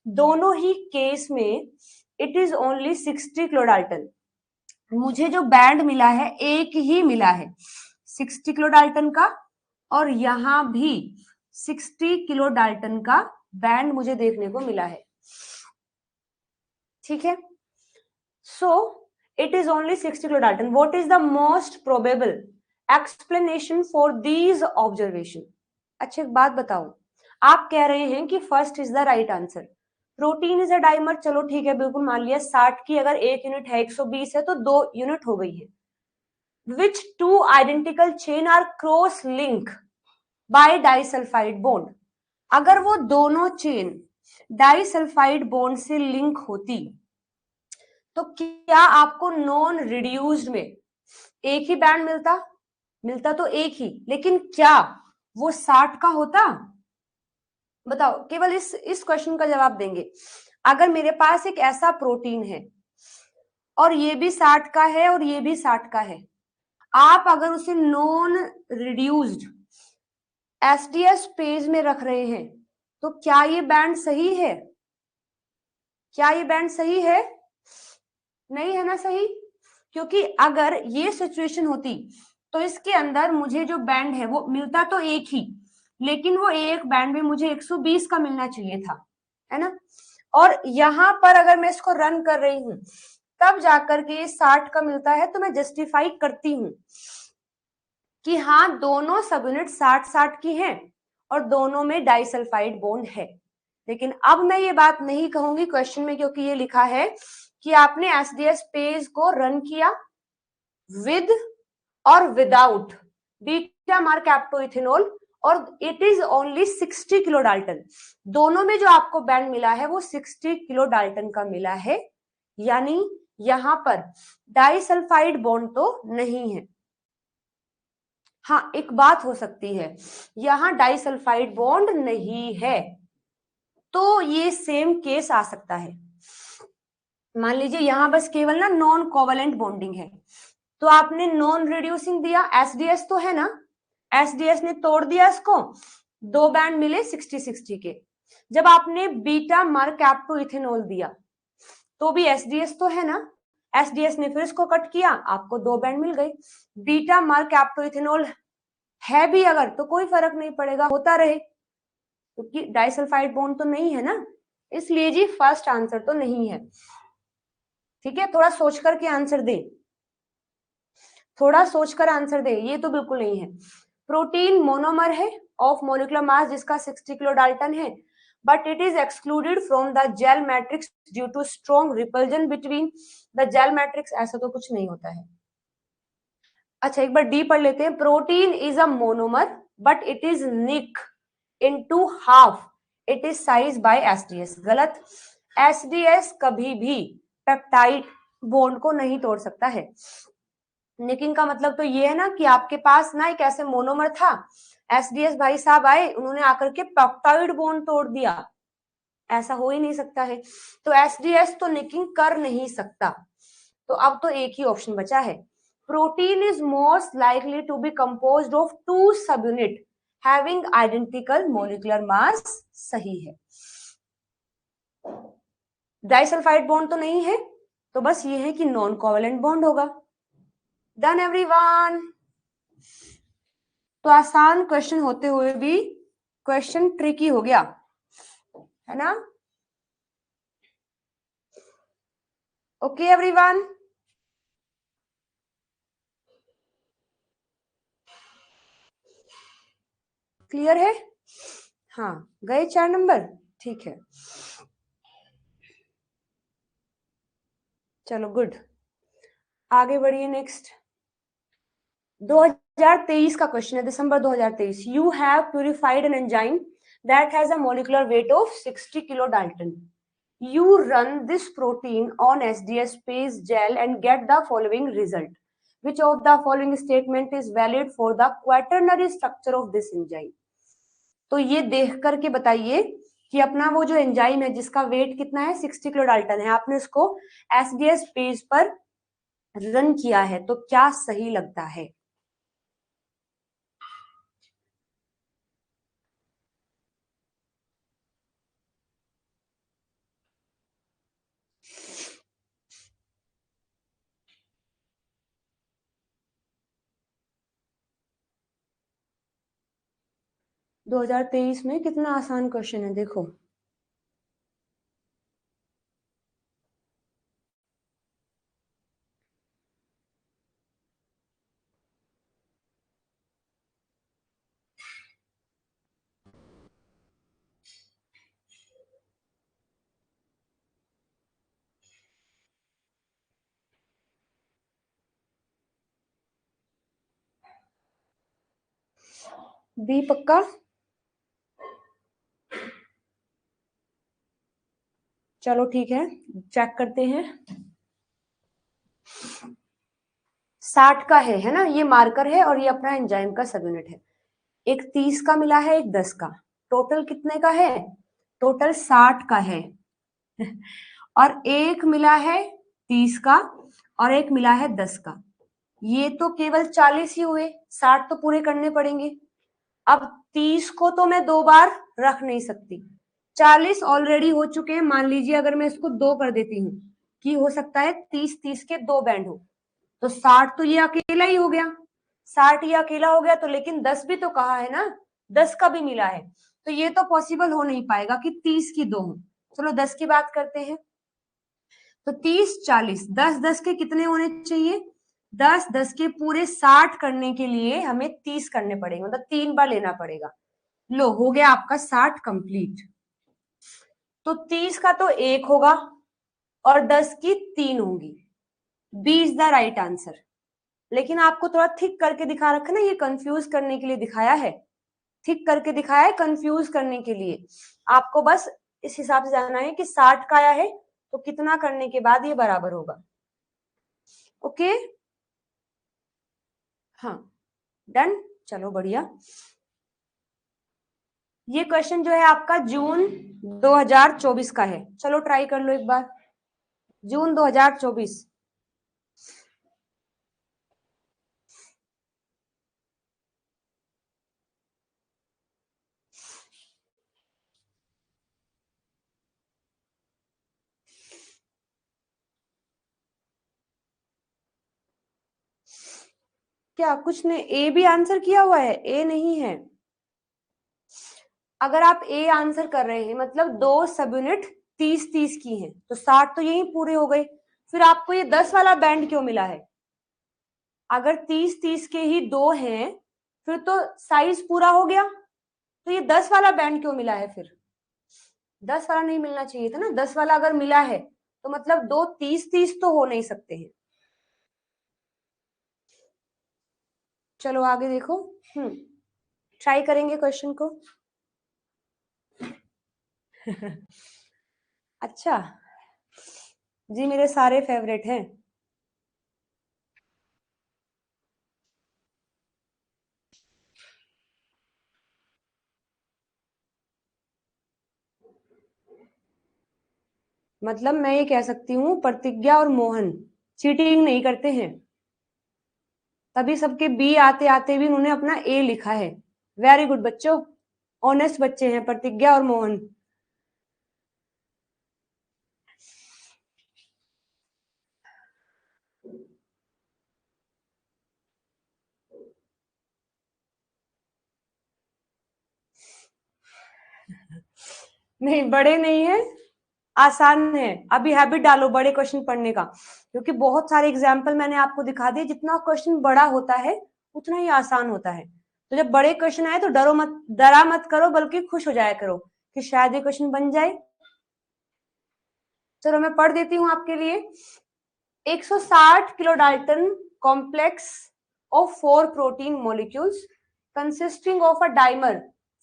दोनों ही केस में it is only 60 kilo Dalton. मुझे जो बैंड मिला है एक ही मिला है 60 किलो डाल्टन का, और यहां भी 60 किलो डाल्टन का बैंड मुझे देखने को मिला है, ठीक है। So it is only 60 kilo dalton. What is the most probable explanation for these observation? अच्छा एक बात बताओ, आप कह रहे हैं कि first is the right answer, protein is a dimer. चलो ठीक है, बिल्कुल मान लिया। 60 की अगर एक यूनिट है 120 है तो 2 यूनिट हो गई है। Which two identical chain are cross link by disulphide bond? अगर वो दोनों चेन डाइसल्फाइड बॉन्ड से लिंक होती तो क्या आपको नॉन रिड्यूस्ड में एक ही बैंड मिलता? मिलता तो एक ही, लेकिन क्या वो 60 का होता? बताओ, केवल इस क्वेश्चन का जवाब देंगे। अगर मेरे पास एक ऐसा प्रोटीन है और ये भी 60 का है और ये भी 60 का है, आप अगर उसे नॉन रिड्यूस्ड एसडीएस पेज में रख रहे हैं तो क्या ये बैंड सही है? क्या ये बैंड सही है? नहीं है ना सही, क्योंकि अगर ये सिचुएशन होती तो इसके अंदर मुझे जो बैंड है वो मिलता तो एक ही, लेकिन वो एक बैंड में मुझे 120 का मिलना चाहिए था, है ना। और यहां पर अगर मैं इसको रन कर रही हूं तब जाकर के ये 60 का मिलता है, तो मैं जस्टिफाई करती हूं कि हाँ दोनों सब यूनिट 60-60 की हैं और दोनों में डाइसल्फाइड बॉन्ड है। लेकिन अब मैं ये बात नहीं कहूंगी क्वेश्चन में, क्योंकि ये लिखा है कि आपने एसडीएस पेज को रन किया विद और विदाउट बीटा मरकैप्टोइथेनॉल, और it is only 60 kilo Dalton. दोनों में जो आपको बैंड मिला है वो 60 किलो डाल्टन का मिला है, यानी यहां पर डाइसल्फाइड बॉन्ड तो नहीं है। हाँ एक बात हो सकती है, यहां डाइसल्फाइड बॉन्ड नहीं है तो ये सेम केस आ सकता है। मान लीजिए यहां बस केवल ना नॉन कोवेलेंट बॉन्डिंग है, तो आपने नॉन रिड्यूसिंग दिया, एसडीएस तो है ना, एसडीएस ने तोड़ दिया इसको, दो बैंड मिले 60-60 के। जब आपने बीटा मरकैप्टोइथेनॉल दिया तो भी एसडीएस तो है ना, एसडीएस ने फिर इसको कट किया, आपको दो बैंड मिल गए। बीटा मरकैप्टोइथेनॉल है भी अगर तो कोई फर्क नहीं पड़ेगा, होता रहे, क्योंकि डाइसल्फाइड बॉन्ड तो नहीं है ना, इसलिए जी फर्स्ट आंसर तो नहीं है। ठीक है, थोड़ा सोच करके आंसर दे, थोड़ा सोचकर आंसर दे, ये तो बिल्कुल नहीं है। प्रोटीन मोनोमर है ऑफ मोलिकुलर मास जिसका 60 किलो डाल्टन है, but it is excluded from the gel matrix due to strong repulsion between the gel matrix. ऐसा तो कुछ नहीं होता है। अच्छा एक बार डी पढ़ लेते हैं। Protein is a monomer but it is nick into half it is size by SDS. गलत, एसडीएस कभी भी पेप्टाइड बॉन्ड को नहीं तोड़ सकता है। निकिंग का मतलब तो ये है ना कि आपके पास ना एक ऐसे मोनोमर था, एसडीएस भाई साहब आए, उन्होंने आकर के पेप्टाइड बॉन्ड तोड़ दिया, ऐसा हो ही नहीं सकता है। तो एसडीएस तो निकिंग कर नहीं सकता। तो अब तो एक ही ऑप्शन बचा है, protein is most likely to be composed of two sub unit having identical molecular mass. सही है। डाइसल्फाइड बॉन्ड तो नहीं है, तो बस ये है कि नॉन कोवेलेंट बॉन्ड होगा। Done everyone. तो आसान क्वेश्चन होते हुए भी क्वेश्चन ट्रिकी हो गया, है ना। ओके एवरीवन, क्लियर है? हाँ, गए 4 नंबर, ठीक है, चलो गुड, आगे बढ़िए। नेक्स्ट 2023 का क्वेश्चन है, दिसंबर 2023। You have purified an enzyme that has a molecular weight of 60 kilo Dalton. You run this protein on SDS space gel and get the following result. Which of the following statement is valid for the quaternary structure of this enzyme? तो ये देख करके बताइए कि अपना वो जो enzyme है जिसका वेट कितना है 60 किलो डाल्टन है, आपने उसको एसडीएस पेज पर रन किया है, तो क्या सही लगता है? दो हजार तेईस में कितना आसान क्वेश्चन है, देखो। बी पक्का? चलो ठीक है, चेक करते हैं। 60 का है ना, ये मार्कर है और ये अपना एंजाइम का सब यूनिट है। एक 30 का मिला है, एक 10 का, टोटल कितने का है? टोटल 60 का है। और एक मिला है 30 का और एक मिला है 10 का, ये तो केवल 40 ही हुए, 60 तो पूरे करने पड़ेंगे। अब 30 को तो मैं 2 बार रख नहीं सकती, 40 ऑलरेडी हो चुके हैं। मान लीजिए अगर मैं इसको 2 कर देती हूँ कि हो सकता है 30-30 के 2 बैंड हो, तो 60 तो ये अकेला ही हो गया, 60 ये अकेला हो गया। तो लेकिन 10 भी तो कहा है ना, 10 का भी मिला है, तो ये तो पॉसिबल हो नहीं पाएगा कि 30 की 2 हो। चलो 10 की बात करते हैं, तो 30-40, 10-10 के कितने होने चाहिए? 10-10 के पूरे 60 करने के लिए हमें 30 करने पड़ेंगे, मतलब 3 बार लेना पड़ेगा। लो, हो गया आपका 60 कंप्लीट। तो 30 का तो 1 होगा और 10 की 3 होंगी। B is the right answer. लेकिन आपको थोड़ा थिक करके दिखा रखा ना, ये कंफ्यूज करने के लिए दिखाया है, थिक करके दिखाया है कंफ्यूज करने के लिए। आपको बस इस हिसाब से जानना है कि 60 का आया है तो कितना करने के बाद ये बराबर होगा। ओके, हाँ, डन, चलो बढ़िया। ये क्वेश्चन जो है आपका जून 2024 का है, चलो ट्राई कर लो एक बार। जून 2024। क्या कुछ ने ए भी आंसर किया हुआ है? ए नहीं है। अगर आप ए आंसर कर रहे हैं मतलब 2 सब यूनिट 30-30 की हैं, तो 60 तो यही पूरे हो गए। फिर आपको ये 10 वाला बैंड क्यों मिला है? अगर 30-30 के ही 2 हैं फिर तो साइज पूरा हो गया, तो ये 10 वाला बैंड क्यों मिला है? फिर 10 वाला नहीं मिलना चाहिए था ना, 10 वाला अगर मिला है तो मतलब 2 30-30 तो हो नहीं सकते हैं। चलो आगे देखो, ट्राई करेंगे क्वेश्चन को। अच्छा जी, मेरे सारे फेवरेट हैं। मतलब मैं ये कह सकती हूँ प्रतिज्ञा और मोहन चीटिंग नहीं करते हैं, तभी सबके बी आते आते भी उन्होंने अपना ए लिखा है। वेरी गुड बच्चों, ऑनेस्ट बच्चे हैं प्रतिज्ञा और मोहन। नहीं, बड़े नहीं है, आसान है, अभी हैबिट डालो बड़े क्वेश्चन पढ़ने का, क्योंकि बहुत सारे एग्जाम्पल मैंने आपको दिखा दिए। जितना क्वेश्चन बड़ा होता है उतना ही आसान होता है। तो जब बड़े क्वेश्चन आए तो डरो मत, डरा मत करो, बल्कि खुश हो जाया करो कि शायद ये क्वेश्चन बन जाए। चलो मैं पढ़ देती हूँ आपके लिए। 160 kilo Dalton complex of 4 protein molecules consisting of a dimer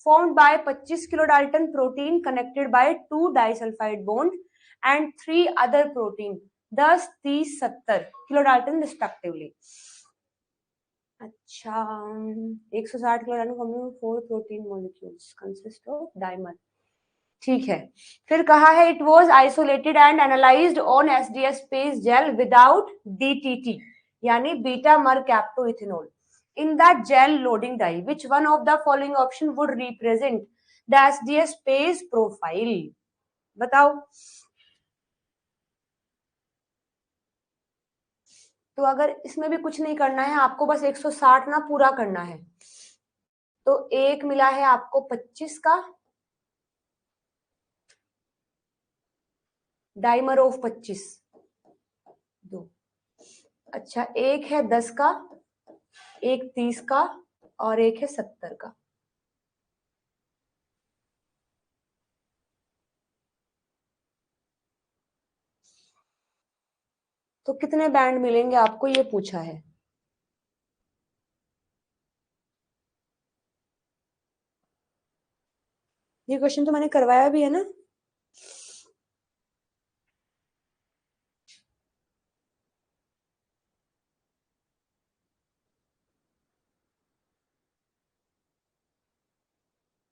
formed by 25 kilodalton protein connected by 2 disulfide bond and 3 other protein 10, 30, 70 kilodalton respectively. अच्छा, 160 kilodalton complex 4 protein molecules consist of dimer. ठीक है, फिर कहा है it was isolated and analysed on SDS space gel without DTT यानी beta mercaptoethanol in the gel loading die. Which one of the following option would represent the SDS phase profile? बताओ। तो अगर इसमें भी कुछ नहीं करना है आपको, बस 160 ना पूरा करना है। तो एक मिला है आपको 25 का, डाइमर ऑफ 25 दो। अच्छा, एक है 10 का, एक 30 का और एक है 70 का। तो कितने बैंड मिलेंगे आपको, ये पूछा है। ये क्वेश्चन तो मैंने करवाया भी है ना।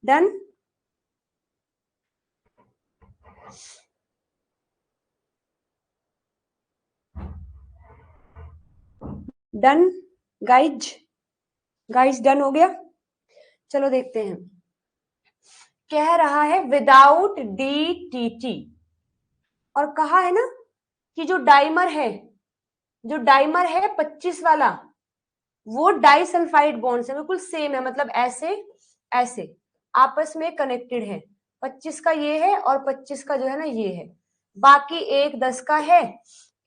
Done. Done guys, guys done हो गया। चलो देखते हैं। कह रहा है विदाउट डीटीटी, और कहा है ना कि जो डाइमर है, जो डाइमर है 25 वाला, वो डाइसल्फाइड बॉन्ड से बिल्कुल सेम है, मतलब ऐसे ऐसे आपस में कनेक्टेड है। 25 का ये है और 25 का जो है ना ये है। बाकी एक 10 का है,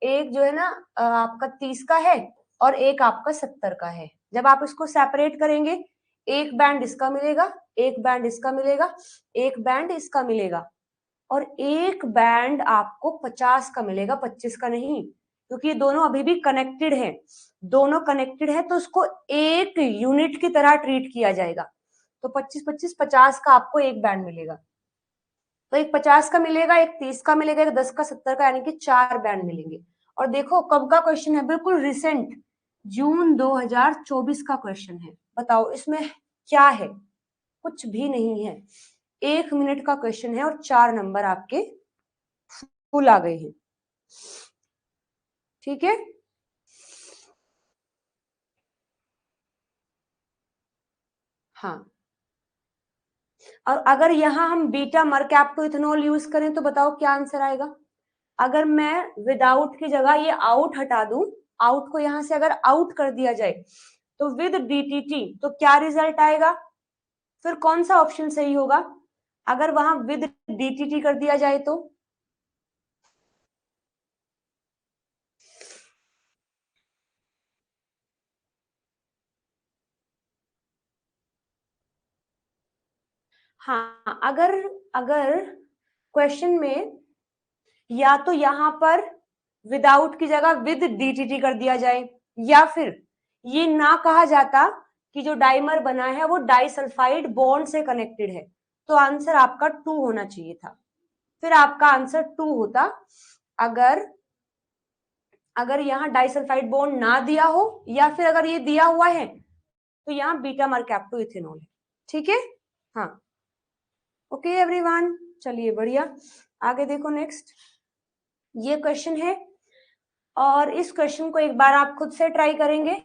एक जो है ना आपका 30 का है और एक आपका 70 का है। जब आप इसको सेपरेट करेंगे, एक बैंड इसका मिलेगा, एक बैंड इसका मिलेगा, एक बैंड इसका मिलेगा और एक बैंड आपको 50 का मिलेगा, 25 का नहीं, क्योंकि ये दोनों अभी भी कनेक्टेड है। दोनों कनेक्टेड है तो उसको एक यूनिट की तरह ट्रीट किया जाएगा। तो 25 25 50 का आपको एक बैंड मिलेगा। तो एक 50 का मिलेगा, एक 30 का मिलेगा, एक 10 का, 70 का, यानी कि 4 बैंड मिलेंगे। और देखो कब का क्वेश्चन है, बिल्कुल रिसेंट, जून 2024 का क्वेश्चन है। बताओ इसमें क्या है, कुछ भी नहीं है। 1 मिनट का क्वेश्चन है और 4 नंबर आपके फुल आ गए हैं। ठीक है, हाँ। और अगर यहाँ हम बीटा मरकैप्टोइथेनॉल यूज करें तो बताओ क्या आंसर आएगा। अगर मैं विदाउट की जगह ये आउट हटा दूं, आउट को यहां से अगर आउट कर दिया जाए तो विद डीटीटी, तो क्या रिजल्ट आएगा। फिर कौन सा ऑप्शन सही होगा अगर वहां विद डीटीटी कर दिया जाए तो। हाँ, अगर अगर क्वेश्चन में या तो यहां पर विदाउट की जगह विद डीटीटी कर दिया जाए, या फिर ये ना कहा जाता कि जो डाइमर बना है वो डाइसल्फाइड बॉन्ड से कनेक्टेड है, तो आंसर आपका 2 होना चाहिए था। फिर आपका आंसर 2 होता अगर अगर यहाँ डाइसल्फाइड बॉन्ड ना दिया हो, या फिर अगर ये दिया हुआ है तो यहाँ बीटा मरकैप्टोइथेनॉल है। ठीक है, हाँ। ओके एवरीवन, चलिए बढ़िया, आगे देखो नेक्स्ट। ये क्वेश्चन है और इस क्वेश्चन को एक बार आप खुद से ट्राई करेंगे।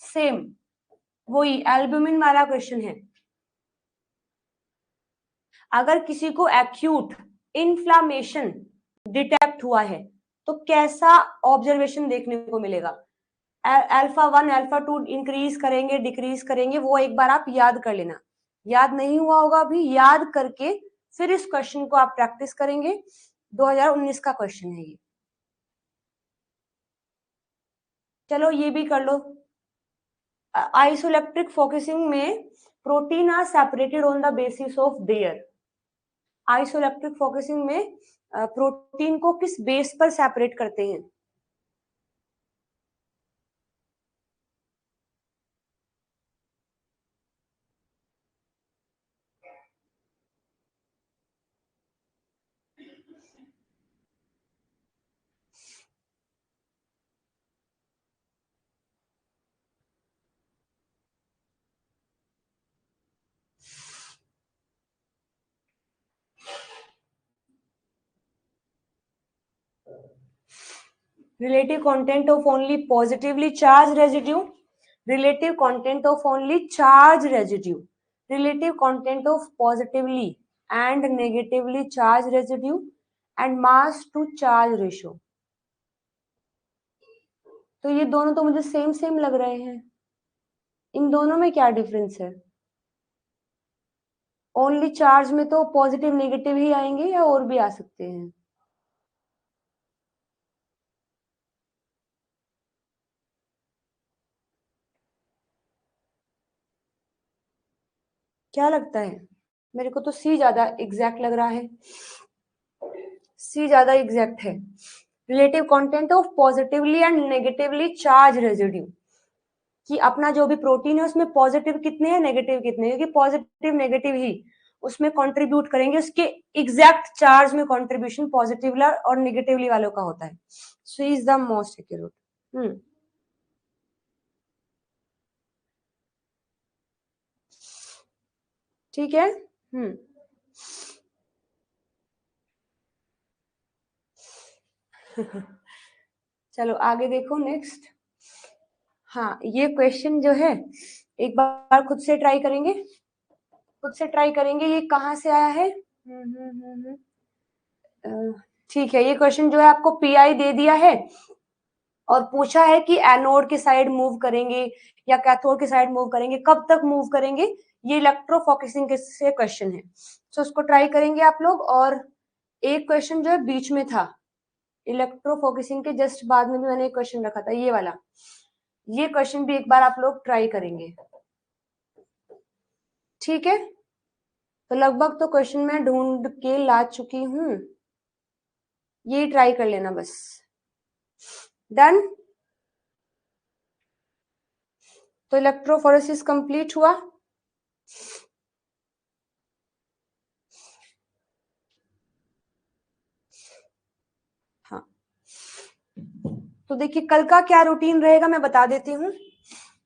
सेम वही एल्ब्यूमिन वाला क्वेश्चन है। अगर किसी को एक्यूट इन्फ्लामेशन डिटेक्ट हुआ है तो कैसा ऑब्जर्वेशन देखने को मिलेगा। अल्फा 1 अल्फा 2 इंक्रीज करेंगे, डिक्रीज करेंगे, वो एक बार आप याद कर लेना। याद नहीं हुआ होगा अभी, याद करके फिर इस क्वेश्चन को आप प्रैक्टिस करेंगे। 2019 का क्वेश्चन है ये। चलो ये भी कर लो। आइसोइलेक्ट्रिक फोकसिंग में protein are separated on the basis of their. Isoelectric focusing में प्रोटीन को किस बेस पर सेपरेट करते हैं? Relative content of only positively charged residue, relative content of only charged residue, relative content of positively and negatively charged residue, and mass to charge ratio। तो ये दोनों तो मुझे सेम सेम लग रहे हैं, इन दोनों में क्या डिफरेंस है? ओनली चार्ज में तो पॉजिटिव नेगेटिव ही आएंगे या और भी आ सकते हैं? क्या लगता है? मेरे को तो सी ज्यादा एग्जैक्ट लग रहा है, सी ज्यादा एग्जैक्ट है। Relative content of positively and negatively charge residue, कि अपना जो भी प्रोटीन है उसमें पॉजिटिव कितने हैं नेगेटिव कितने हैं, क्योंकि पॉजिटिव नेगेटिव ही उसमें कंट्रीब्यूट करेंगे, उसके एग्जैक्ट चार्ज में कंट्रीब्यूशन पॉजिटिव और नेगेटिवली वालों का होता है। So is the most accurate. ठीक है। चलो आगे देखो नेक्स्ट। हाँ ये क्वेश्चन जो है एक बार खुद से ट्राई करेंगे, खुद से ट्राई करेंगे। ये कहाँ से आया है? ठीक है, ये क्वेश्चन जो है आपको पीआई दे दिया है और पूछा है कि एनोड की साइड मूव करेंगे या कैथोड की साइड मूव करेंगे, कब तक मूव करेंगे, ये इलेक्ट्रोफोकसिंग के से क्वेश्चन है। तो उसको ट्राई करेंगे आप लोग। और एक क्वेश्चन जो है बीच में था इलेक्ट्रोफोकसिंग के जस्ट बाद में भी मैंने एक क्वेश्चन रखा था, ये वाला, ये क्वेश्चन भी एक बार आप लोग ट्राई करेंगे। ठीक है, तो लगभग तो क्वेश्चन मैं ढूंढ के ला चुकी हूं, ये ट्राई कर लेना बस। डन। तो इलेक्ट्रोफोरेसिस कंप्लीट हुआ। हाँ तो देखिए कल का क्या रूटीन रहेगा मैं बता देती हूँ।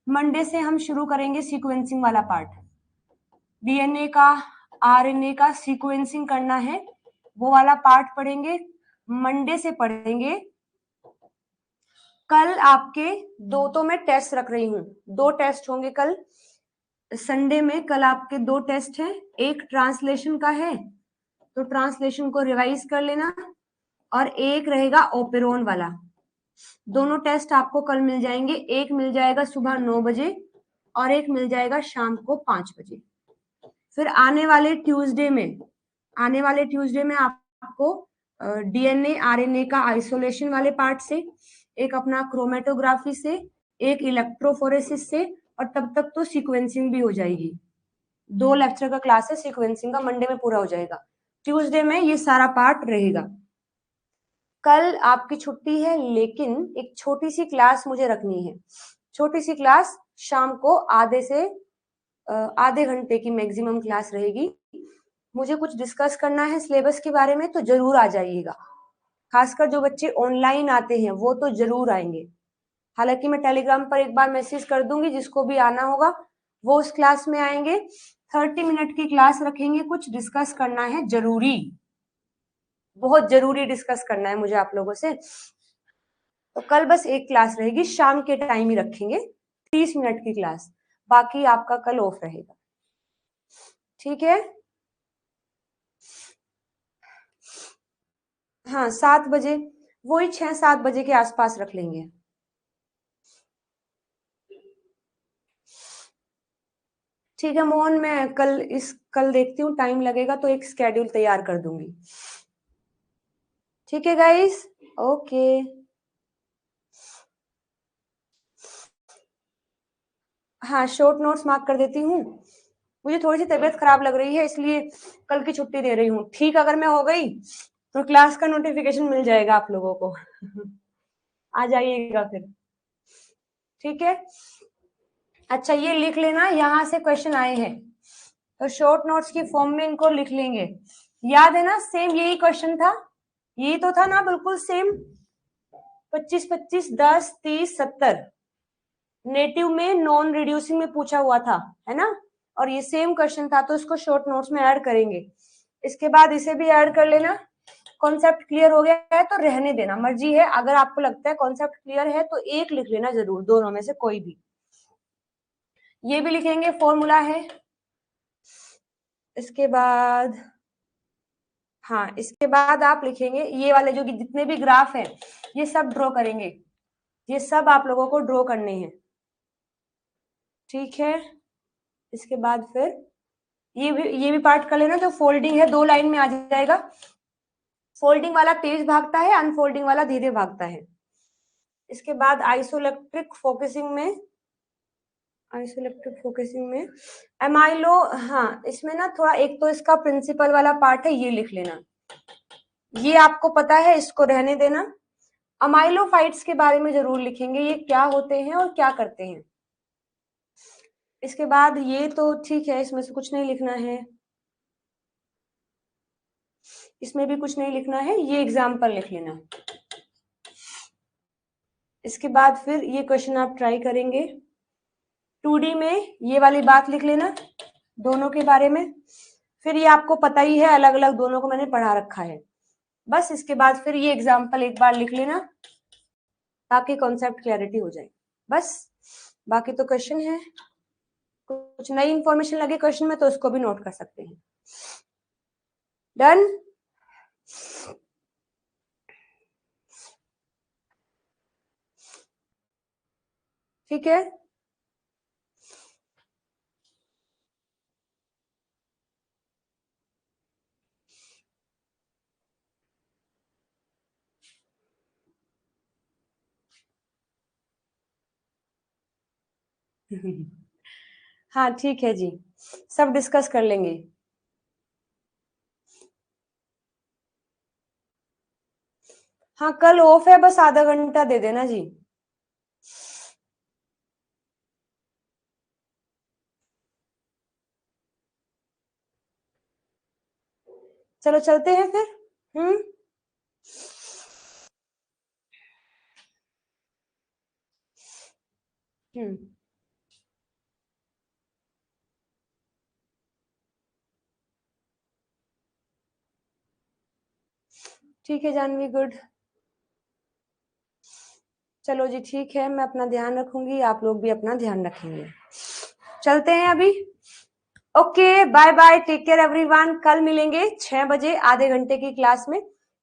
मंडे से हम शुरू करेंगे सीक्वेंसिंग वाला पार्ट, डीएनए का आरएनए का सीक्वेंसिंग करना है, वो वाला पार्ट पढ़ेंगे, मंडे से पढ़ेंगे। कल आपके दो तो मैं टेस्ट रख रही हूँ, दो टेस्ट होंगे कल संडे में। कल आपके दो टेस्ट हैं, एक ट्रांसलेशन का है तो ट्रांसलेशन को रिवाइज कर लेना, और एक रहेगा ओपेरोन वाला। दोनों टेस्ट आपको कल मिल जाएंगे, एक मिल जाएगा सुबह 9 बजे और एक मिल जाएगा शाम को 5 बजे। फिर आने वाले ट्यूसडे में आपको डीएनए आरएनए का आइसोलेशन वाले पार्ट से, एक अपना क्रोमेटोग्राफी से, एक इलेक्ट्रोफोरेसिस से, और तब तक तो सीक्वेंसिंग भी हो जाएगी। 2 लेक्चर का क्लास है सीक्वेंसिंग का, मंडे में पूरा हो जाएगा। ट्यूसडे में ये सारा पार्ट रहेगा। कल आपकी छुट्टी है, लेकिन एक छोटी सी क्लास मुझे रखनी है, छोटी सी क्लास शाम को आधे घंटे की मैक्सिमम क्लास रहेगी। मुझे कुछ डिस्कस करना है सिलेबस के बारे में, तो जरूर आ जाइएगा। खासकर जो बच्चे ऑनलाइन आते हैं वो तो जरूर आएंगे। हालांकि मैं टेलीग्राम पर एक बार मैसेज कर दूंगी, जिसको भी आना होगा वो उस क्लास में आएंगे। 30 मिनट की क्लास रखेंगे, कुछ डिस्कस करना है जरूरी, बहुत जरूरी डिस्कस करना है मुझे आप लोगों से। तो कल बस एक क्लास रहेगी, शाम के टाइम ही रखेंगे, 30 मिनट की क्लास, बाकी आपका कल ऑफ रहेगा। ठीक है, हाँ 7 बजे, वही 6-7 बजे के आसपास रख लेंगे। ठीक है मोहन, मैं कल देखती हूँ, टाइम लगेगा तो एक स्केड्यूल तैयार कर दूंगी। ठीक है गाइस, ओके। हाँ, शॉर्ट नोट्स मार्क कर देती हूँ। मुझे थोड़ी सी तबीयत खराब लग रही है, इसलिए कल की छुट्टी दे रही हूँ। ठीक अगर मैं हो गई तो क्लास का नोटिफिकेशन मिल जाएगा आप लोगों को। आ जाइएगा फिर, ठीक है। अच्छा, ये लिख लेना, यहाँ से क्वेश्चन आए हैं तो शॉर्ट नोट्स की फॉर्म में इनको लिख लेंगे। याद है ना, सेम यही क्वेश्चन था, यही तो था ना, बिल्कुल सेम। 25 25 10 30 70 नेटिव में नॉन रिड्यूसिंग में पूछा हुआ था, है ना। और ये सेम क्वेश्चन था, तो इसको शॉर्ट नोट्स में ऐड करेंगे। इसके बाद इसे भी ऐड कर लेना। कॉन्सेप्ट क्लियर हो गया है तो रहने देना, मर्जी है। अगर आपको लगता है कॉन्सेप्ट क्लियर है तो एक लिख लेना जरूर, दोनों में से कोई भी। ये भी लिखेंगे, फॉर्मूला है। इसके बाद, हाँ, इसके बाद आप लिखेंगे ये वाले जो कि जितने भी ग्राफ हैं ये सब ड्रॉ करेंगे, ये सब आप लोगों को ड्रॉ करने हैं, ठीक है। इसके बाद फिर ये भी पार्ट कर लेना। जो फोल्डिंग है 2 लाइन में आ जाएगा। फोल्डिंग वाला तेज भागता है, अनफोल्डिंग वाला धीरे भागता है। इसके बाद आइसोइलेक्ट्रिक फोकसिंग में एमाइलो, हाँ, इसमें ना थोड़ा एक तो इसका प्रिंसिपल वाला पार्ट है, ये लिख लेना। ये आपको पता है, इसको रहने देना। अमाइलोफाइट्स के बारे में जरूर लिखेंगे, ये क्या होते हैं और क्या करते हैं। इसके बाद ये तो ठीक है, इसमें से कुछ नहीं लिखना है, इसमें भी कुछ नहीं लिखना है, ये एग्जाम्पल लिख लेना। इसके बाद फिर ये क्वेश्चन आप ट्राई करेंगे 2D में, ये वाली बात लिख लेना दोनों के बारे में। फिर ये आपको पता ही है, अलग अलग दोनों को मैंने पढ़ा रखा है। बस इसके बाद फिर ये एग्जाम्पल एक बार लिख लेना ताकि कॉन्सेप्ट क्लैरिटी हो जाए। बस, बाकी तो क्वेश्चन है। कुछ नई इंफॉर्मेशन लगे क्वेश्चन में तो उसको भी नोट कर सकते हैं। डन। ठीक है। हाँ ठीक है जी, सब डिस्कस कर लेंगे। हाँ, कल ऑफ है, बस आधा घंटा दे देना जी। चलो चलते हैं फिर। हम्म। ठीक है जानवी, गुड। चलो जी, ठीक है, मैं अपना ध्यान रखूंगी, आप लोग भी अपना ध्यान रखेंगे। चलते हैं अभी। Okay, bye bye, take care everyone. कल मिलेंगे 6 बजे आधे घंटे की क्लास में,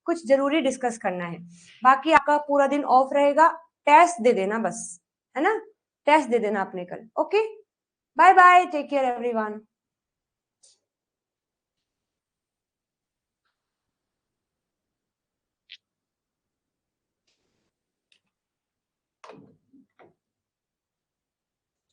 कुछ जरूरी डिस्कस करना है। बाकी आपका पूरा दिन ऑफ रहेगा, टेस्ट दे देना बस, है ना। टेस्ट दे देना अपने कल। Okay, bye bye, take care everyone.